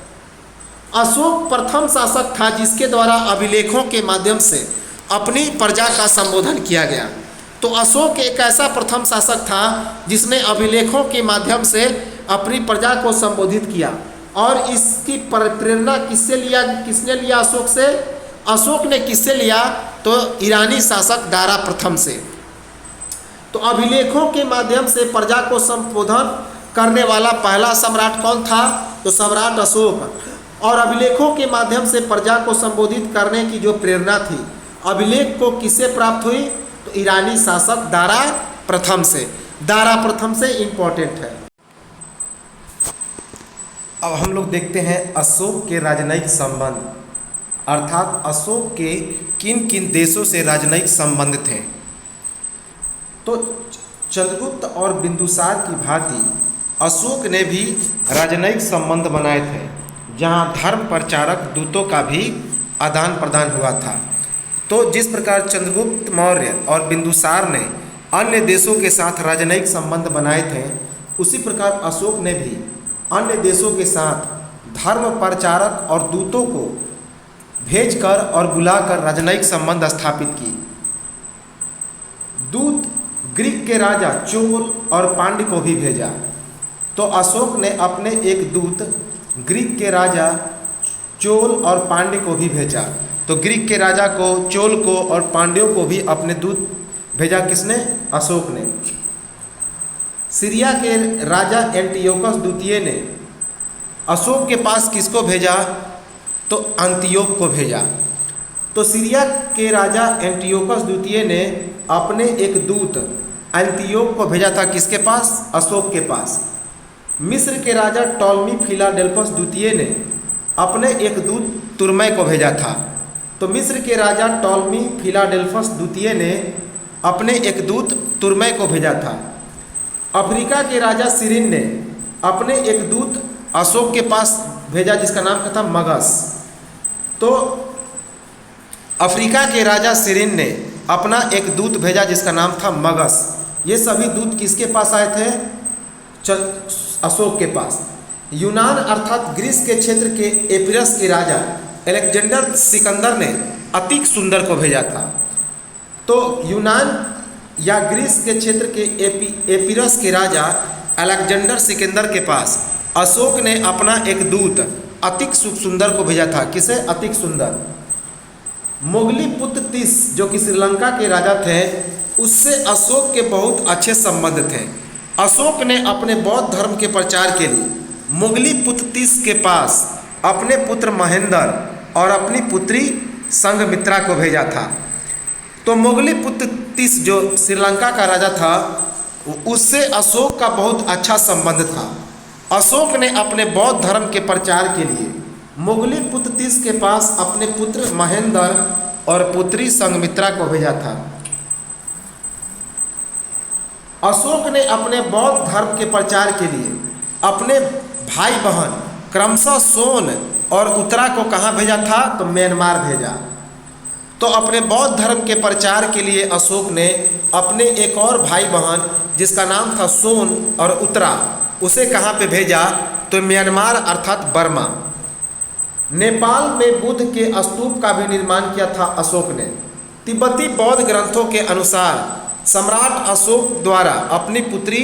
अशोक प्रथम शासक था जिसके द्वारा अभिलेखों के माध्यम से अपनी प्रजा का संबोधन किया गया। तो अशोक एक ऐसा प्रथम शासक था जिसने अभिलेखों के माध्यम से अपनी प्रजा को संबोधित किया। और इसकी प्रेरणा किसने लिया अशोक से? अशोक ने किससे लिया? तो ईरानी शासक दारा प्रथम से। तो अभिलेखों के माध्यम से प्रजा को संबोधन करने वाला पहला सम्राट कौन था? तो सम्राट अशोक। और अभिलेखों के माध्यम से प्रजा को संबोधित करने की जो प्रेरणा थी, अभिलेख को किससे प्राप्त हुई? तो ईरानी शासक दारा प्रथम से। दारा प्रथम से इंपॉर्टेंट है। अब हम लोग देखते हैं अशोक के राजनयिक संबंध, अर्थात अशोक के किन किन देशों से राजनयिक संबंध थे। तो चंद्रगुप्त और बिंदुसार की भांति अशोक ने भी राजनयिक संबंध बनाए थे, जहां धर्म प्रचारक दूतों का भी आदान प्रदान हुआ था। तो जिस प्रकार चंद्रगुप्त मौर्य और बिंदुसार ने अन्य देशों के साथ राजनयिक संबंध बनाए थे, उसी प्रकार अशोक ने भी अन्य देशों के साथ धर्म प्रचारक और दूतों को भेजकर और बुलाकर राजनयिक संबंध स्थापित की। दूत ग्रीक के राजा चोल और पांड्य को भी भेजा। तो अशोक ने अपने एक दूत ग्रीक के राजा चोल और पांड्य को भी भेजा। तो ग्रीक के राजा को, चोल को और पांड्यों को भी अपने दूत भेजा। किसने? अशोक ने। सीरिया के राजा एंटियोकस द्वितीय ने अशोक के पास किसको भेजा? तो अंतियोक को भेजा। तो सीरिया के राजा एंटियोकस द्वितीय ने अपने एक दूत अंतियोक को भेजा था। किसके पास? अशोक के पास। मिस्र के राजा टॉलमी फिलाडेल्फस द्वितीय ने अपने एक दूत तुर्मै को भेजा था। तो मिस्र के राजा टॉलमी फिलाडेल्फस द्वितीय ने अपने एक दूत तुर्मै को भेजा था। अफ्रीका के राजा सिरिन ने अपने एक दूत अशोक के पास भेजा जिसका नाम था मगस। तो अफ्रीका के राजा सिरिन ने अपना एक दूत भेजा जिसका नाम था मगस। ये सभी दूत किसके पास आए थे? अशोक के पास। यूनान अर्थात ग्रीस के क्षेत्र के एपिरस के राजा अलेक्जेंडर सिकंदर ने अतिक सुंदर को भेजा था। तो यूनान या ग्रीस के क्षेत्र के एपिरस के राजा अलेक्जेंडर सिकंदर के पास अशोक ने अपना एक दूत अतिक सुंदर को भेजा था। किसे? अतिक सुंदर। मुगली पुत्र तीस जो कि श्रीलंका के राजा थे, उससे अशोक के बहुत अच्छे संबंध थे। अशोक ने अपने बौद्ध धर्म के प्रचार के लिए मुगली पुत्र तीस के पास अपने पुत्र महेंद्र और अपनी पुत्री संघमित्रा को भेजा था। तो मुगली पुत्र तीस जो श्रीलंका का राजा था, उससे अशोक का बहुत अच्छा संबंध था। अशोक ने अपने बौद्ध धर्म के प्रचार के लिए मुगली पुत्र तीस के पास अपने पुत्र महेंद्र और पुत्री संघमित्रा को भेजा था। अशोक ने अपने बौद्ध धर्म के प्रचार के लिए अपने भाई बहन क्रमशः सोन और उत्तरा को कहाँ भेजा था? तो म्यांमार भेजा। तो अपने बौद्ध धर्म के प्रचार के लिए अशोक ने अपने एक और भाई बहन जिसका नाम था सोन और उत्तरा, उसे कहाँ पे भेजा? तो म्यांमार अर्थात बर्मा। नेपाल में बुद्ध के स्तूप का भी निर्माण किया था अशोक ने। तिब्बती बौद्ध ग्रंथों के अनुसार सम्राट अशोक द्वारा अपनी पुत्री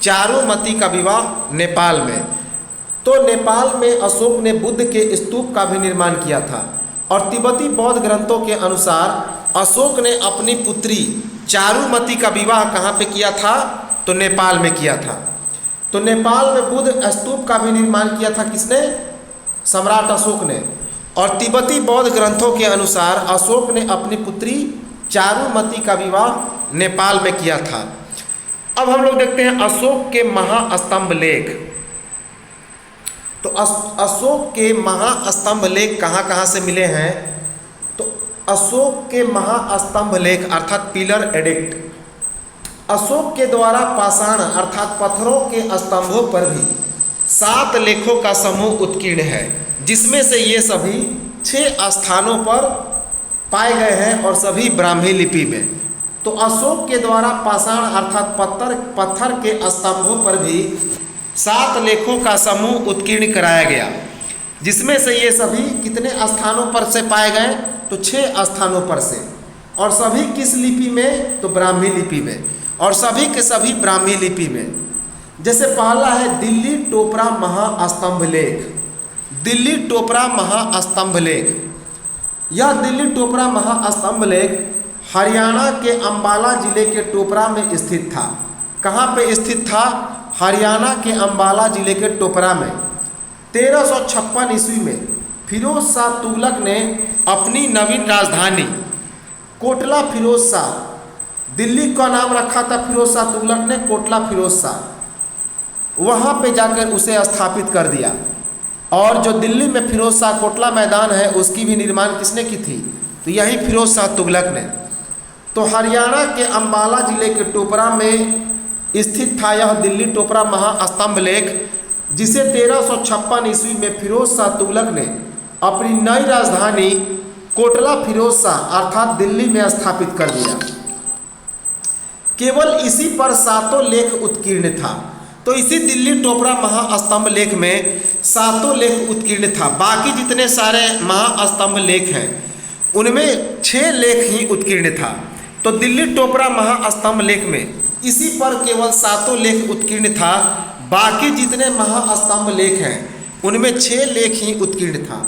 चारुमती का विवाह नेपाल में, तो नेपाल में अशोक ने बुद्ध के स्तूप का भी निर्माण किया था। और तिब्बती बौद्ध ग्रंथों के अनुसार अशोक ने अपनी पुत्री चारुमती का विवाह कहाँ पे किया था? तो नेपाल में किया था। तो नेपाल में बुद्ध स्तूप का भी निर्माण किया था किसने? सम्राट अशोक ने। और तिब्बती बौद्ध ग्रंथों के अनुसार अशोक ने अपनी पुत्री चारुमती का विवाह नेपाल में किया था। अब हम लोग देखते हैं अशोक के महास्तंभ लेख। तो अशोक के महास्तंभ लेख कहाँ कहाँ से मिले हैं? तो अशोक के महास्तंभ लेख अर्थात पिलर एडिक्ट, अशोक के द्वारा पाषाण अर्थात पत्थरों के स्तंभों पर भी 7 लेखों का समूह उत्कीर्ण है, जिसमें से ये सभी 6 स्थानों पर पाए गए हैं और सभी ब्राह्मी लिपि में। तो अशोक के द्वारा पाषाण अर्थात पत्थर के स्तंभों पर भी 7 लेखों का समूह उत्कीर्ण कराया गया, जिसमें से ये सभी कितने स्थानों पर से पाए गए? तो 6 स्थानों पर से। और सभी किस लिपि में? तो ब्राह्मी लिपि में। और सभी के सभी ब्राह्मी लिपि में। जैसे पहला है दिल्ली टोपरा महास्तंभ लेख। दिल्ली टोपरा महास्तंभ लेख, यह दिल्ली टोपरा महास्तंभ लेख हरियाणा के अंबाला जिले के टोपरा में स्थित था। कहाँ पे स्थित था? हरियाणा के अंबाला जिले के टोपरा में। 1356 ईस्वी में फिरोज शाह तुगलक ने अपनी नवीन राजधानी कोटला फिरोज शाह, दिल्ली का नाम रखा था फिरोज शाह तुगलक ने कोटला फिरोज शाह, वहाँ पे जाकर उसे स्थापित कर दिया। और जो दिल्ली में फिरोज शाह कोटला मैदान है, उसकी भी निर्माण किसने की थी? तो यही फिरोज शाह तुगलक ने। तो हरियाणा के अंबाला जिले के टोपरा में स्थित था यह दिल्ली टोपरा महास्तंभ लेख, जिसे 1356 ईस्वी में फिरोज शाह तुगलक ने अपनी नई राजधानी कोटला फिरोज शाह अर्थात दिल्ली में स्थापित कर दिया। केवल इसी पर 7 लेख उत्कीर्ण था। तो इसी दिल्ली टोपरा महास्तंभ लेख में 7 लेख उत्कीर्ण था। बाकी जितने सारे महास्तंभ लेख हैं उनमें 6 लेख ही उत्कीर्ण था। तो दिल्ली टोपरा महास्तंभ लेख में इसी पर केवल 7 लेख उत्कीर्ण था। बाकी जितने महास्तंभ लेख हैं उनमें 6 लेख ही उत्कीर्ण था।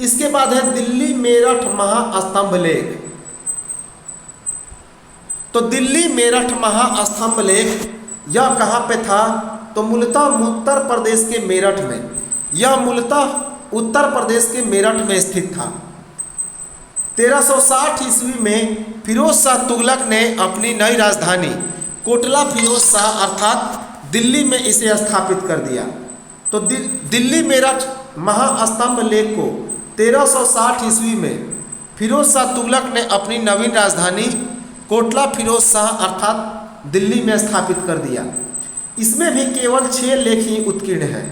इसके बाद है दिल्ली मेरठ महास्तंभ लेख। तो दिल्ली मेरठ महास्तंभ लेख यह कहाँ पे था? तो मूलतः उत्तर प्रदेश के मेरठ में, यह मूलतः उत्तर प्रदेश के मेरठ में स्थित था। 1360 ईस्वी में फिरोज शाह तुगलक ने अपनी नई राजधानी कोटला फिरोज शाह अर्थात दिल्ली में इसे स्थापित कर दिया। तो दिल्ली मेरठ महास्तंभ लेख को 1360 ईस्वी में फिरोज शाह तुगलक ने अपनी नवीन राजधानी कोटला फिरोज शाह अर्थात दिल्ली में स्थापित कर दिया। इसमें भी केवल 6 लेख ही उत्कीर्ण हैं।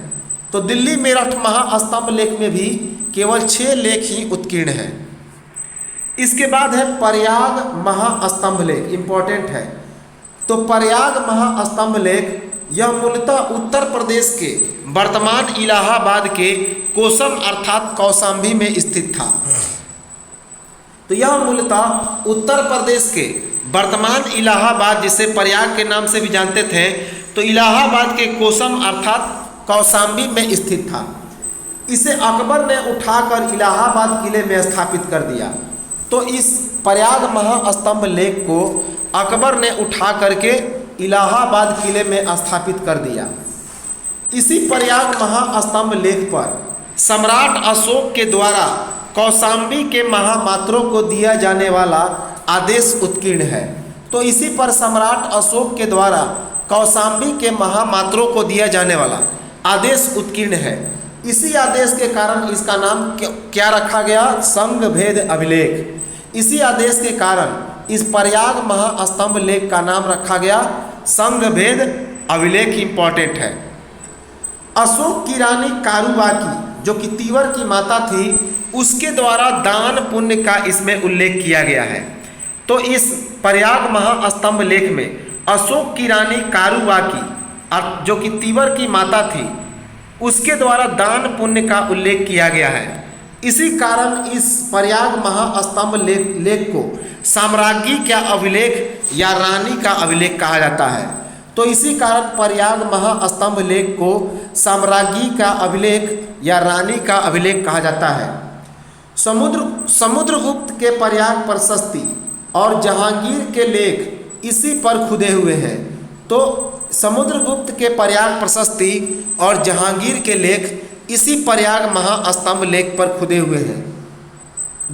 तो दिल्ली मेरठ महास्तंभ लेख में भी केवल 6 लेख ही उत्कीर्ण हैं। इसके बाद है प्रयाग महास्तंभ लेख, इंपॉर्टेंट है। तो प्रयाग महास्तंभ लेख यह मूलतः उत्तर प्रदेश के वर्तमान इलाहाबाद के कोसम अर्थात कौशाम्बी में स्थित था। तो यह मूलतः उत्तर प्रदेश के वर्तमान इलाहाबाद, जिसे प्रयाग के नाम से भी जानते थे, तो इलाहाबाद के कोसम अर्थात कौशाम्बी में स्थित था। इसे अकबर ने उठाकर इलाहाबाद किले में स्थापित कर दिया। तो इस प्रयाग महास्तंभ लेख को अकबर ने उठा करके इलाहाबाद किले में स्थापित कर दिया। इसी प्रयाग महास्तंभ लेख पर सम्राट अशोक के द्वारा कौशाम्बी के महामात्रों को दिया जाने वाला आदेश उत्कीर्ण है। तो इसी पर सम्राट अशोक के द्वारा कौशाम्बी के महामात्रों को दिया जाने वाला आदेश उत्कीर्ण है। इसी आदेश के कारण इसका नाम क्या रखा गया? संघ भेद अभिलेख। इसी आदेश के कारण इस प्रयाग महास्तंभ लेख का नाम रखा गया संघ भेद अभिलेख। इंपॉर्टेंट है। अशोक की रानी कारूबाकी, जो कि तीवर की माता थी, उसके द्वारा दान पुण्य का इसमें उल्लेख किया गया है। तो इस प्रयाग महास्तंभ लेख में अशोक की रानी कारूबाकी, जो कि तीवर की माता थी, उसके द्वारा दान पुण्य का उल्लेख किया गया है। इसी कारण इस प्रयाग महास्तंभ लेख को साम्राज्ञी का अभिलेख या रानी का अभिलेख कहा जाता है। तो इसी कारण प्रयाग महास्तंभ लेख को साम्राज्ञी का अभिलेख या रानी का अभिलेख कहा जाता है। समुद्रगुप्त के प्रयाग प्रशस्ति और जहांगीर के लेख इसी पर खुदे हुए हैं। तो समुद्रगुप्त के प्रयाग प्रशस्ति और जहांगीर के लेख इसी प्रयाग महास्तंभ लेख पर खुदे हुए हैं।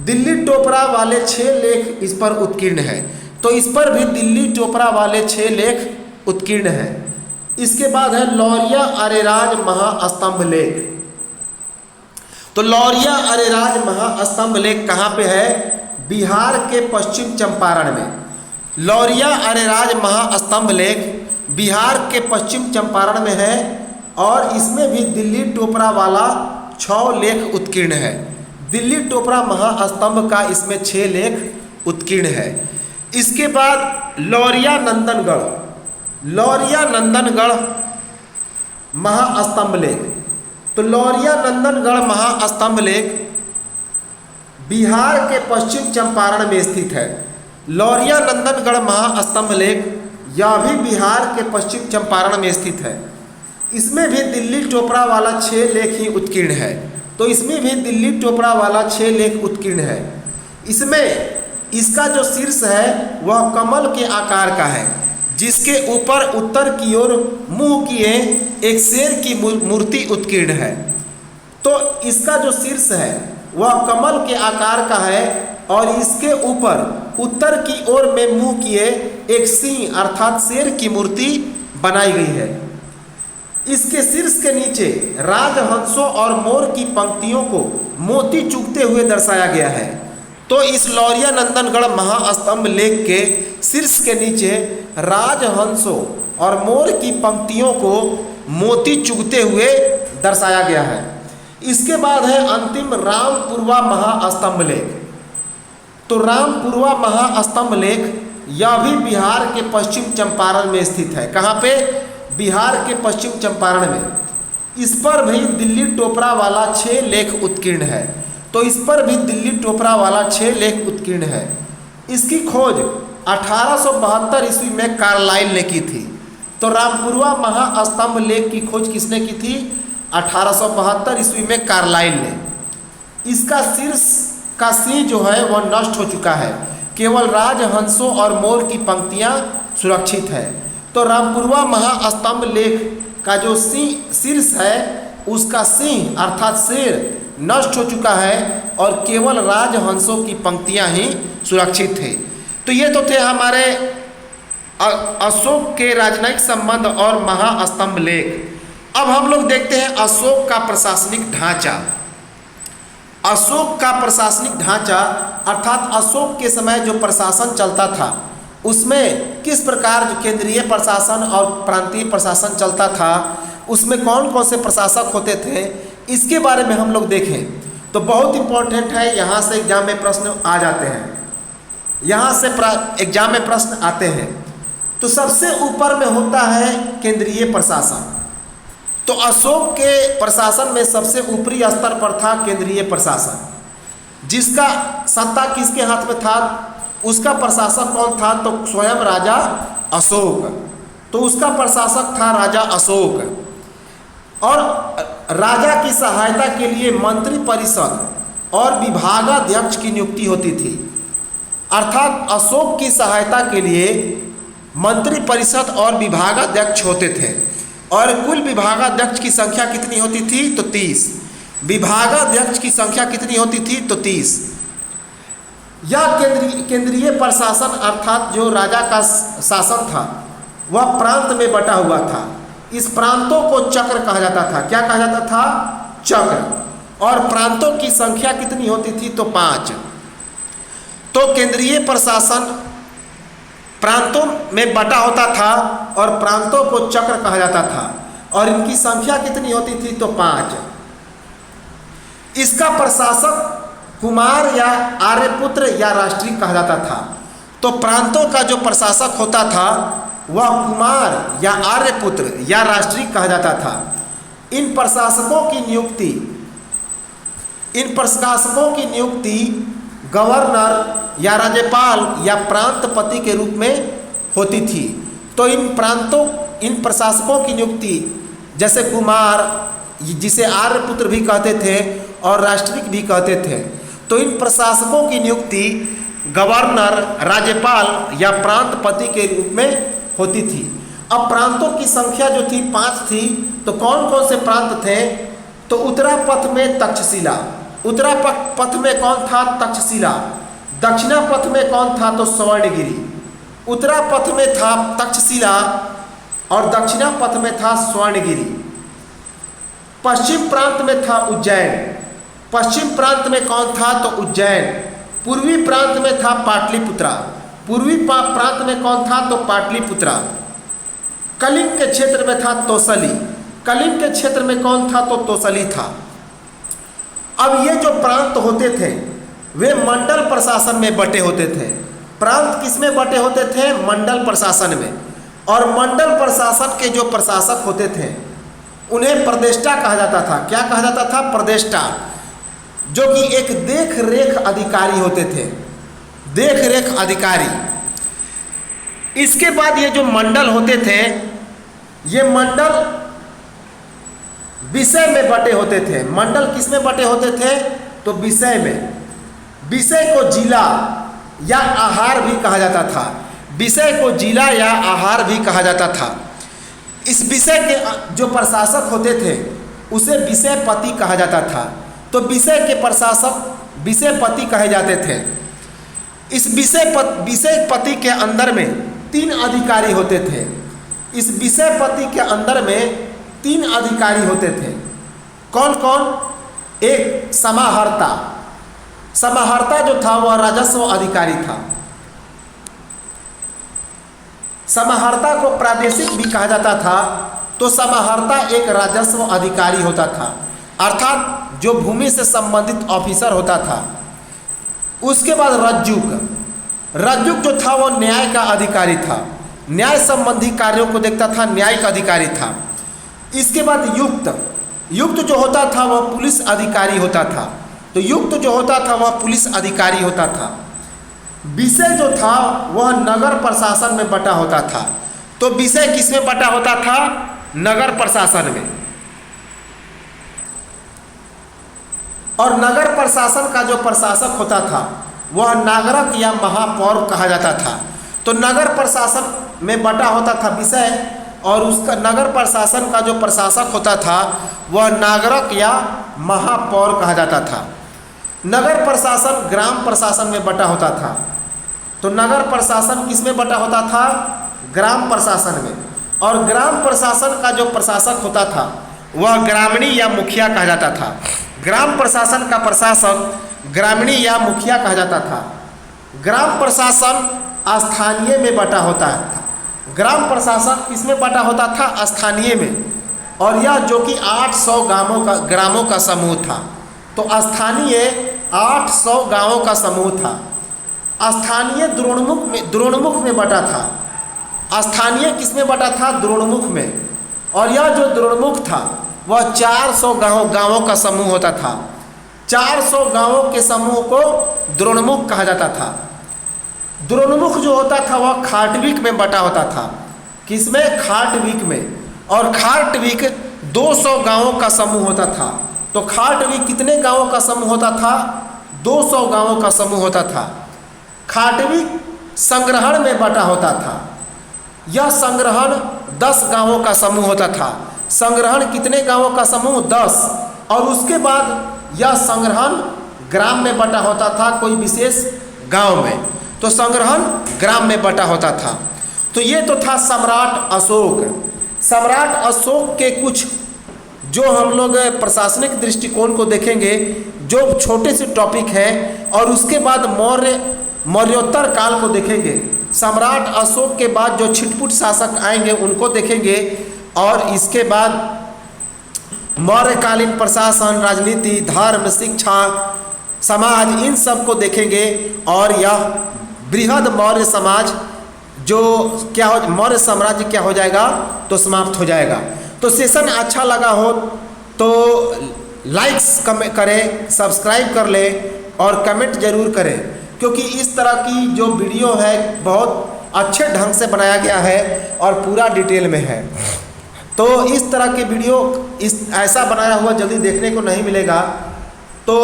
दिल्ली टोपरा वाले 6 लेख इस पर उत्कीर्ण है। तो इस पर भी दिल्ली टोपरा वाले 6 लेख उत्कीर्ण है। इसके बाद है लौरिया अरेराज महास्तंभ लेख। तो लौरिया अरेराज महास्तंभ लेख कहाँ पे है? बिहार के पश्चिम चंपारण में। लौरिया अरेराज महास्तंभ लेख बिहार के पश्चिम चंपारण में है और इसमें भी दिल्ली टोपरा वाला 6 लेख उत्कीर्ण है। दिल्ली टोपरा महास्तंभ का इसमें 6 लेख उत्कीर्ण है। इसके बाद लौरिया नंदनगढ़, लौरिया नंदनगढ़ महास्तंभ लेख। तो लौरिया नंदनगढ़ महास्तंभ लेख बिहार के पश्चिम चंपारण में स्थित है। लौरिया नंदनगढ़ महास्तंभ लेख यह भी बिहार के पश्चिम चंपारण में स्थित है। इसमें भी दिल्ली टोपरा वाला 6 लेख ही उत्कीर्ण है। तो इसमें भी दिल्ली टोपरा वाला 6 लेख उत्कीर्ण है। इसमें इसका जो शीर्ष है वह कमल के आकार का है, जिसके ऊपर उत्तर की ओर मुंह किए एक शेर की मूर्ति उत्कीर्ण है। तो इसका जो शीर्ष है वह कमल के आकार का है और इसके ऊपर उत्तर की ओर में मुंह किए एक सिंह अर्थात शेर की मूर्ति बनाई गई है। इसके शीर्ष के नीचे राजहंसों और मोर की पंक्तियों को मोती चुगते हुए दर्शाया गया है। तो इस लौरिया नंदनगढ़ महास्तंभ लेख के शीर्ष के नीचे राजहंसों और मोर की पंक्तियों को मोती चुगते हुए दर्शाया गया है। इसके बाद है अंतिम रामपुरवा महास्तंभ लेख। तो रामपुरवा महास्तंभ लेख यह भी बिहार के पश्चिम चंपारण में स्थित है। कहाँ पे? बिहार के पश्चिम चंपारण में। इस पर भी दिल्ली टोपरा वाला 6 लेख उत्कीर्ण है। तो इस पर भी दिल्ली टोपरा वाला 6 लेख उत्कीर्ण है। इसकी खोज 1872 ईस्वी में कार्लाइल ने की थी। तो रामपुरवा महास्तंभ लेख की खोज किसने की थी? 1872 ईस्वी में कार्लाइल ने। इसका शीर्ष का सिंह जो है वह नष्ट हो चुका है, केवल राजहंसों और मोर की पंक्तियां सुरक्षित है। तो रामपुरवा महास्तंभ लेख का जो शीर्ष है उसका सिंह अर्थात शेर नष्ट हो चुका है और केवल राजहंसों की पंक्तियां ही सुरक्षित थे। तो ये तो थे हमारे अशोक के राजनयिक संबंध और महास्तंभ लेख। अब हम लोग देखते हैं अशोक का प्रशासनिक ढांचा। अशोक का प्रशासनिक ढांचा अर्थात अशोक के समय जो प्रशासन चलता था उसमें किस प्रकार जो केंद्रीय प्रशासन और प्रांतीय प्रशासन चलता था, उसमें कौन कौन से प्रशासक होते थे, इसके बारे में हम लोग देखें तो बहुत इंपॉर्टेंट है। यहाँ से एग्जाम में प्रश्न आ जाते हैं, यहाँ से एग्जाम में प्रश्न आते हैं। तो सबसे ऊपर में होता है केंद्रीय प्रशासन। तो अशोक के प्रशासन में सबसे ऊपरी स्तर पर था केंद्रीय प्रशासन। जिसका सत्ता किसके हाथ में था, उसका प्रशासक कौन था, तो स्वयं राजा अशोक। तो उसका प्रशासक था राजा अशोक। और राजा की सहायता के लिए मंत्री परिषद और विभागाध्यक्ष की नियुक्ति होती थी। अर्थात अशोक की सहायता के लिए मंत्री परिषद और विभागाध्यक्ष होते थे। और कुल विभागाध्यक्ष की संख्या कितनी होती थी, तो 30। विभागाध्यक्ष की संख्या कितनी होती थी, तो 30। यह केंद्रीय प्रशासन अर्थात जो राजा का शासन था वह प्रांत में बटा हुआ था। इस प्रांतों को चक्र कहा जाता था। क्या कहा जाता था, चक्र। और प्रांतों की संख्या कितनी होती थी, तो 5। तो केंद्रीय प्रशासन प्रांतों में बटा होता था और प्रांतों को चक्र कहा जाता था। और इनकी संख्या कितनी होती थी, तो 5। इसका प्रशासक कुमार या आर्यपुत्र या राष्ट्रीय कहा जाता था। तो प्रांतों का जो प्रशासक होता था वह कुमार या आर्यपुत्र या राष्ट्रीय कहा जाता था। इन प्रशासकों की नियुक्ति गवर्नर या राज्यपाल या प्रांतपति के रूप में होती थी। तो इन प्रशासकों की नियुक्ति जैसे कुमार, जिसे आर्यपुत्र भी कहते थे और राष्ट्रीय भी कहते थे, तो इन प्रशासकों की नियुक्ति गवर्नर, राज्यपाल या प्रांतपति के रूप में होती थी। अब प्रांतों की संख्या जो थी 5 थी। तो कौन कौन से प्रांत थे, तो उत्तरापथ में तक्षशिला। उत्तरापथ में कौन था, तक्षशिला। दक्षिणापथ में कौन था, तो स्वर्णगिरि। उत्तरापथ में था तक्षशिला और दक्षिणापथ में था स्वर्णगिरि। पश्चिम प्रांत में था उज्जैन। पश्चिम प्रांत में कौन था, तो उज्जैन। पूर्वी प्रांत में था पाटलिपुत्रा। पूर्वी प्रांत में कौन था, तो पाटलिपुत्रा। कलिंग के क्षेत्र में था तोसली। कलिंग के क्षेत्र में कौन था, तो तोसली था। अब ये जो प्रांत होते थे वे मंडल प्रशासन में बटे होते थे। प्रांत किस में बटे होते थे, मंडल प्रशासन में। और मंडल प्रशासन के जो प्रशासक होते थे उन्हें प्रदेष्टा कहा जाता था। क्या कहा जाता था, प्रदेष्टा, जो कि एक देख रेख अधिकारी होते थे, देख रेख अधिकारी। इसके बाद ये जो मंडल होते थे, ये मंडल विषय में बटे होते थे। मंडल किस में बटे होते थे, तो विषय में। विषय को जिला या आहार भी कहा जाता था। विषय को जिला या आहार भी कहा जाता था। इस विषय के जो प्रशासक होते थे उसे विषयपति कहा जाता था। तो विषय के प्रशासक विषयपति कहे जाते थे। इस विषयपति के अंदर में 3 अधिकारी होते थे। इस विषयपति के अंदर में 3 अधिकारी होते थे। कौन कौन, एक समाहर्ता। समाहर्ता जो था वह राजस्व अधिकारी था। समाहर्ता को प्रादेशिक भी कहा जाता था। तो समाहर्ता एक राजस्व अधिकारी होता था, अर्थात जो भूमि से संबंधित ऑफिसर होता था। उसके बाद रज्जुक। रज्जुक जो था वह न्याय का अधिकारी था, न्याय संबंधी कार्यों को देखता था, न्यायिक अधिकारी था। इसके बाद युक्त। युक्त जो होता था वह पुलिस अधिकारी होता था। तो युक्त जो होता था वह पुलिस अधिकारी होता था। विषय जो था वह नगर प्रशासन में बटा होता था। तो विषय किस में बटा होता था, नगर प्रशासन में। और नगर प्रशासन का जो प्रशासक होता था वह नागरक या महापौर कहा जाता था। तो नगर प्रशासन में बटा होता था विषय, और उसका नगर प्रशासन का जो प्रशासक होता था वह नागरक या महापौर कहा जाता था। नगर प्रशासन ग्राम प्रशासन में बटा होता था। तो नगर प्रशासन किस में बटा होता था, ग्राम प्रशासन में। और ग्राम प्रशासन का जो प्रशासक होता था वह ग्रामीणी या मुखिया कहा जाता था। ग्राम प्रशासन का प्रशासक ग्रामीणी या मुखिया कहा जाता था। ग्राम प्रशासन स्थानीय में बटा होता था। ग्राम प्रशासन किसमें बटा होता था, स्थानीय में। और यह जो कि 800 ग्रामों का समूह था। तो स्थानीय 800 गांवों का समूह था। स्थानीय द्रोणमुख में बटा था। स्थानीय किसमें बटा था, द्रोणमुख में। और यह जो द्रोणमुख था वह 400 गांवों का समूह होता था। 400 गांवों के समूह को द्रोणमुख कहा जाता था। द्रोणमुख जो होता था वह खाटविक में बटा होता था। किसमें? खाटविक में। और खाटविक 200 गांवों का समूह होता था। तो खाटविक कितने गांवों का समूह होता था? 200 गांवों का समूह होता था। खाटविक संग्रहण में बटा होता था। यह संग्रहण 10 गांवों का समूह होता था। संग्रहण कितने गांवों का समूह? 10। और उसके बाद यह संग्रहण ग्राम में बटा होता था, कोई विशेष गांव में। तो संग्रहण ग्राम में बटा होता था। तो ये तो था सम्राट अशोक। सम्राट अशोक के कुछ जो हम लोग प्रशासनिक दृष्टिकोण को देखेंगे, जो छोटे से टॉपिक है, और उसके बाद मौर्योत्तर काल को देखेंगे। सम्राट अशोक के बाद जो छिटपुट शासक आएंगे उनको देखेंगे, और इसके बाद मौर्यकालीन प्रशासन, राजनीति, धर्म, शिक्षा, समाज, इन सब को देखेंगे। और यह बृहद मौर्य समाज जो क्या हो, मौर्य साम्राज्य क्या हो जाएगा? तो समाप्त हो जाएगा। तो सेशन अच्छा लगा हो तो लाइक्स करें, सब्सक्राइब कर लें और कमेंट जरूर करें, क्योंकि इस तरह की जो वीडियो है बहुत अच्छे ढंग से बनाया गया है और पूरा डिटेल में है। तो इस तरह के वीडियो ऐसा बनाया हुआ जल्दी देखने को नहीं मिलेगा। तो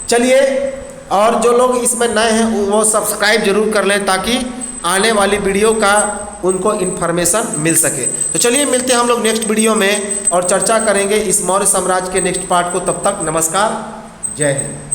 चलिए, और जो लोग इसमें नए हैं वो सब्सक्राइब जरूर कर लें, ताकि आने वाली वीडियो का उनको इन्फॉर्मेशन मिल सके। तो चलिए मिलते हैं हम लोग नेक्स्ट वीडियो में और चर्चा करेंगे इस मौर्य साम्राज्य के नेक्स्ट पार्ट को। तब तक नमस्कार, जय हिंद।